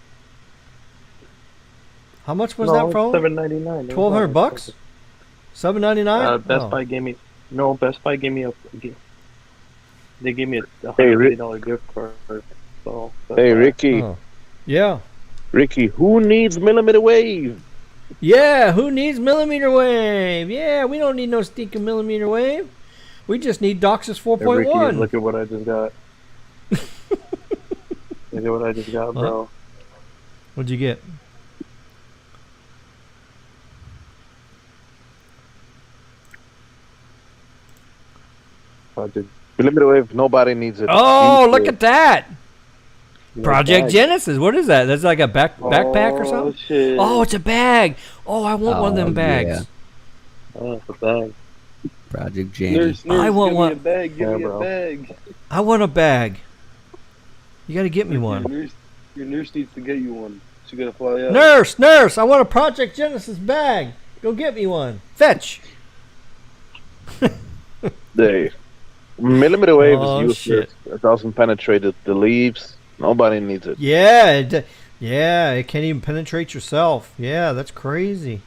How much was that phone? $799. $1,200? $799? Best Oh. Buy gave me Best Buy gave me they gave me a Hey, $150 gift card. So Hey, Ricky. Oh. Yeah. Ricky, who needs millimeter wave? Yeah, who needs millimeter wave? Yeah, we don't need no stinking millimeter wave. We just need DOCSIS Hey, Ricky, 4.1. look at what I just got. Look at what I just got, bro. What'd you get? Millimeter wave, nobody needs it. Oh, look at that. Yeah, Project bag. Genesis. What is that? That's like a backpack or something? Shit. Oh, it's a bag. Oh, I want one of them bags. yeah. Oh, it's a bag. Project Jamie. Nurse, I want give one. me a bag. Give Yeah, me bro. a bag. I want a bag. You got to get me one. Your nurse needs to get you one. She gotta fly out. Nurse, I want a Project Genesis bag. Go get me one. Fetch. Dave. Millimeter wave Oh, is useless. It doesn't penetrate the leaves. Nobody needs it. Yeah, it can't even penetrate yourself. Yeah, that's crazy.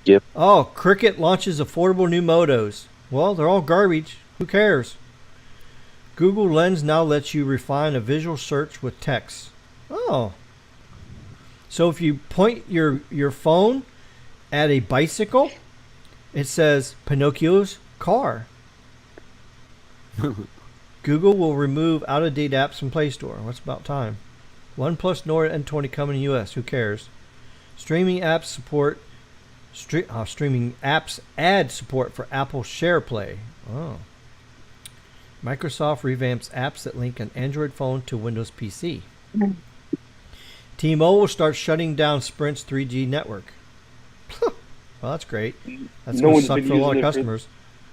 Yep. Oh, Cricket launches affordable new motos. Well, they're all garbage. Who cares? Google Lens now lets you refine a visual search with text. Oh. So if you point your phone at a bicycle, it says Pinocchio's car. Google will remove out-of-date apps from Play Store. What's about time? OnePlus Nord N20 coming to US. Who cares? Streaming apps support. Streaming apps add support for Apple SharePlay. Oh. Microsoft revamps apps that link an Android phone to Windows PC. T-Mobile will start shutting down Sprint's 3G network. Well, that's great. That's No going to one's suck been for a lot of using it for- customers.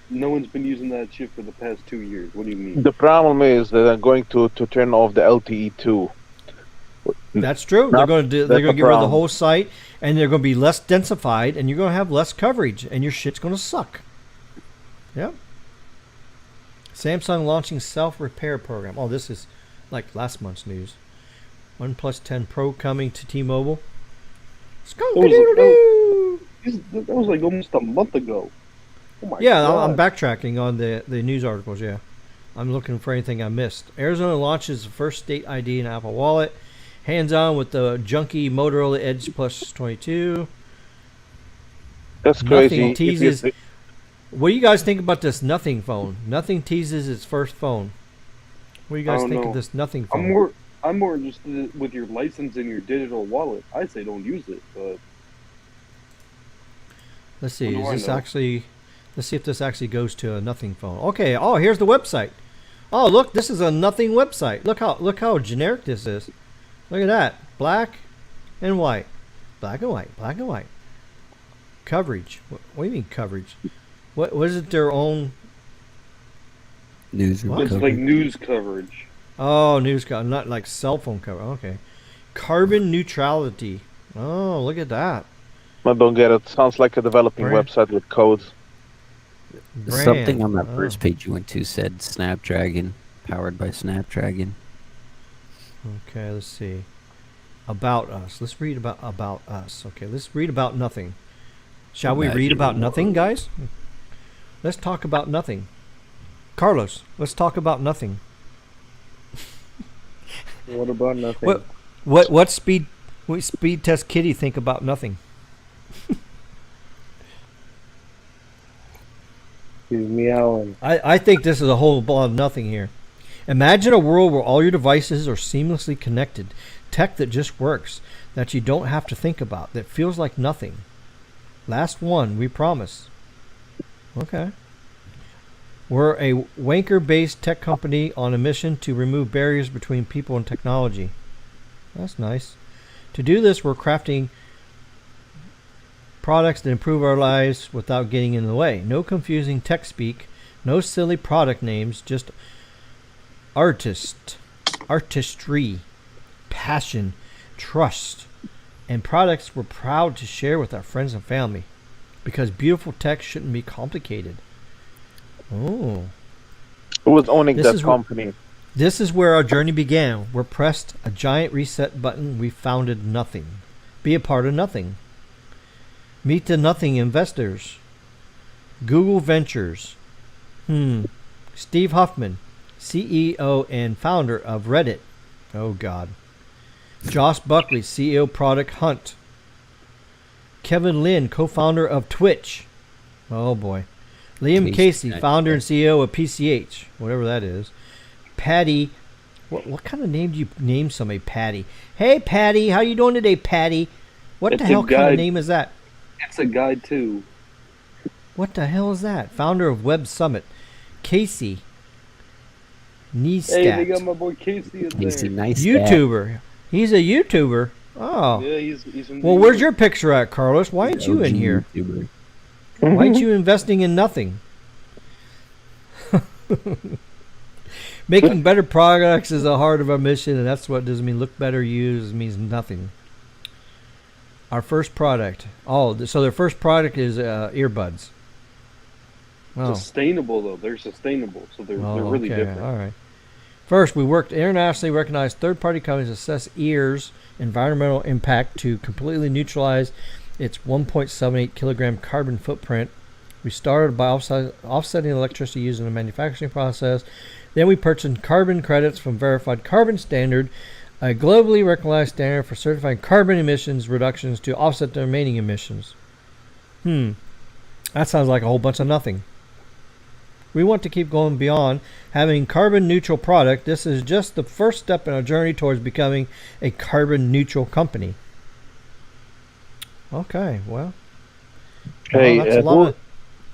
No one's been using that shit for the past 2 years. What do you mean? The problem is that they're going to turn off the LTE too. That's true. They're Not- going to that's get rid of the problem. whole site, and they're going to be less densified, and you're going to have less coverage, and your shit's going to suck. Yep. Samsung launching self-repair program. Oh, this is like last month's news. OnePlus 10 Pro coming to T-Mobile. Skunk-a-doodle-doo. That was like almost a month ago. Oh my Yeah, God. I'm backtracking on the news articles. Yeah, I'm looking for anything I missed. Arizona launches the first state ID in Apple Wallet. Hands-on with the junky Motorola Edge Plus 22. That's Nothing crazy. teases. What do you guys think about this Nothing phone? Nothing teases its first phone. What do you I guys don't think know. of this Nothing phone? I'm more interested with your license and your digital wallet. I say don't use it, but Let's see. What do Is I this know? actually? Let's see if this actually goes to a Nothing phone. Okay. Oh, here's the website. Oh, look, this is a Nothing website. Look how generic this is. Look at that. Black and white. Black and white. Black and white. Coverage. What do you mean coverage? What was it? Their own? Newsroom What? it's coverage. like news coverage. Oh, not like cell phone cover. Okay. Carbon neutrality. Oh, look at that. I don't get it. Sounds like a developing Brand. website with codes. Something on that Brand. first page you went to said Snapdragon, powered by Snapdragon. Okay, let's see. About us. Let's read about us. Okay, let's read about nothing. Shall we read about nothing, guys? Let's talk about nothing. Carlos, let's talk about nothing. What about nothing? What speed test Kitty think about nothing? He's meowing. I think this is a whole lot of nothing here. Imagine a world where all your devices are seamlessly connected. Tech that just works, that you don't have to think about, that feels like nothing. Last one, we promise. Okay. We're a wanker-based tech company on a mission to remove barriers between people and technology. That's nice. To do this, we're crafting products that improve our lives without getting in the way. No confusing tech speak, no silly product names, just artistry, passion, trust, and products we're proud to share with our friends and family. Because beautiful tech shouldn't be complicated. Oh. Who was owning that company? This is where our journey began. We pressed a giant reset button. We founded nothing. Be a part of nothing. Meet the nothing investors. Google Ventures. Steve Huffman, CEO and founder of Reddit. Oh, God. Josh Buckley, CEO Product Hunt. Kevin Lin, co-founder of Twitch. Oh, boy. Liam Casey, founder and CEO of PCH, whatever that is. Patty, what kind of name do you name somebody? Patty. Hey, Patty, how you doing today, Patty? What the hell kind of name is that? It's a guide too. What the hell is that? Founder of Web Summit, Casey Neistat. Hey, they got my boy Casey in Casey there. Neistat. YouTuber. He's a YouTuber. Oh. Yeah, he's in Well, where's your picture at, Carlos? Why ain't you in here? YouTuber. Why ain't you investing in nothing? Making better products is the heart of our mission, and that's what doesn't mean look better, use means nothing. Our first product. Oh, so their first product is earbuds. Oh. Sustainable though. They're sustainable, so they're really different. All right. First, we worked internationally recognized third-party companies to assess ears' environmental impact to completely neutralize its 1.78 kilogram carbon footprint. We started by offsetting electricity used in the manufacturing process. Then we purchased carbon credits from Verified Carbon Standard, a globally recognized standard for certifying carbon emissions reductions to offset the remaining emissions. That sounds like a whole bunch of nothing. We want to keep going beyond having carbon neutral product. This is just the first step in our journey towards becoming a carbon neutral company. Okay, well. Hey, that's a lot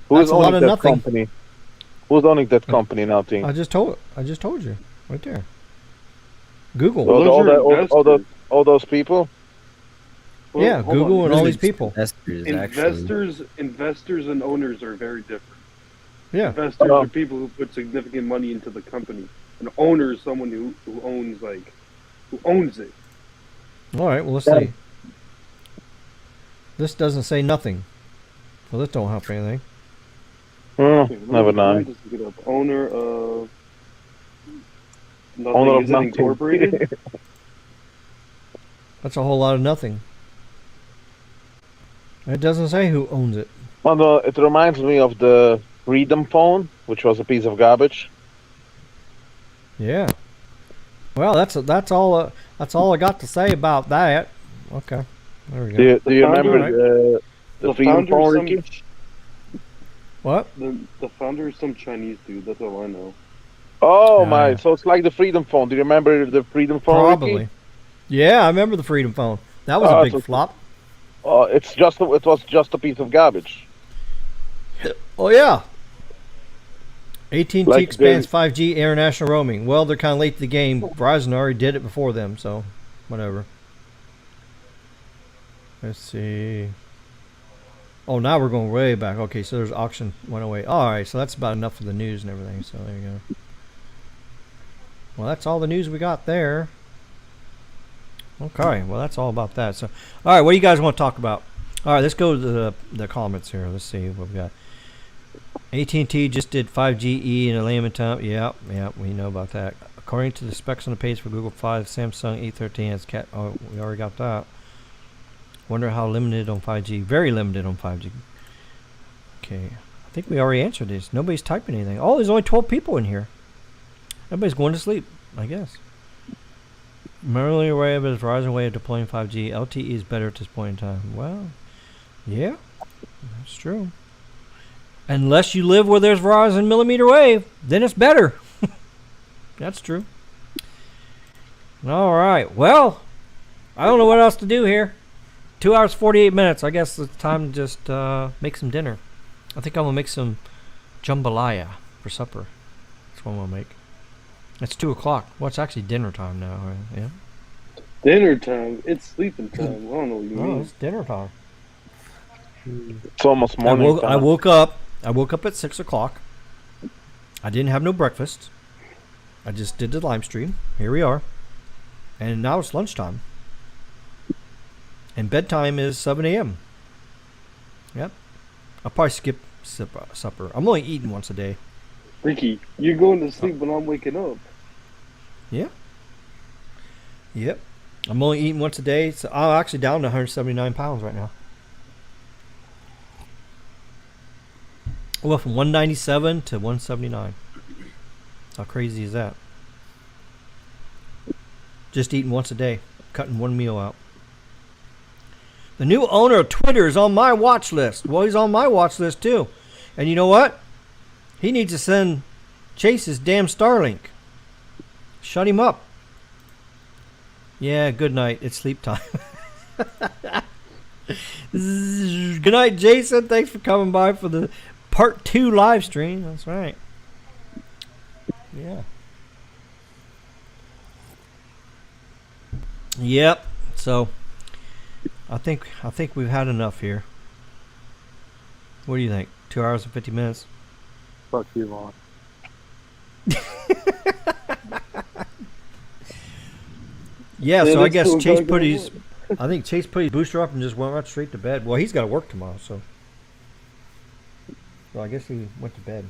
of that nothing. company? Who's owning that company now, Ting? I just told you right there. Google. All those people? Well, yeah, Google on. and all these people. Investors and owners are very different. Yeah. Investors are people who put significant money into the company. An owner is someone who owns it. All right, well, let's see. This doesn't say nothing. Well, this don't help anything. Never mind. Owner of nothing. Owner of Is it nothing. incorporated? That's a whole lot of nothing. It doesn't say who owns it. Well, it reminds me of the Freedom Phone, which was a piece of garbage. Yeah. Well, that's all I got to say about that. Okay. There we go. Do you remember the Freedom Phone, Ricky? What? The founder is some Chinese dude. That's all I know. Oh my! So it's like the Freedom Phone. Do you remember the Freedom Phone? Probably. Ricky? Yeah, I remember the Freedom Phone. That was a big flop. It was just a piece of garbage. Oh yeah. AT&T expands 5G international roaming. Well, they're kind of late to the game. Verizon already did it before them, so whatever. Let's see. Oh, now we're going way back. Okay, so there's auction went away. All right, so that's about enough for the news and everything. So there you go. Well, that's all the news we got there. Okay, well, that's all about that. So, all right, what do you guys want to talk about? All right, let's go to the comments here. Let's see what we got. AT&T just did 5GE in a layman time. Yeah, we know about that. According to the specs on the page for Google 5, Samsung A13 has cat. Oh, we already got that. Wonder how limited on 5G. Very limited on 5G. Okay, I think we already answered this. Nobody's typing anything. Oh, there's only 12 people in here. Everybody's going to sleep, I guess. Merely aware of Verizon way of deploying 5G. LTE is better at this point in time. Well, yeah, that's true. Unless you live where there's Verizon millimeter wave, then it's better. That's true. All right. Well, I don't know what else to do here. 2 hours 48 minutes. I guess it's time to just make some dinner. I think I'm gonna make some jambalaya for supper. That's what I'm gonna make. It's 2 o'clock. Well, it's actually dinner time now. Right? Yeah. Dinner time. It's sleeping time. I don't know what you Oh, mean. it's dinner time. It's almost morning time. I woke up at 6 o'clock. I didn't have no breakfast. I just did the live stream. Here we are. And now it's lunchtime. And bedtime is 7 a.m. Yep. I'll probably skip supper. I'm only eating once a day. Ricky, you're going to sleep when I'm waking up. Yeah. Yep. I'm only eating once a day. So I'm actually down to 179 pounds right now. I went from 197 to 179. How crazy is that? Just eating once a day. Cutting one meal out. The new owner of Twitter is on my watch list. Well, he's on my watch list too. And you know what? He needs to send Chase his damn Starlink. Shut him up. Yeah, good night. It's sleep time. Good night, Jason. Thanks for coming by for the part 2 live stream. That's right. Yeah. Yep. So I think we've had enough here. What do you think? 2 hours and 50 minutes? Fuck you, Vaughn. Yeah, Yeah, so I that's guess what Chase we're put gonna his I think Chase put his booster up and just went right straight to bed. Well, he's got to work tomorrow, so well, I guess he went to bed.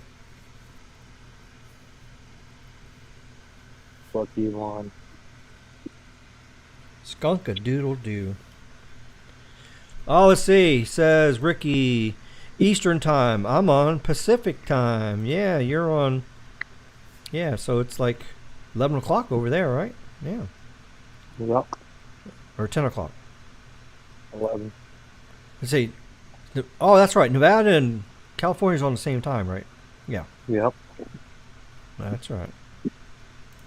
Fuck you, Vaughn. Skunk-a-doodle-doo. Oh, let's see. Says Ricky, Eastern time. I'm on Pacific time. Yeah, you're on. Yeah, so it's like 11 o'clock over there, right? Yeah. Yep. Or 10 o'clock. 11. Let's see. Oh, that's right. Nevada and California's on the same time, right? Yeah. Yep. That's right.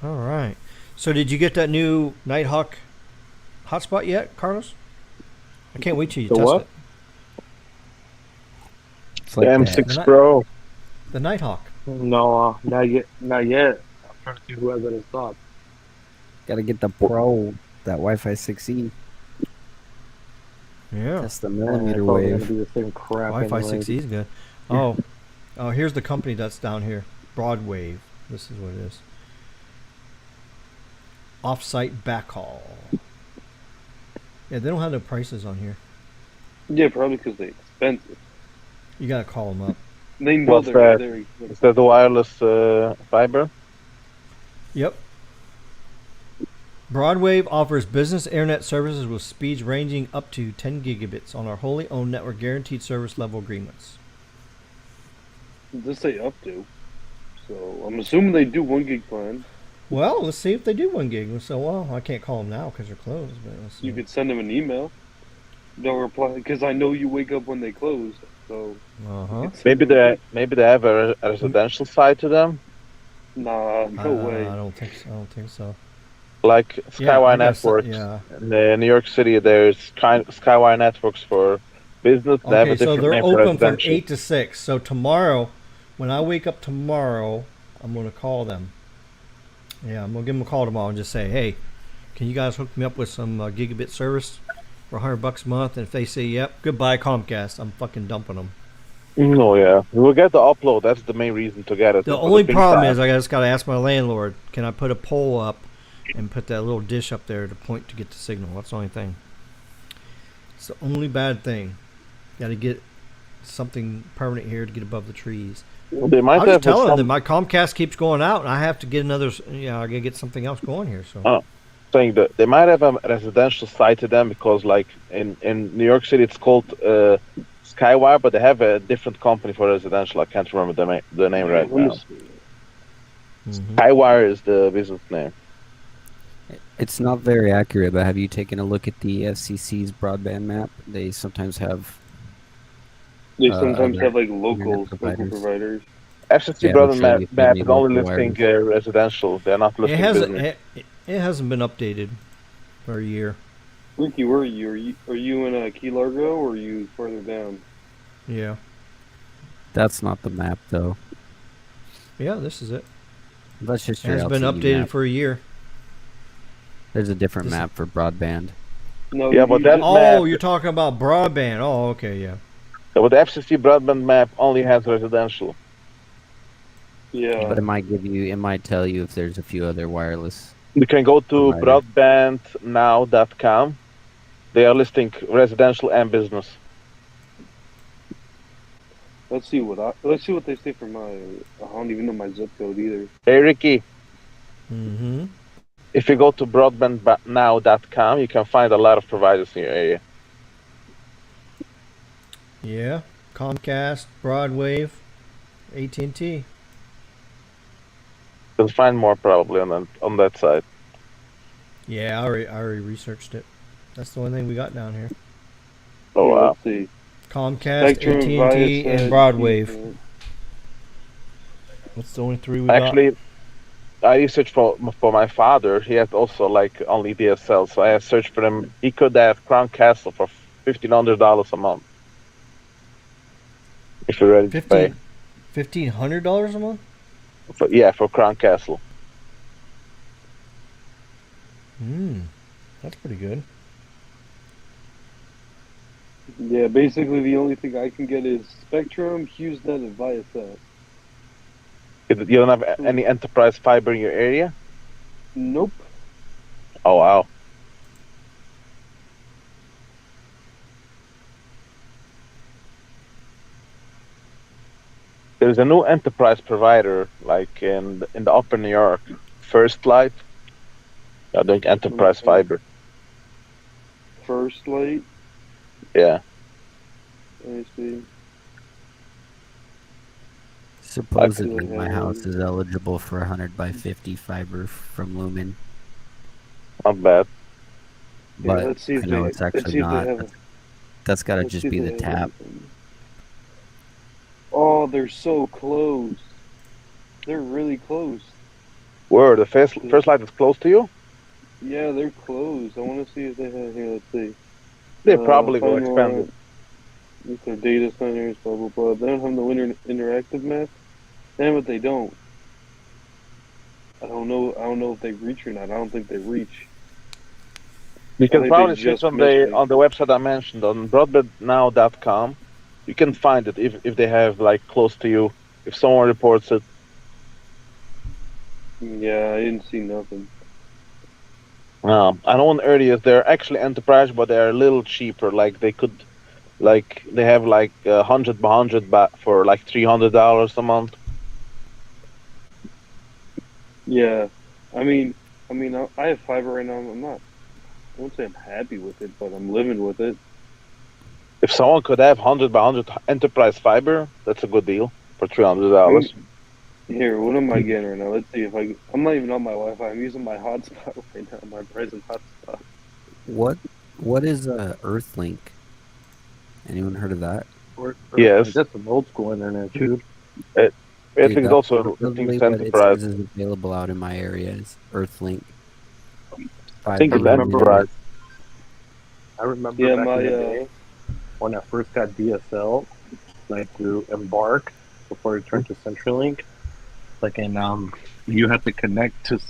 All right. So did you get that new Nighthawk hotspot yet, Carlos? I can't wait till you The test what? it. It's The like M6 that. Pro. The Nighthawk. No, not yet. Not yet. I'm trying to see who has it in stock. Gotta get the Pro, that Wi-Fi 6E. Yeah. That's the It's millimeter probably wave. gonna be the same crap. Wi-Fi anyway. 6E is good. Oh, here's the company that's down here. Broadwave. This is what it is. Off-site backhaul. Yeah, they don't have no prices on here. Yeah, probably because they're expensive. You gotta call them up. They know What's they're that? expensive. Is that the wireless fiber? Yep. Broadwave offers business internet services with speeds ranging up to 10 gigabits on our wholly owned network, guaranteed service level agreements. Just say up to. So I'm assuming they do 1 gig plan. Well, let's see if they do 1 gig. So, well, I can't call them now because they're closed. But let's see. You could send them an email. They'll reply because I know you wake up when they close. So Uh-huh. you could send Maybe them- they have a residential side to them, Nah, no way. I don't think so. I don't think so. like Yeah, I Skywire guess so, Networks. yeah. In New York City, there's Skywire Networks for business. They have a Okay, so different they're name for open from residential. 8 to 6. So tomorrow, when I wake up tomorrow, I'm going to call them. Yeah, I'm going to give them a call tomorrow and just say, hey, can you guys hook me up with some gigabit service for $100 a month? And if they say, yep, goodbye Comcast, I'm fucking dumping them. No, yeah, we will get the upload. That's the main reason to get it. The For only ping problem time. is I just got to ask my landlord, can I put a pole up and put that little dish up there to point to get the signal? That's the only thing. It's the only bad thing. Got to get something permanent here to get above the trees. They might I was have just telling some them my Comcast keeps going out, and I have to get another. Yeah, I gotta get something else going here. So Oh. saying that they might have a residential side to them because, like in New York City, it's called Skywire, but they have a different company for residential. I can't remember the name right Let me now. see. Skywire is the business name. It's not very accurate, but have you taken a look at the FCC's broadband map? They sometimes have They sometimes other have like internet local providers. providers. FCC Yeah, it'll broadband show you map, if you have map any is only local listing wireless. residential. They're not It listing hasn't. business. It hasn't been updated for a year. Ricky, where are you? Are you in Key Largo or are you further down? Yeah. That's not the map though. Yeah. This is it. That's just It your hasn't been LTE updated map. for a year. There's a different This- map for broadband. No, Yeah, but you that just- map, Oh, you're talking about broadband. Oh, okay, yeah. but the FCC broadband map only has residential. yeah. But it might tell you if there's a few other wireless. You can go to Provider. broadbandnow.com. They are listing residential and business. Let's see what they say for my. I don't even know my zip code either. Hey Ricky, Mm-hmm. if you go to broadbandnow.com, you can find a lot of providers in your area. Yeah. Comcast, Broadwave, AT&T. You can find more probably on that side. Yeah, I already researched it. That's the only thing we got down here. Oh Here, wow. Let's see. Comcast, Spectrum, AT&T, and Viasat, Broadwave. Ethernet. That's the only three we got. Actually, I researched for my father. He had also like only DSL, so I searched for him. He could have Crown Castle for $1,500 a month. If you're ready to pay. $1,500 a month? For Crown Castle. That's pretty good. Yeah, basically the only thing I can get is Spectrum, HughesNet, and Viasat. You don't have any enterprise fiber in your area? Nope. Oh wow. There's a new enterprise provider, like in the upper New York, First Light. They're doing enterprise Okay. fiber. First Light. Yeah. Let me see. Supposedly, my house is eligible for 100 by 50 fiber from Lumen, Not bad. Yeah, but let's see I if know they, it's let's actually see if they not. have. That's got to Let's just see if be they the have tap. anything. Oh, they're so close. They're really close. Where the first Light is close to you? Yeah, they're close. I want to see if they have here. Let's see. They probably will find expand more it. With their data centers, blah blah blah. They don't have no interactive map. Damn it, they don't. I don't know if they reach or not. I don't think they reach. You I can think probably they search just on missed the website I mentioned on broadbandnow.com. You can find it if they have like close to you. If someone reports it. Yeah, I didn't see nothing. I know in areas they're actually enterprise, but they're a little cheaper. Like they have like 100 by 100 for like $300 a month. Yeah, I mean, I have fiber right now. I won't say I'm happy with it, but I'm living with it. If someone could have 100 by 100 enterprise fiber, that's a good deal for $300. Here, what am I getting right now? Let's see if I'm not even on my Wi-Fi. I'm using my hotspot right now, my present hotspot. What is Earthlink? Anyone heard of that? Yes. That's some old school internet, dude. I think Dude, also supposedly things what it enterprise. says is available out in my area is Earthlink. I think it's 5G enterprise. I remember Yeah, back my in the day when I first got DSL, like through Embark before it turned to CenturyLink. Like, and you had to connect to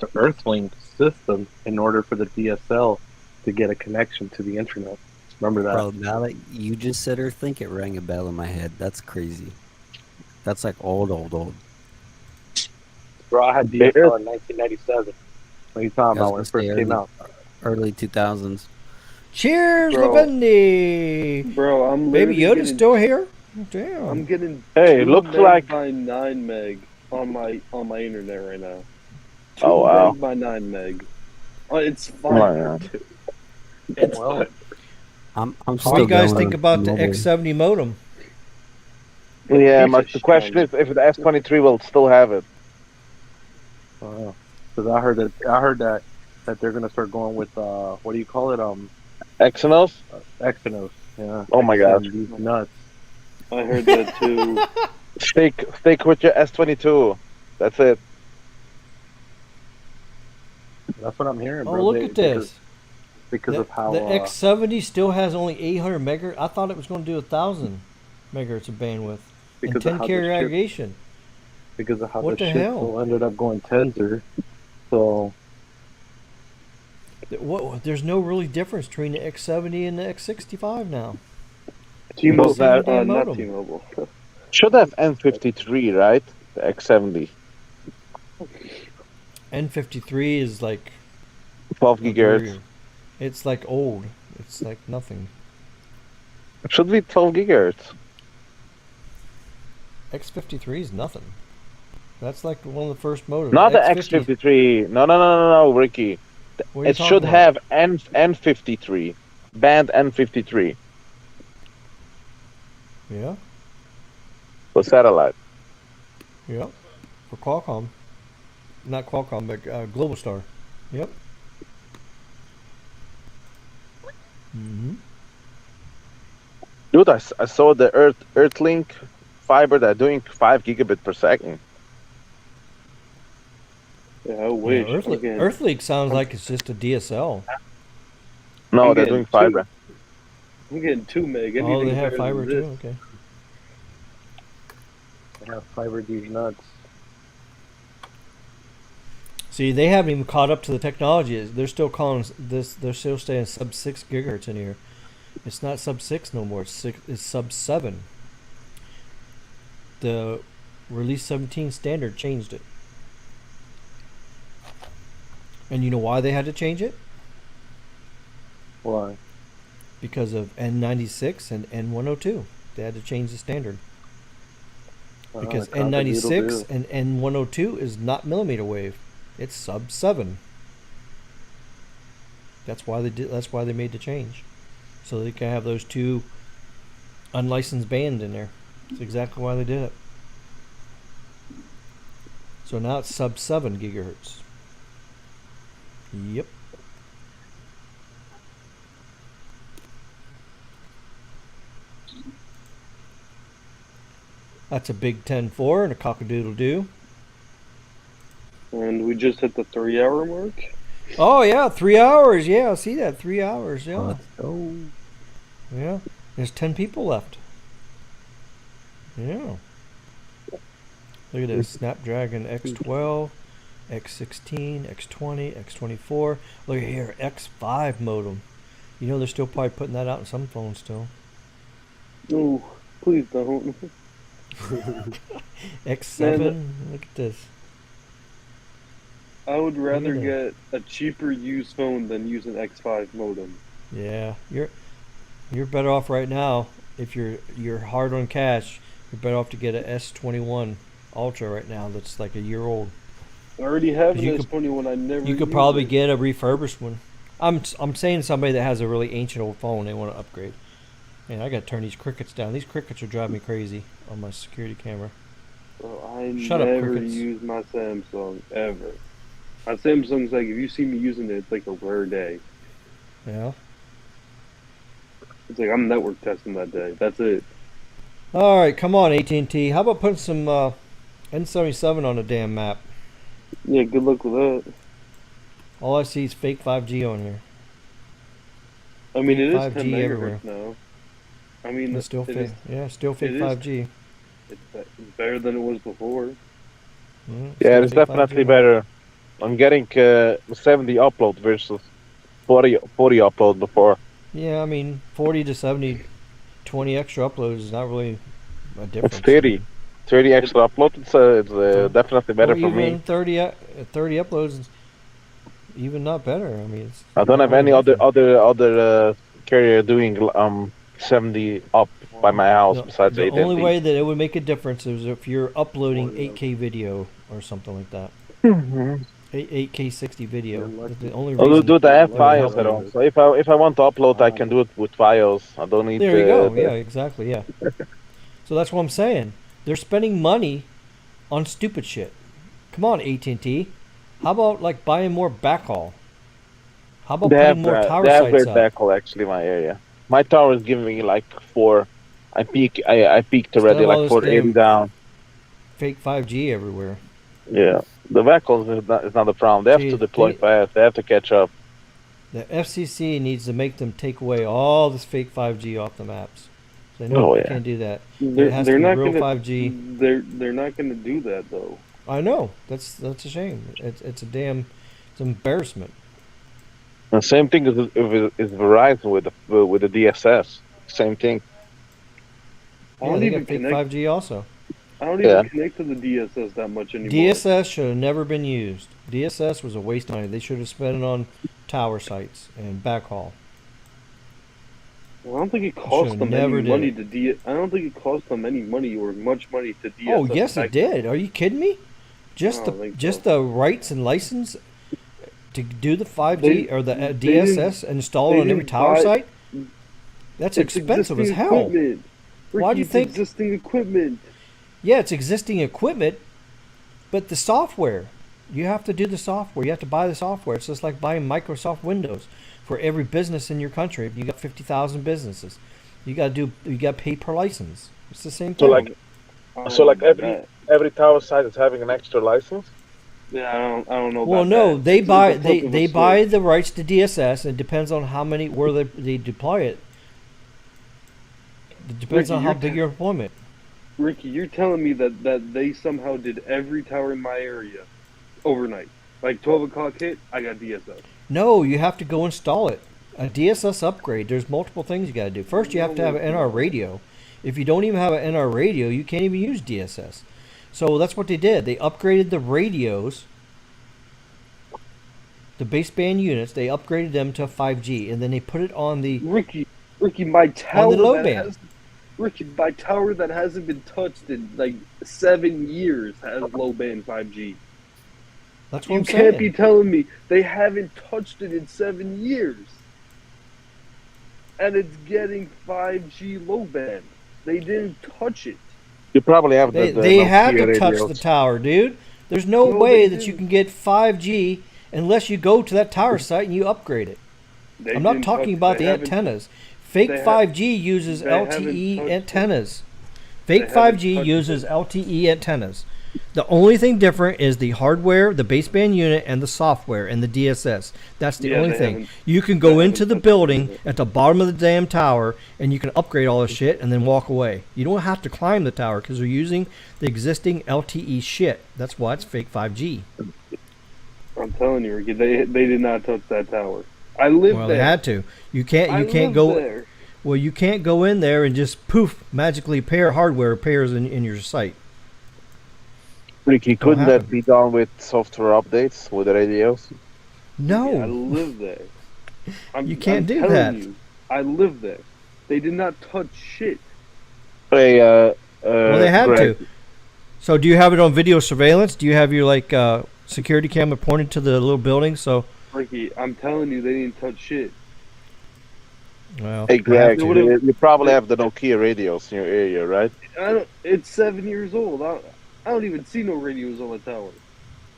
Earthlink system in order for the DSL to get a connection to the internet. Remember that? Bro, now that you just said Earthlink, it rang a bell in my head. That's crazy. That's like old. Bro, I had DSL in 1997. What are you talking about when it first came out? Early 2000s. Cheers, Bro. Lavendi! Bro, I'm Baby literally Yoda's still here? Damn. I'm getting Hey, 2 looks meg like- by 9 meg on my internet right now. 2 Oh, wow. meg by 9 meg. Oh, it's Oh, fine. yeah. It's Well, fine. I'm still What do you guys going think about the mobile. X70 modem? Yeah, Piece of the question shit. is if the S23 will still have it. because I heard that they're gonna start going with what do you call it? Exynos? Exynos. Yeah. Oh my gosh. X70's nuts. I heard that too. Stick with your S22. That's it. That's what I'm hearing, Oh, bro. look at this. Because of how the X70 still has only 800 megahertz. I thought it was going to do 1,000 megahertz of bandwidth and because 10 of how carrier the ship, aggregation. because of how What the the ship hell? ended up going Tensor. So There's no really difference between the X70 and the X65 now. T-Mobile, Same damn not modem. T-Mobile. Should have N53, right? The X70. N53 is like 12 gigahertz. It's like old. It's like nothing. It should be 12 gigahertz. X53 is nothing. That's like one of the first modems. Not the X50 X53. No, Ricky. What are you It should talking about? have N53. Band N53. Yeah, For satellite. yeah. For Qualcomm. Not Qualcomm, but Globalstar. Yep. Mm-hmm. Dude, I saw the Earthlink fiber that are doing 5 gigabit per second. Yeah, I wish. Yeah, Earthlink sounds like it's just a DSL. No, I'm they're getting doing fiber. I'm getting 2 meg. Oh, they Anything have better fiber than too? this. Okay. they have fiber these nuts. See, they haven't even caught up to the technology. They're still calling this. They're still staying sub 6 gigahertz in here. It's not sub 6 no more. It's sub 7. The release 17 standard changed it. And you know why they had to change it? Why? Because of N96 and N102. They had to change the standard. Because N96 and N102 is not millimeter wave. It's sub 7. That's why they made the change. So they can have those two unlicensed bands in there. That's exactly why they did it. So now it's sub 7 gigahertz. Yep. That's a big 10-4 and a cock-a-doodle-doo. And we just hit the 3-hour mark. Oh yeah, 3 hours. Yeah, I see that. 3 hours. Yeah. Let's go. Yeah. There's 10 people left. Yeah. Look at this. Snapdragon X12, X16, X20, X24. Look at here. X5 modem. You know they're still probably putting that out in some phones still. No, please don't. X7. Man, Look at this. I would rather Look at get a cheaper used phone than use an X5 modem. Yeah. You're better off right now if you're hard on cash. You're better off to get a S21 Ultra right now that's like a year old. I already have an You could- S21. I never. You could use probably it. get a refurbished one. I'm saying somebody that has a really ancient old phone they want to upgrade. Man, I got to turn these crickets down. These crickets are driving me crazy on my security camera. Bro, I Shut up, never crickets. use my Samsung ever. My Samsung's like, if you see me using it, it's like a rare day. Yeah. It's like I'm network testing that day. That's it. All right, come on, AT&T. How about putting some N77 on the damn map? Yeah, good luck with that. All I see is fake 5G on here. I mean, it is 5G 10 megahertz everywhere. now. I mean, It's still it fake. is- Yeah, still fake it is- 5G. it's better than it was before. Yeah, it's definitely better. I'm getting 70 upload versus 40 upload before. Yeah, I mean, 40 to 70, 20 extra uploads is not really a difference. It's 30 extra upload. It's definitely better Or for me. even 30 uploads is even not better. I mean, it's I don't have not any really other carrier doing 70 up by my house No, besides the AT&T. only way that it would make a difference is if you're uploading 8K video or something like that. Mhm. 8K 60 video. That's the only I'll reason. do the it have would files help at you. all. So if I want to upload, I can do it with files. I don't need. There you go. the- Yeah, exactly. Yeah. So that's what I'm saying. They're spending money on stupid shit. Come on, AT&T. How about like buying more backhaul? How about They have putting more tower they have sites great up? backhaul actually in my area. My tower is giving me like 4. I peaked Instead already of all like this 480 damn down. fake 5G everywhere. Yeah, the vehicles is not a problem. They have See, to deploy fast. They have to catch up. the FCC needs to make them take away all this fake 5G off the maps. Say, no, Oh you yeah. can't do that. They're, It has they're to be not real gonna 5G. they're not gonna do that though. I know. That's a shame. It's a damn it's an embarrassment. The same thing is Verizon with the DSS. Same thing. I Yeah, don't they even got fake connect. 5G also. I don't Yeah. even connect to the DSS that much anymore. DSS should have never been used. DSS was a waste of money. They should have spent it on tower sites and backhaul. I don't think it should've cost them never any did money it. to I don't think it cost them any money or much money to DSS. Oh yes, it back- did. Are you kidding me? Just I don't think just so. the rights and license to do the 5G They- or the they DSS and install it they on every didn't tower buy- site. That's It's expensive as existing hell. equipment. Why do you Ricky, it's think- existing equipment? Yeah, it's existing equipment, but the software, you have to do the software. You have to buy the software. It's just like buying Microsoft Windows for every business in your country. If you got 50,000 businesses, you got to pay per license. It's the same So thing. like every tower site is having an extra license. Yeah, I don't know. Well, about no, that. they It's buy the flip of a they switch. buy the rights to DSS. And it depends on how many where they deploy it. It depends Ricky, on how you're big t- your deployment. Ricky, you're telling me that they somehow did every tower in my area overnight. Like 12 o'clock hit, I got DSS. No, you have to go install it. A DSS upgrade. There's multiple things you got to do. First, you have to have an NR radio. If you don't even have an NR radio, you can't even use DSS. So that's what they did. They upgraded the radios, the baseband units. They upgraded them to 5G, and then they put it on the Ricky, my tower low that band. has, Ricky, my tower that hasn't been touched in like 7 years has low band 5G. That's what You I'm can't saying. be telling me they haven't touched it in 7 years, and it's getting 5G low band. They didn't touch it. You probably have They the had Nokia to touch radios. the tower, dude. There's no No, way they that you didn't. can get 5G unless you go to that tower site and you upgrade it. They I'm not didn't talking touch- about they the haven't- antennas. Fake they ha- 5G uses they haven't LTE touched it. antennas. They Fake haven't 5G touched uses LTE antennas. The only thing different is the hardware, the baseband unit, and the software and the DSS. That's the Yeah, only they thing. haven't- You can go they into haven't the touched building it. at the bottom of the damn tower and you can upgrade all the shit and then walk away. You don't have to climb the tower because they're using the existing LTE shit. That's why it's fake 5G. I'm telling you, Ricky, they did not touch that tower. I live Well, there. they had to. You can't I can't live go. there. Well, you can't go in there and just poof magically pair hardware pairs in your site. Ricky, couldn't happen. that be done with software updates with the radios? No. I live there. You can't do telling that. You, I live there. They did not touch shit. Hey, Well, they had Greg, to. So, do you have it on video surveillance? Do you have your security camera pointed to the little building? So, Ricky, I'm telling you, they didn't touch shit. well, Hey, Greg, They would've- you probably have the Nokia radios in your area, right? It's 7 years old. I don't even see no radios on the tower.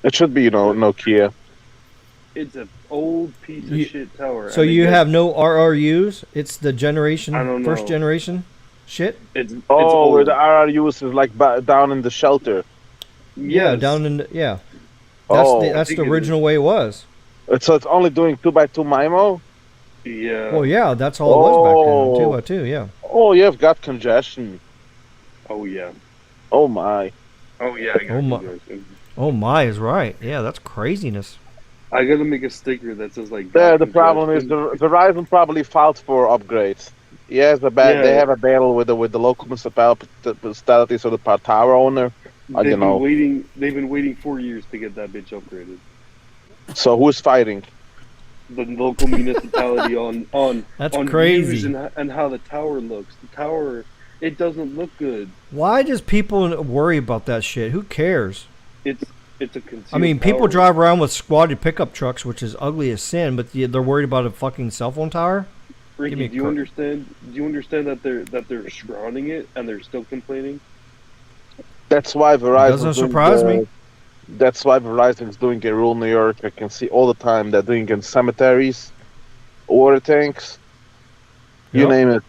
It should be, Nokia. It's an old piece of You- shit tower. so and you they have no RRUs? It's the I don't first know. generation shit. It's Oh, where old. the RRUs is like down in the shelter. Yeah, Yes. down in yeah. Oh, That's think the it is. original way it was. So it's only doing 2x2 MIMO? Yeah. Well, yeah, that's all it was back then. Oh. 2x2, yeah. Oh, you've got congestion. Oh yeah. Oh, my. Oh yeah. I got Oh, my. congestion. Oh my is right. Yeah, that's craziness. I gotta make a sticker that says like. The got problem is congestion. Verizon probably filed for upgrades. Yes, they Yeah. have a battle with the local municipalities or the tower owner. I They've don't been know. waiting. They've been waiting 4 years to get that bitch upgraded. So who's fighting? The local municipality on That's on crazy. views and how the tower looks. The tower, it doesn't look good. Why does people worry about that shit? Who cares? It's a concealed I mean, people tower. drive around with squatted pickup trucks, which is ugly as sin, but they're worried about a fucking cell phone tower? Ricky, Give me a do you cr- understand? Do you understand that they're surrounding it and they're still complaining? That's why Verizon Doesn't surprise me. That's why Verizon is doing a rule in New York. I can see all the time they're doing in cemeteries, water tanks. You Yep. name it.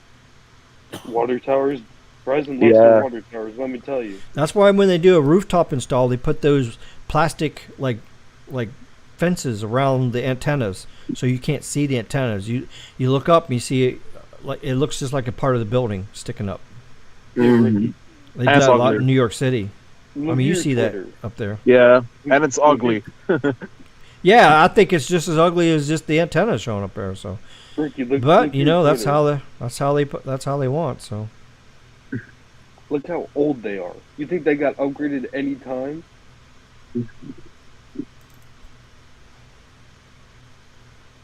Water towers. Verizon loves their water towers, let me tell you. That's why when they do a rooftop install, they put those plastic like fences around the antennas, so you can't see the antennas. You look up and you see it, like it looks just like a part of the building sticking up. Mhm. They do That's that a lot ugly. in New York City. Look I mean, you here, see Twitter. that up there. Yeah, and it's ugly. Yeah, I think it's just as ugly as just the antenna showing up there. So, Ricky, look, but look you here, know that's Twitter. how they want. So Look how old they are. You think they got upgraded any time?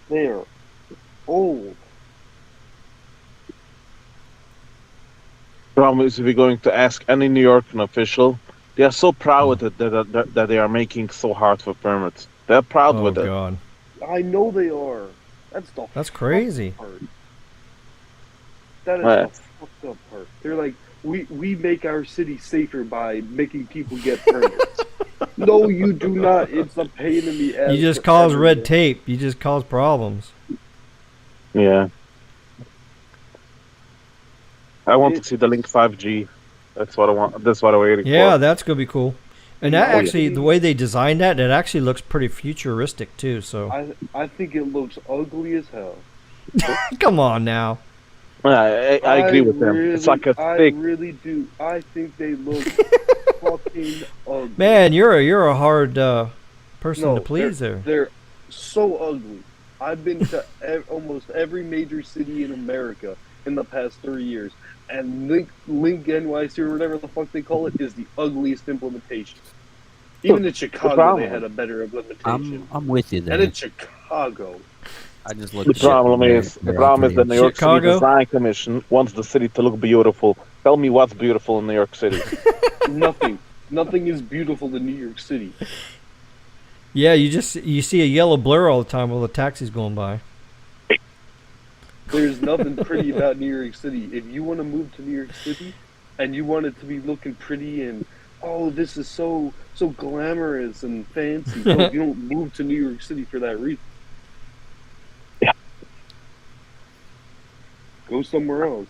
They are old. Problem is, if you're going to ask any New York official, they are so proud with it that they are making so hard for permits. They're proud oh with it. god, I know they are. That's the that's fucked crazy. part. That is Right. the fucked up part. They're like, we make our city safer by making people get permits. No, you do not. It's a pain in the ass. You just for cause everyone. red tape. You just cause problems. Yeah. I want to see the Link 5G. That's what I want. That's what I'm waiting Yeah, for. that's gonna be cool. And that Oh, yeah. actually, the way they designed that, it actually looks pretty futuristic too. So I think it looks ugly as hell. come on now. I agree with them. It's like a thick. I really do. I think they look fucking ugly. Man, you're a hard person No, to please there. They're so ugly. I've been to almost every major city in America in the past 3 years, and Link NYC or whatever the fuck they call it is the ugliest implementation. Even in Chicago, problem? they had a better implementation. I'm with you And there. in Chicago, I just looked. The at problem their- is their the problem is the New York City Chicago? Design Commission wants the city to look beautiful. Tell me what's beautiful in New York City. nothing is beautiful in New York City. Yeah, you see a yellow blur all the time while the taxi's going by. There's nothing pretty about New York City. If you want to move to New York City and you want it to be looking pretty and oh, this is so glamorous and fancy, no, you don't move to New York City for that reason. Yeah. Go somewhere else.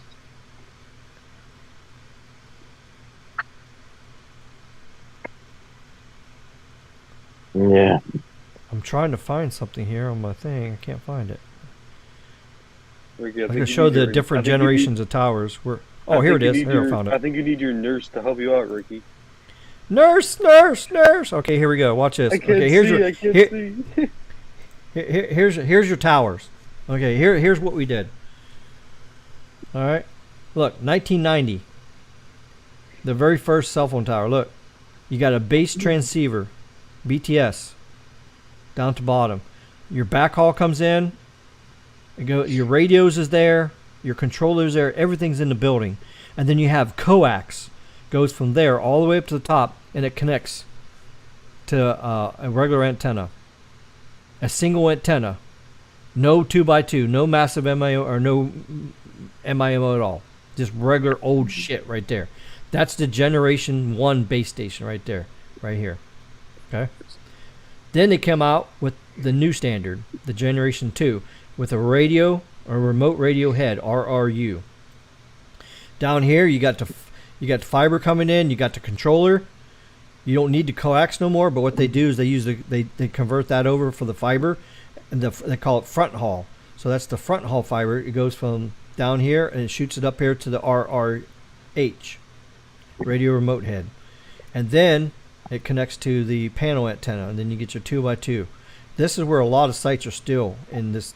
Yeah. I'm trying to find something here on my thing. I can't find it. Ricky, I can show the different generations of towers. Oh, here it is. Here, I found I it. think you need your nurse to help you out, Ricky. Nurse, nurse, nurse. Okay, here we go. Watch this. I can't Okay, here's see. your I can't here- see. here's your towers. Okay, here's what we did. All right, look, 1990. The very first cell phone tower. Look, you got a base transceiver, BTS, down to bottom. Your backhaul comes in. Your radios is there. Your controller's there. Everything's in the building, and then you have coax. Goes from there all the way up to the top, and it connects to a regular antenna. A single antenna. No 2x2, no massive MIO or no MIMO at all. Just regular old shit right there. That's the Generation 1 base station right there. Right here. Okay? Then they come out with the new standard, the Generation 2, with a radio or remote radio head, RRU. Down here you got the fiber coming in, you got the controller. You don't need the coax no more, but what they do is they convert that over for the fiber, and they call it front haul. So that's the front haul fiber. It goes from down here and it shoots it up here to the RRH, radio remote head, and then it connects to the panel antenna, and then you get your 2x2. This is where a lot of sites are still in this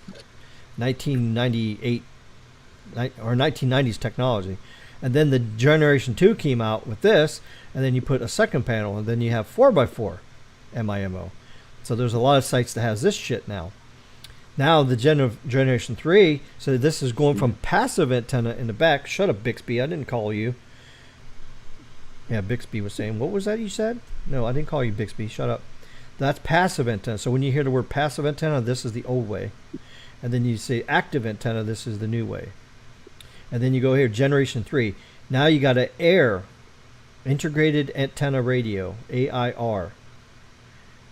1998 or 1990s technology. And then the Generation 2 came out with this, and then you put a second panel, and then you have 4x4 MIMO. So there's a lot of sites that has this shit now. Now the Generation 3, so this is going from passive antenna in the back. Shut up, Bixby. I didn't call you. Yeah, Bixby was saying, what was that you said? No, I didn't call you Bixby. Shut up. That's passive antenna. So when you hear the word passive antenna, this is the old way. And then you say active antenna, this is the new way. And then you go here, Generation 3. Now you got an AIR, Integrated Antenna Radio, AIR.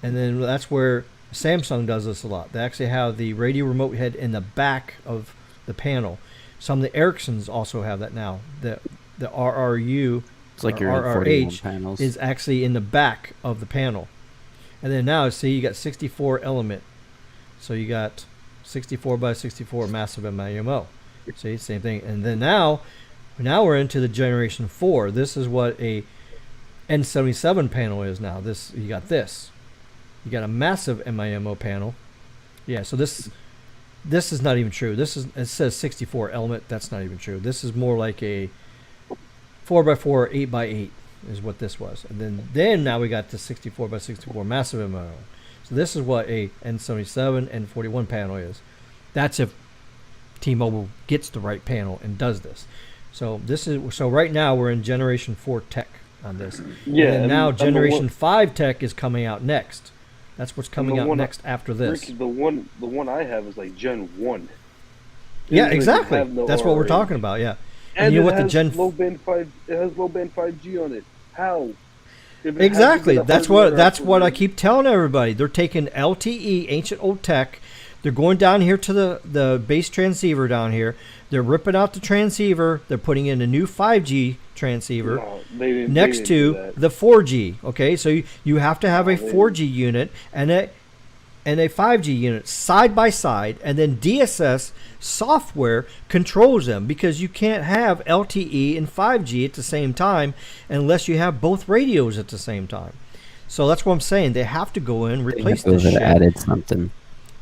And then that's where Samsung does this a lot. They actually have the radio remote head in the back of the panel. Some of the Ericssons also have that now. The RRU, It's like or your 41 RRH, panels. is actually in the back of the panel. And then now, see, you got 64 element. So you got 64 by 64 massive MIMO. See, same thing. And then now we're into the generation 4. This is what a N77 panel is now. This, you got this. You got a massive MIMO panel. Yeah, so this is not even true. It says 64 element. That's not even true. This is more like a 4x4, 8x8 is what this was. And then now we got the 64 by 64 massive MIMO. So this is what a N77 and 41 panel is. That's if T-Mobile gets the right panel and does this. So right now we're in generation 4 tech on this. Yeah. And now and generation 5 tech is coming out next. That's what's coming out next after this. Ricky, the one I have is like Gen 1. Yeah, It doesn't exactly. have no That's what we're RRH. talking about. Yeah. And you know it what the has Gen low band 5. It has low band 5G on it. How? If it Exactly. has to be That's the what hardware I keep telling everybody. They're taking LTE, ancient old tech. They're going down here to the base transceiver down here. They're ripping out the transceiver. They're putting in a new 5G transceiver No, they didn't next do to that. the 4G. Okay, so you have to have a 4G unit and a 5G unit side by side, and then DSS software controls them, because you can't have LTE and 5G at the same time unless you have both radios at the same time. So that's what I'm saying. They have to go in, replace this shit. Added something.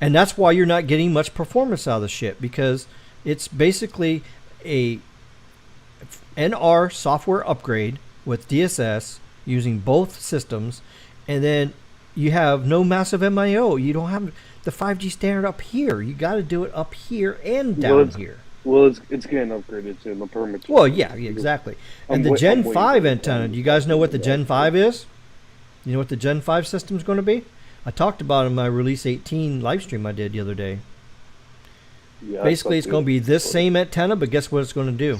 And that's why you're not getting much performance out of the shit, because it's basically a NR software upgrade with DSS using both systems, and then you have no massive MIO. You don't have the 5G standard up here. You got to do it up here and down here. Well, it's getting upgraded to the permit. Well, yeah, exactly. And the Gen 5 antenna, do you guys know what the Gen 5 is? You know what the Gen 5 system is going to be? I talked about it in my Release 18 live stream I did the other day. Yeah, Basically, it's going to be this same antenna, but guess what it's going to do?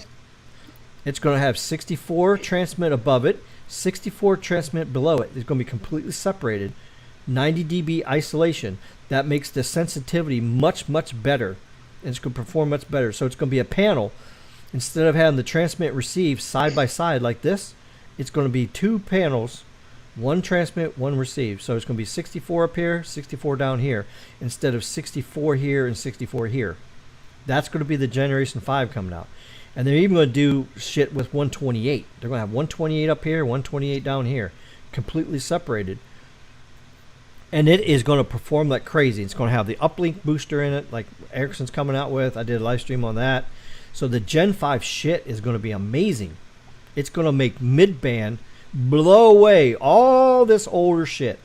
It's going to have 64 transmit above it, 64 transmit below it. It's going to be completely separated. 90 dB isolation. That makes the sensitivity much, much better. And it's going to perform much better. So it's going to be a panel. Instead of having the transmit receive side by side like this, it's going to be two panels. One transmit, one receive. So it's going to be 64 up here, 64 down here, instead of 64 here and 64 here. That's going to be the Generation 5 coming out. And they're even going to do shit with 128. They're going to have 128 up here, 128 down here, completely separated. And it is going to perform like crazy. It's going to have the uplink booster in it, like Ericsson's coming out with. I did a live stream on that. So the Gen 5 shit is going to be amazing. It's going to make mid-band blow away all this older shit.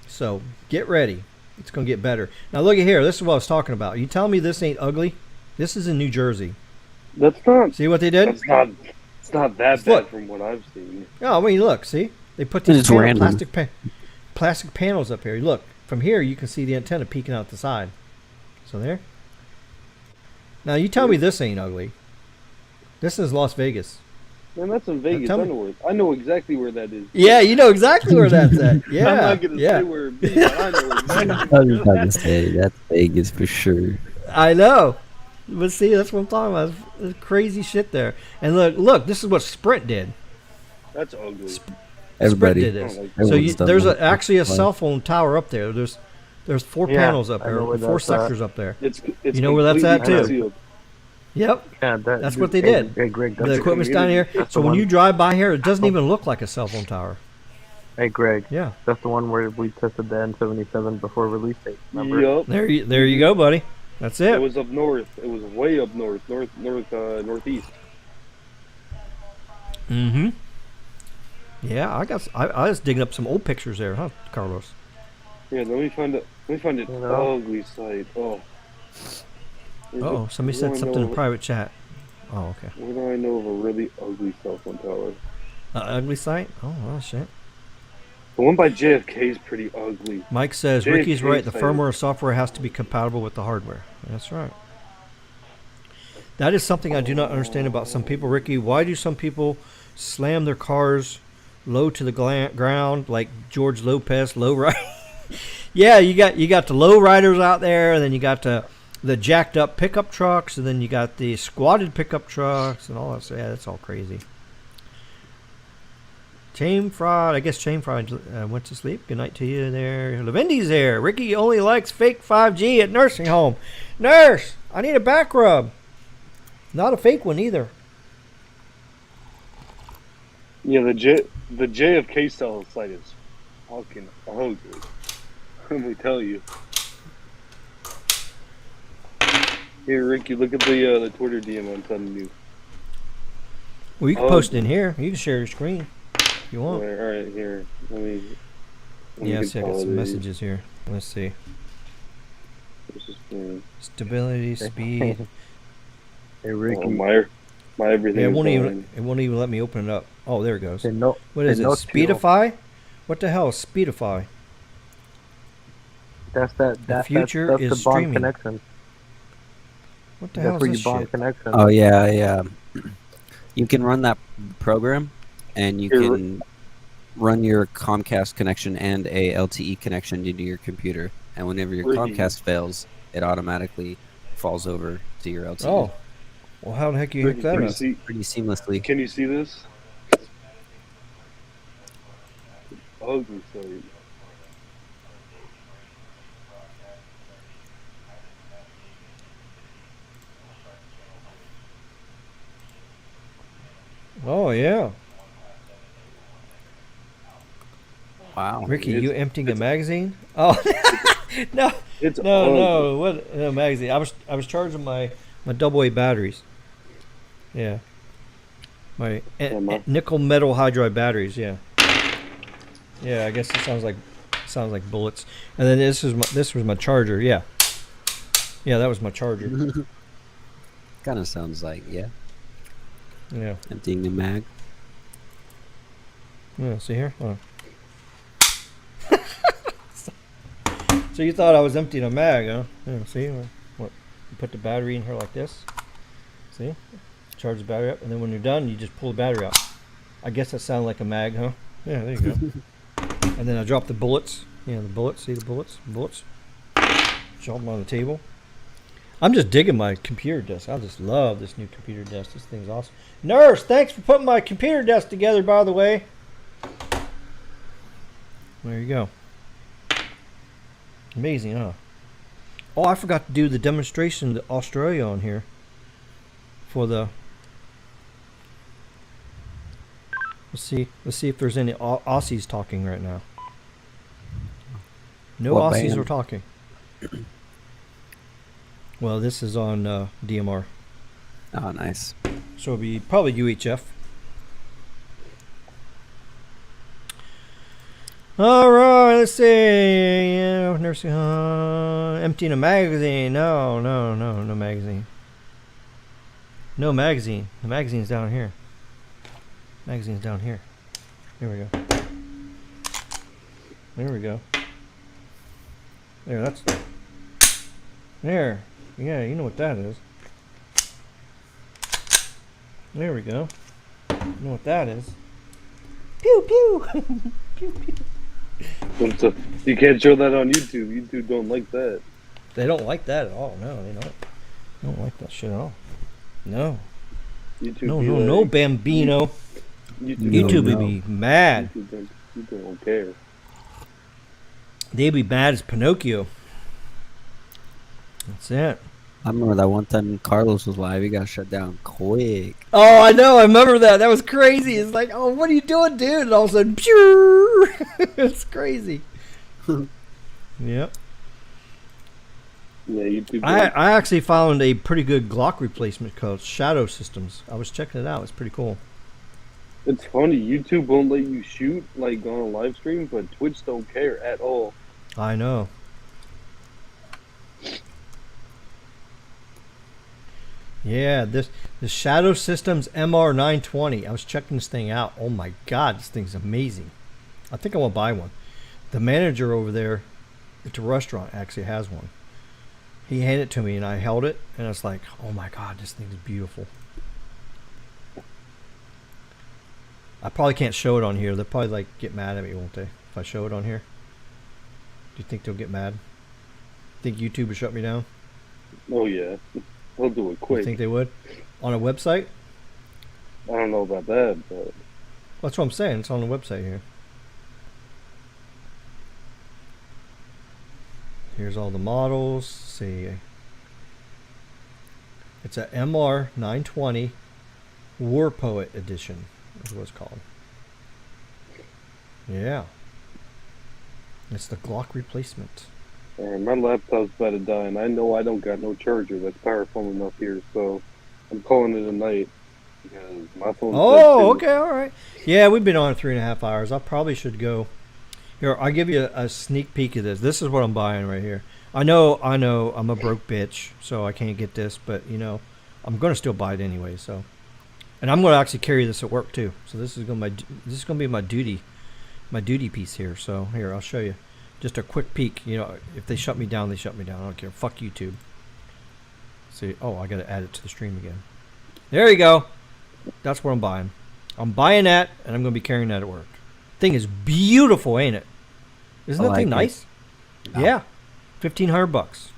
So get ready. It's going to get better. Now look at here. This is what I was talking about. You telling me this ain't ugly? This is in New Jersey. That's not. See what they did? It's not that bad Look. from what I've seen. Oh, I mean, look. See? They put these It's random. plastic panels up here. Look. From here, you can see the antenna peeking out the side. So there. Now, you tell me this ain't ugly. This is Las Vegas. Man, that's in Vegas. tell me. I know exactly where that is. Yeah, you know exactly where that's at. Yeah, I'm not gonna yeah. say where it be, but I know exactly. I was about to say that's Vegas for sure. I know. But see, that's what I'm talking about. There's crazy shit there. And look, this is what Sprint did. That's ugly. Everybody. Sprint did this. Like, So everyone's done there's that. actually a cell phone tower up there. There's 4 Yeah, panels up I know there, where 4 that's at. sectors up there. It's You know where that's at, completely too? concealed. Yep, Yeah, that's what they did. Hey, Greg, the that's equipment's down here. That's So the when one- you drive by here, it doesn't even look like a cell phone tower. Hey, Greg, Yeah, that's the one where we tested the N77 before release date. Remember? Yup. there you go, buddy. That's It it. was up north. It was way up northeast. Mm-hmm. Yeah, I was digging up some old pictures there, huh, Carlos? Yeah, let me find it. You know? Ugly site. Oh. Oh, somebody Where said do I something in know- private chat. Oh, okay. Where do I know of a really ugly cell phone tower? Ugly site? Oh, shit. The one by JFK is pretty ugly. Mike says, JFK Ricky's right. The site. firmware and software has to be compatible with the hardware. That's right. That is something I do not understand about some people, Ricky. Why do some people slam their cars low to the ground like George Lopez, low ride? Yeah, you got the low riders out there, and then you got the the jacked up pickup trucks, and then you got the squatted pickup trucks and all that. So yeah, that's all crazy. Chain Fraud. I guess Chain Fraud went to sleep. Good night to you there. Lavendi's there. Ricky only likes fake 5G at nursing home. Nurse, I need a back rub. Not a fake one either. Yeah, the JFK cell site is fucking ugly. Let me tell you. Here, Ricky, look at the Twitter DM I'm sending you. Well, you can post it in here. You can share your screen if you want. All right, here. Let me Yeah, see, I got some messages here. Let's see. Stability, speed. Hey, Ricky. Oh, my everything. Yeah, is it won't even let me open it up. Oh, there it goes. No, What is it? Speedify? What the hell is Speedify? That's The future that's is the bond streaming. connection. What the hell That's is where this you bond shit? connection. Oh yeah. You can run that program, and you can run your Comcast connection and a LTE connection into your computer. And whenever your Comcast fails, it automatically falls over to your LTE. Oh, well, how the heck you hook that Can you up? see? Pretty seamlessly. Can you see this? Ugly site. Oh yeah, Wow. Ricky, you emptying a magazine? Oh no, It's no, what? No magazine. I was charging my double A batteries. Yeah, my nickel metal hydride batteries. Yeah, yeah. I guess it sounds like bullets. And then this was my charger. Yeah, that was my charger. Kind of sounds like, yeah. Yeah. Emptying the mag. Yeah. See here. Oh. So you thought I was emptying a mag, huh? Yeah. See what? You put the battery in here like this. See? Charge the battery up, and then when you're done, you just pull the battery out. I guess that sounded like a mag, huh? Yeah, there you go. And then I drop the bullets. Yeah, the bullets. See the bullets? Bullets. Drop them on the table. I'm just digging my computer desk. I just love this new computer desk. This thing's awesome. Nurse, thanks for putting my computer desk together, by the way. There you go. Amazing, huh? Oh, I forgot to do the demonstration to Australia on here. For the... Let's see if there's any Aussies talking right now. No What Aussies band? are talking. Well, this is on DMR. Oh, nice. So it'll be probably UHF. All right, let's see. Yeah, nursing home. Emptying a magazine. No magazine. No magazine. The magazine's down here. Magazine's down here. Here we go. There we go. There, that's... There. Yeah, you know what that is. There we go. You know what that is. Pew pew! Pew pew. You can't show that on YouTube. YouTube don't like that. They don't like that at all. No, they don't. They don't like that shit at all. No. YouTube No, Bambino. YouTube would be mad. YouTube don't care. They'd be mad as Pinocchio. That's it. I remember that one time Carlos was live. He got shut down quick. Oh, I know. I remember that. That was crazy. It's like, oh, what are you doing, dude? And all of a sudden, pew! It's crazy. Yep. Yeah, YouTube. I actually found a pretty good Glock replacement called Shadow Systems. I was checking it out. It's pretty cool. It's funny. YouTube won't let you shoot like on a live stream, but Twitch don't care at all. I know. Yeah, this Shadow Systems MR920. I was checking this thing out. Oh my God, this thing's amazing. I think I want to buy one. The manager over there at the restaurant actually has one. He handed it to me and I held it and it's like, oh my God, this thing's beautiful. I probably can't show it on here. They'll probably like get mad at me, won't they? If I show it on here. Do you think they'll get mad? Think YouTube will shut me down? Oh yeah, he'll do it You quick. think they would? On a website? I don't know about that, but That's what I'm saying. It's on the website here. Here's all the models. Let's see. It's a MR 920 War Poet Edition. Is what it's called. Yeah. It's the Glock replacement. my laptop's about to die, and I know I don't got no charger that's powerful enough here, so I'm calling it a night because my phone's dead Oh, too. okay, all right. Yeah, we've been on 3.5 hours. I probably should go. Here, I'll give you a sneak peek of this. This is what I'm buying right here. I know, I'm a broke bitch, so I can't get this, but you know, I'm gonna still buy it anyway. So, and I'm gonna actually carry this at work too. So this is gonna be my duty piece here. So here, I'll show you. Just a quick peek. You know, if they shut me down, they shut me down. I don't care. Fuck YouTube. See, oh, I gotta add it to the stream again. There you go. That's what I'm buying. I'm buying that, and I'm gonna be carrying that at work. Thing is beautiful, ain't it? Isn't that thing nice? No. Yeah, $1,500,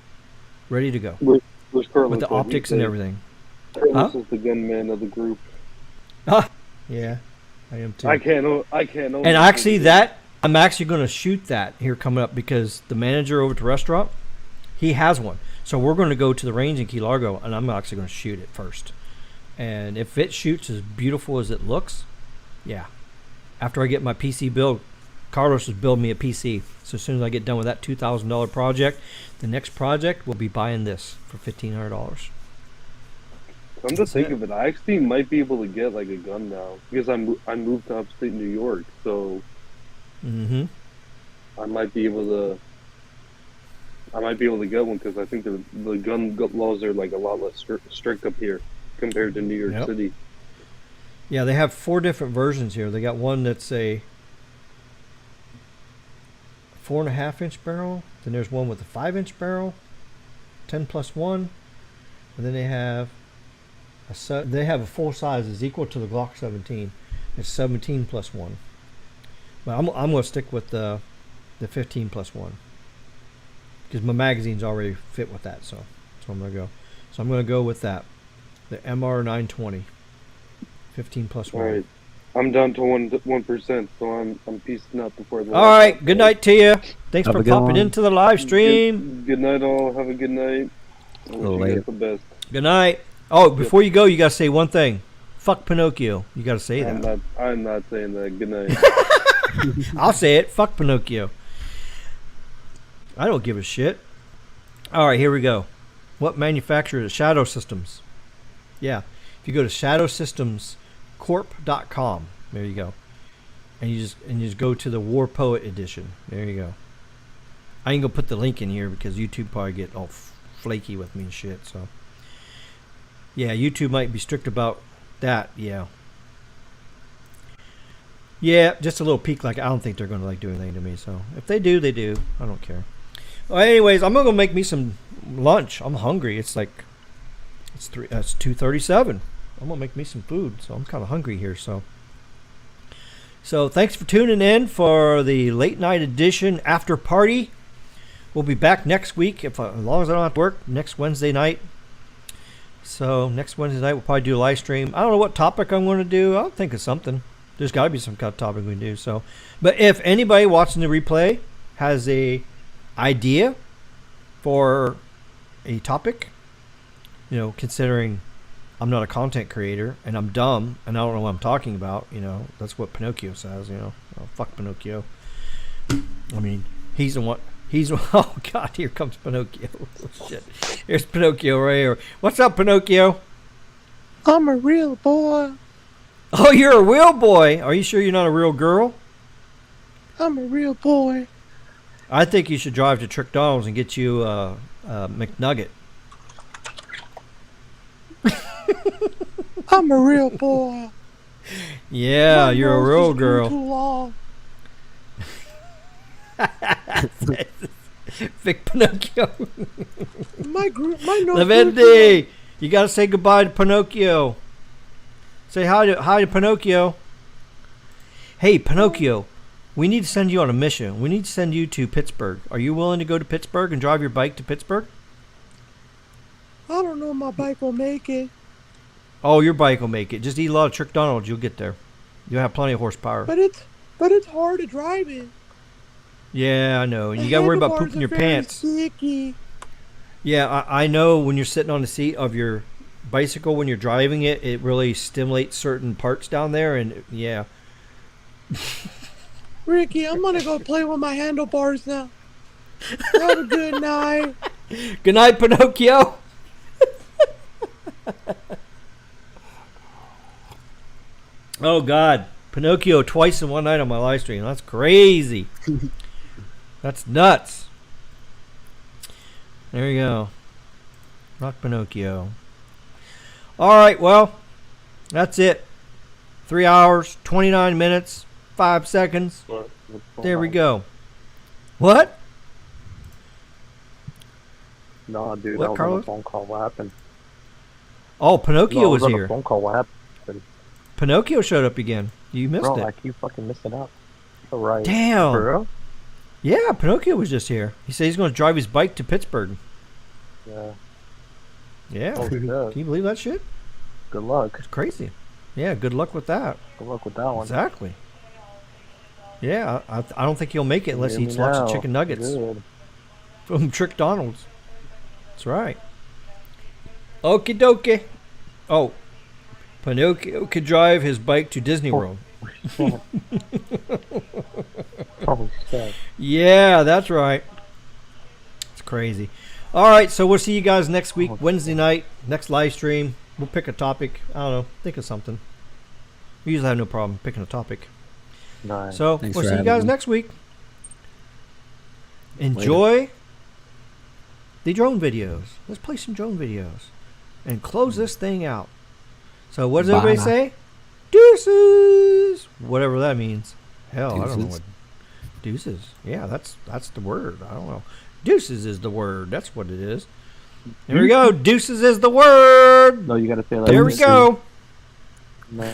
ready to go Where's Carlos with the at? optics and everything. Carlos Huh? is the gunman of the group. Yeah, I am too. I can't. And actually, I'm actually going to shoot that here coming up because the manager over at the restaurant, he has one. So we're going to go to the range in Key Largo, and I'm actually going to shoot it first. And if it shoots as beautiful as it looks, yeah. After I get my PC build, Carlos is building me a PC. So as soon as I get done with that $2,000 project, the next project will be buying this for $1,500. Come to think of it, I actually might be able to get like a gun now because I moved to upstate New York, so I might be able to. I might be able to get one because I think the gun laws are like a lot less strict up here compared to New York City. Yeah, they have 4 different versions here. They got one that's a 4.5-inch barrel. Then there's one with a 5-inch barrel, 10+1, and then they have a full size is equal to the Glock 17. It's 17+1. But I'm going to stick with the 15+1 because my magazine's already fit with that. So that's where I'm going to go. So I'm going to go with that, the MR 920, 15+1. All right, I'm down to 1%, so I'm peacing out before the. All right, good night to you. Thanks Have for a good popping one. into the live stream. Good night, all. Have a good night. I wish you Later. guys the best. Good night. Oh, before you go, you gotta say one thing. Fuck Pinocchio. You gotta say that. I'm not saying that. Good night. I'll say it. Fuck Pinocchio. I don't give a shit. All right, here we go. What manufacturer is Shadow Systems? Yeah, if you go to shadowsystemscorp.com, there you go, and you just go to the War Poet Edition. There you go. I ain't gonna put the link in here because YouTube probably get all flaky with me and shit. So yeah, YouTube might be strict about that. Yeah, just a little peek. Like I don't think they're gonna like do anything to me. So if they do, they do. I don't care. Well, anyways, I'm gonna go make me some lunch. I'm hungry. It's 2:37. I'm gonna make me some food, so I'm kind of hungry here. So thanks for tuning in for the late night edition after party. We'll be back next week as long as I don't have to work next Wednesday night. So next Wednesday night we'll probably do a live stream. I don't know what topic I'm going to do. I'll think of something. There's got to be some kind of topic we can do. So, but if anybody watching the replay has a idea for a topic, you know, considering I'm not a content creator and I'm dumb and I don't know what I'm talking about, you know, that's what Pinocchio says, you know. Oh, fuck Pinocchio. I mean, he's the one. Oh God, here comes Pinocchio. Oh, shit. Here's Pinocchio right here. What's up, Pinocchio? I'm a real boy. Oh, you're a real boy. Are you sure you're not a real girl? I'm a real boy. I think you should drive to Trickdonald's and get you a McNugget. I'm a real boy. Yeah, My you're a nose real is girl. Too long. Vic Pinocchio. My nose. Lavendi, you gotta say goodbye to Pinocchio. Say hi to Pinocchio. Hey, Pinocchio, we need to send you on a mission. We need to send you to Pittsburgh. Are you willing to go to Pittsburgh and drive your bike to Pittsburgh? I don't know if my bike will make it. Oh, your bike will make it. Just eat a lot of Trick Donalds. You'll get there. You'll have plenty of horsepower. But it's hard to drive it. Yeah, I know. And The you got to worry about handlebars pooping are your very pants. sticky. Yeah, I know when you're sitting on the seat of your bicycle, when you're driving it, it really stimulates certain parts down there. And yeah. Ricky, I'm gonna go play with my handlebars now. Have a good night. Good night, Pinocchio. Oh, God. Pinocchio twice in one night on my live stream. That's crazy. That's nuts. There you go. Rock Pinocchio. All right, well, that's it. 3 hours, 29 minutes, 5 seconds. There we go. What? No, dude, What, I was on Carlos? a phone call. What happened? Oh, Pinocchio No, I was on a here. phone call. What happened? Pinocchio showed up again. You missed Bro, it. I keep fucking missing out. All right. Damn. For real? Yeah, Pinocchio was just here. He said he's going to drive his bike to Pittsburgh. Yeah. Yeah. Oh, Can shit. you believe that shit? Good luck. It's crazy. Yeah, good luck with that. Good luck with that one. Exactly. Yeah, I don't think he'll make it unless he eats lots of chicken nuggets Good. from Trick Donald's. That's right. Okie dokie. Oh, Pinocchio could drive his bike to Disney World. Probably sad. Yeah, that's right. It's crazy. All right, so we'll see you guys next week, Wednesday night, next live stream. We'll pick a topic. I don't know. Think of something. We usually have no problem picking a topic. Nice. So Thanks we'll for see you having guys me. next week. Enjoy the drone videos. Let's play some drone videos and close this thing out. So what does everybody Bye. say? Deuces. Whatever that means. Hell, I don't know Deuces. what deuces. Yeah, that's the word. I don't know. Deuces is the word. That's what it is. There we go. Deuces is the word. No, you gotta say that. There we go. No,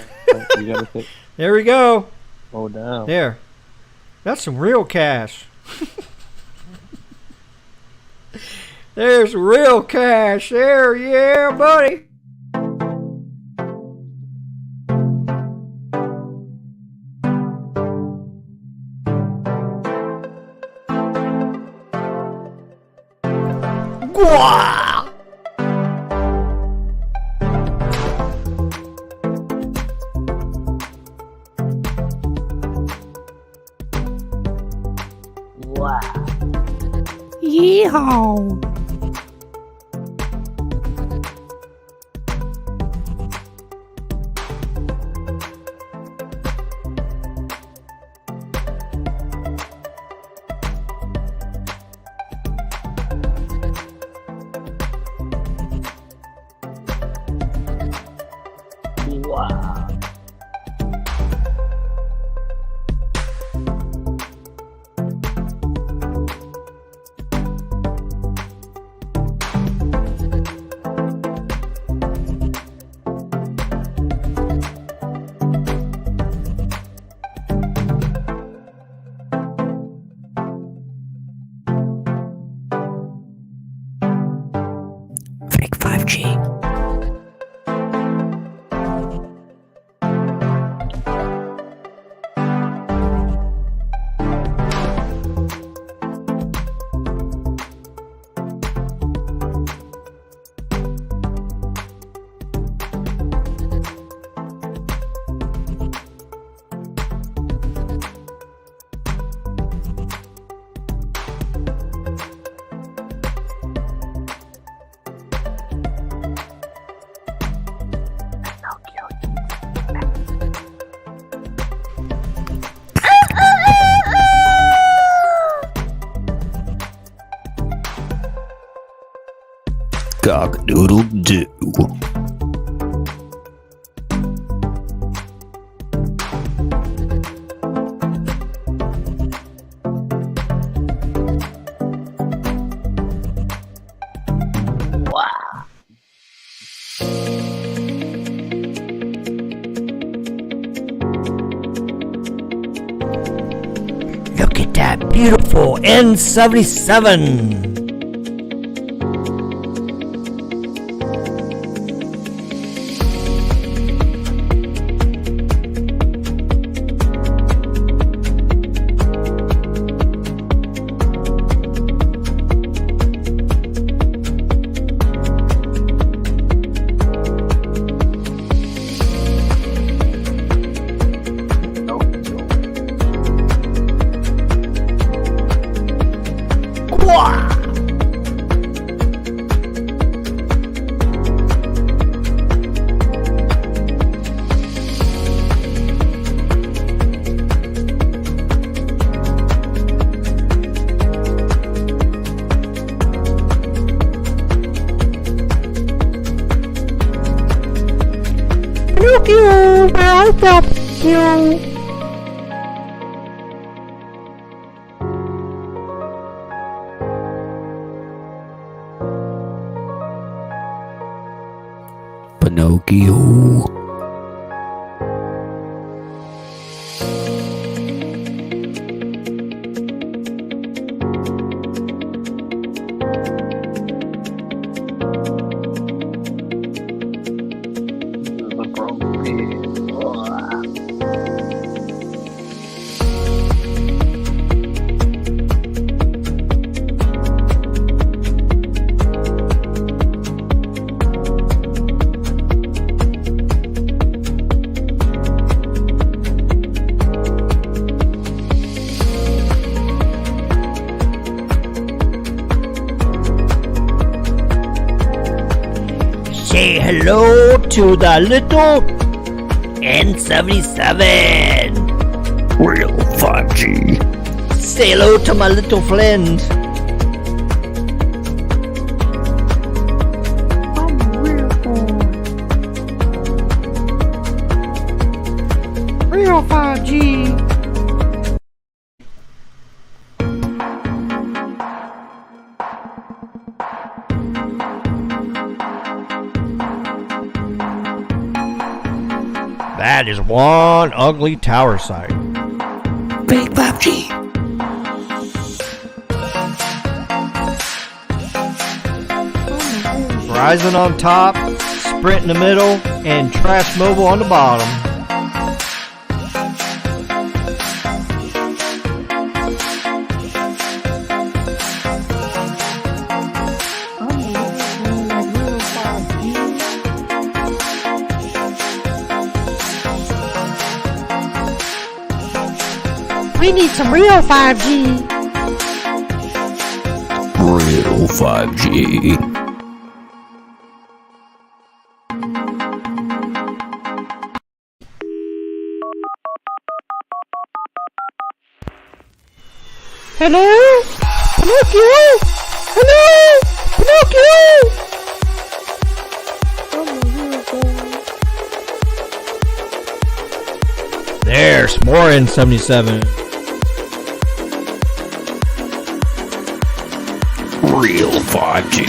you gotta say. There we go. Oh, down. There. That's some real cash. There's real cash there. Yeah, buddy. Gwah! Yeehaw. Fake 5G. Cock-a-doodle-doo. Look at that beautiful N77. like that. You. Pinocchio. Say hello to the little N77. Real 5G. Say hello to my little friend. Real 5G. That is one ugly tower site. Big 5G. Verizon on top, Sprint in the middle, and Trash Mobile on the bottom. We need some real 5G. Real 5G. Hello? Pinocchio? Hello? Pinocchio? There's more N77. Real 5G.